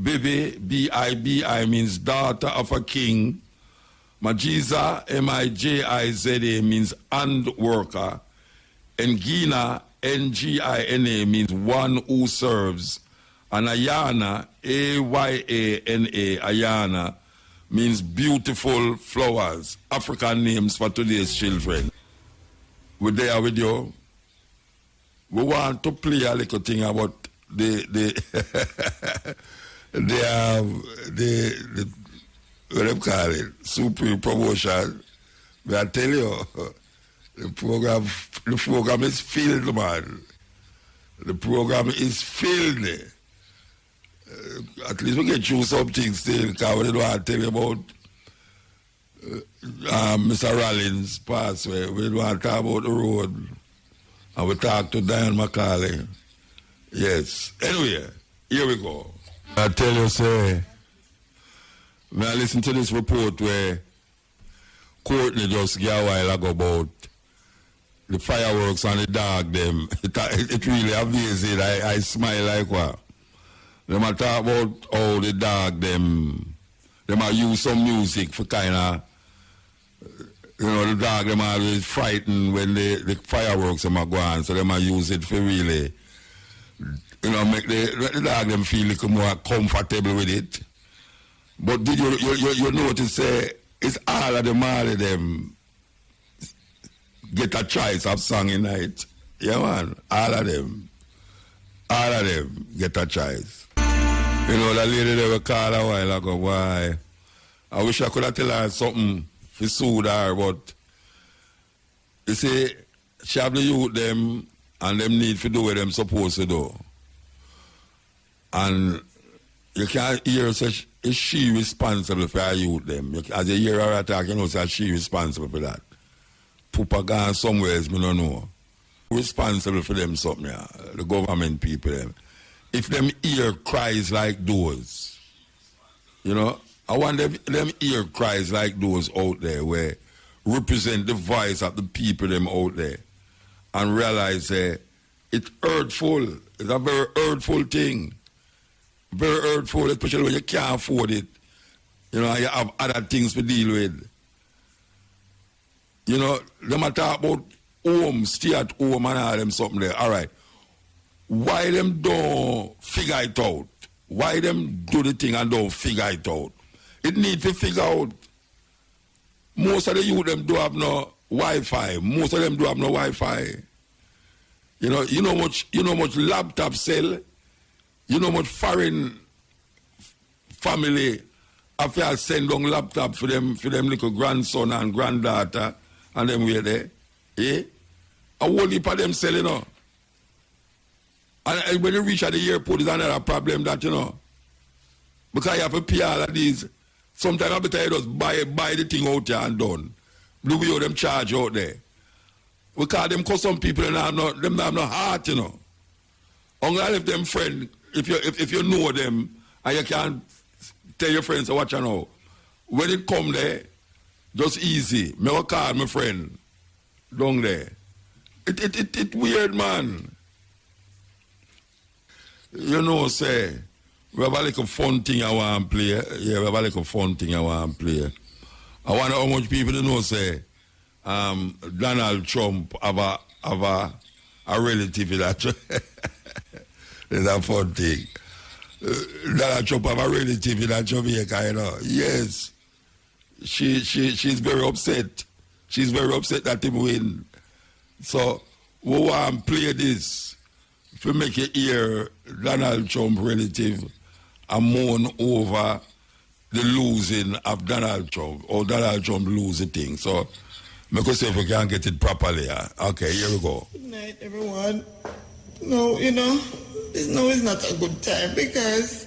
Bibi, B-I-B-I, means daughter of a king. Majiza, M-I-J-I-Z-A, means hand worker. Ngina, N-G-I-N-A, means one who serves. And Ayana, A-Y-A-N-A, Ayana, means beautiful flowers. African names for today's children. We're there with you. We want to play a little thing about the what do you call it? Supreme promotion. But I tell you, the program is filled, man. The program is filled. At least we get through something still, because we don't want to tell you about Mr. Rollins' passway. We don't want to talk about the road. And we talk to Diane McCauley. Yes. Anyway, here we go. I tell you, say, when I listen to this report where Courtney just got a while ago about the fireworks and the dog, them, it really amazing. I smile like what? They might talk about how the dog, them might use some music for kind of, the dog, them always frightened when the fireworks are going, so they might use it for really, make the dog them feel a little more comfortable with it. But did you notice, it's all of them get a choice of song in night. Yeah, man, all of them get a choice. That lady they were called a while ago, why? I wish I could have tell her something to soothe her, but you see, she have the youth them and them need to do what them supposed to do. And you can't hear such, is she responsible for her youth them? As you hear her attack, say she responsible for that. Pupa gone somewhere else, me don't know. Responsible for them something, the government people them. If them ear cries like those, I want them ear cries like those out there where represent the voice of the people them out there and realize it's hurtful. It's a very hurtful thing. Very hurtful, especially when you can't afford it. You have other things to deal with. Them talk about home, stay at home and all them something there. All right. Why them don't figure it out? Why them do the thing and don't figure it out? It needs to figure out. Most of the youth them do have no Wi-Fi. Most of them do have no Wi-Fi. You know much laptop sell. You know much foreign family after send down laptop for them little grandson and granddaughter and them way there. A whole heap of them selling, And when you reach at the airport, it's another problem that, because you have to pay all of these. Sometimes I better you just buy the thing out there and done. The way them charge out there. Because them custom people, them have no heart, Unless if them friend, if you know them, and you can tell your friends, what you know. When it come there, just easy. Me will call my friend down there. It weird, man. You know, say, we have a little fun thing I want to play. Yeah, we have a little fun thing I want to play. I wonder how much people know, say, Donald Trump have a relative that it's a fun thing. Donald Trump have a relative in Jamaica, you know. Yes. She's very upset. She's very upset that him win. So we want to play this to make you hear Donald Trump relative and mourn over the losing of Donald Trump, or Donald Trump lose the thing. So make us see if we can get it properly. Okay, here we go. Good night, everyone. No, you know, this now is not a good time, because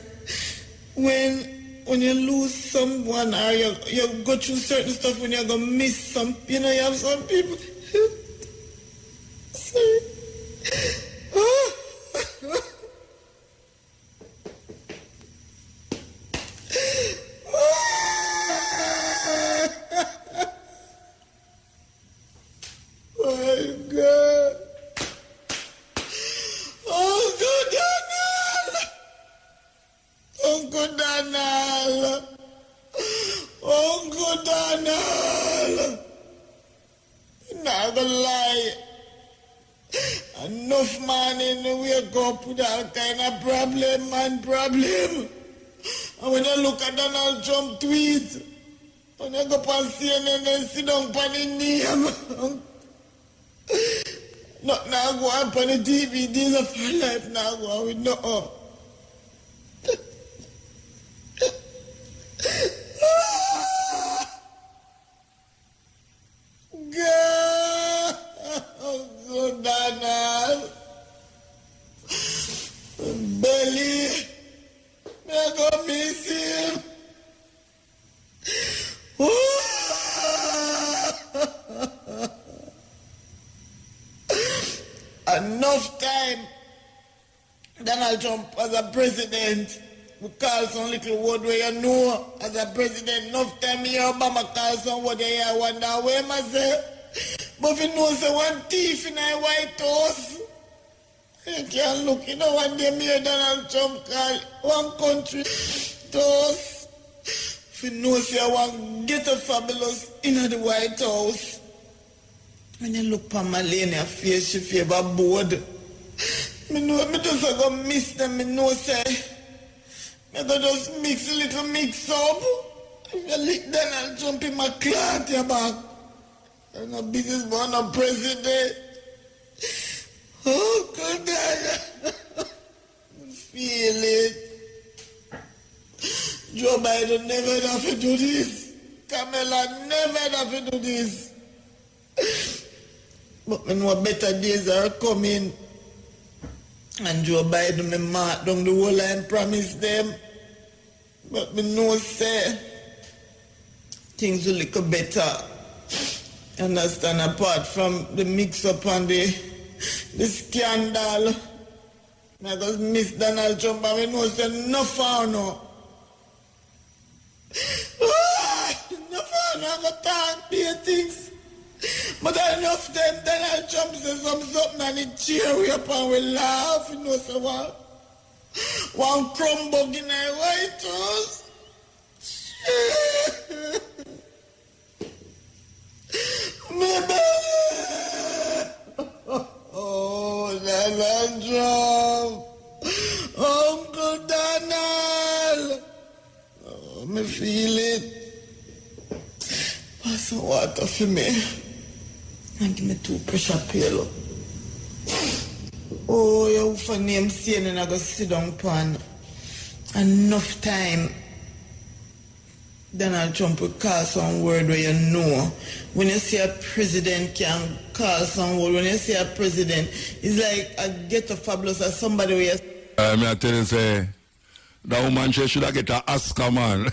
when you lose someone or you go through certain stuff, when you're going to miss some, you know, you have some people. Sorry. My God. Uncle Donald. Uncle Donald. Not gonna lie. Enough man in the wake up with all kind of problem. And when you look at Donald Trump tweet, when you go on CNN and sit down on the name, not now go on the TV, these are for life now go on with no. God, oh, Donald, belly, I go miss him. Enough time Donald Trump as a president. We call some little word where you know as a president. Enough time me Obama call some word where you wonder where myself. But if you know say one thief in a White House, you can't look, you know, one day me Donald Trump call one country to us. If you know say one get a fabulous in the White House. When you look at Malenia face, she favor board. Me know, me just go miss them, me know say. Me go just mix a little mix up. If you lick Donald Trump in my cloth, your back. I'm no business born no president. Oh, God, I feel it. Joe Biden never have to do this. Kamala never have to do this. But I know better days are coming. And Joe Biden me mark down the whole and promise them. But me know say things will look better. Understand, apart from the mix up and the scandal. I just miss Donald Trump and we know say no far no. No far no, I go talk be things. But enough time Donald Trump says something and he cheer we up and we laugh. You know, so one crumb bug in our White House. Maybe. Oh, Donald Trump. Uncle Donald. Oh, me feel it. Pass some water for me. And give me 2 pressure pill. Oh, you for name saying and I go sit down pan. Enough time. Donald Trump will call some word where you know. When you see a president can call some word, when you see a president, it's like a get a fabulous or somebody where you... I tell you, say, that woman, she should have get an Oscar, man.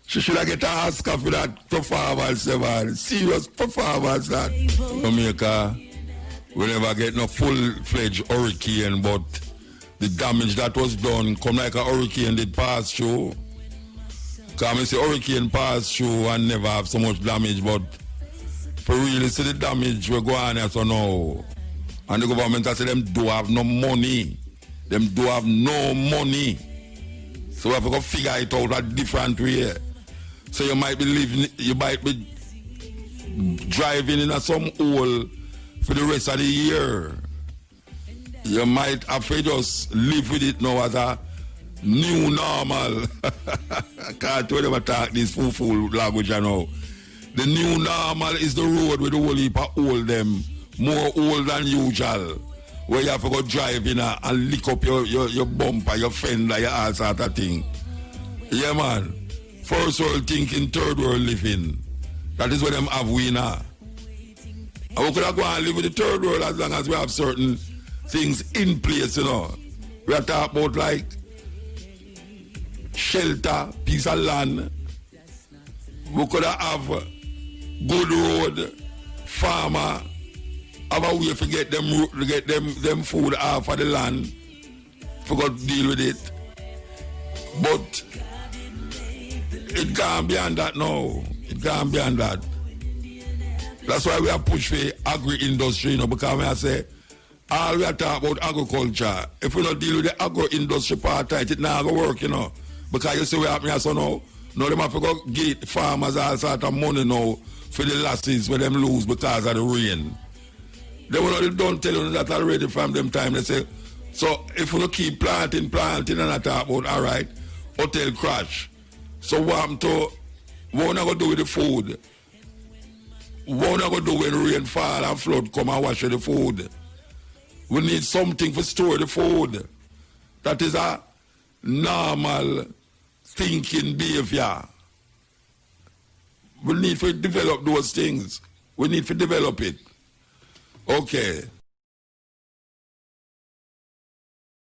She should have get an Oscar for that performance, man. Serious performance, that. Jamaica, we never get no full-fledged hurricane, but the damage that was done come like a hurricane did pass through. Because I say hurricane pass through and never have so much damage, but for really see the damage we're going on so now. And the government has said them do have no money. Them do have no money. So we have to go figure it out a different way. So you might be living, you might be driving in some hole for the rest of the year. You might have to just live with it now as a new normal. I can't tell them to talk this fool language now. The new normal is the road with the whole heap of old them, more old than usual. Where you have to go drive in and lick up your bumper, your fender, your all sort of thing. Yeah, man. First world thinking, third world living. That is what them have we now. And we could have gone and live with the third world as long as we have certain things in place, you know. We are talking about like shelter, piece of land. We could have good road, farmer, have a way to get them food off of the land, forgot to deal with it. But it can't be on that now. It can't be on that. That's why we are push for agri-industry, you know, because I say, all we are talking about agriculture. If we don't deal with the agro-industry part, it not going to work, you know. Because you see what happening so now. Now they have to go get farmers all sort of money now for the losses where them lose because of the rain. They will don't tell you that already from them time. They say, so if we keep planting and I talk about, all right, hotel crash. So what I'm to, what we going to do with the food? What we going to do when rain fall and flood come and wash the food? We need something to store the food. That is a normal thinking behavior. We need to develop those things. We need to develop it. Okay.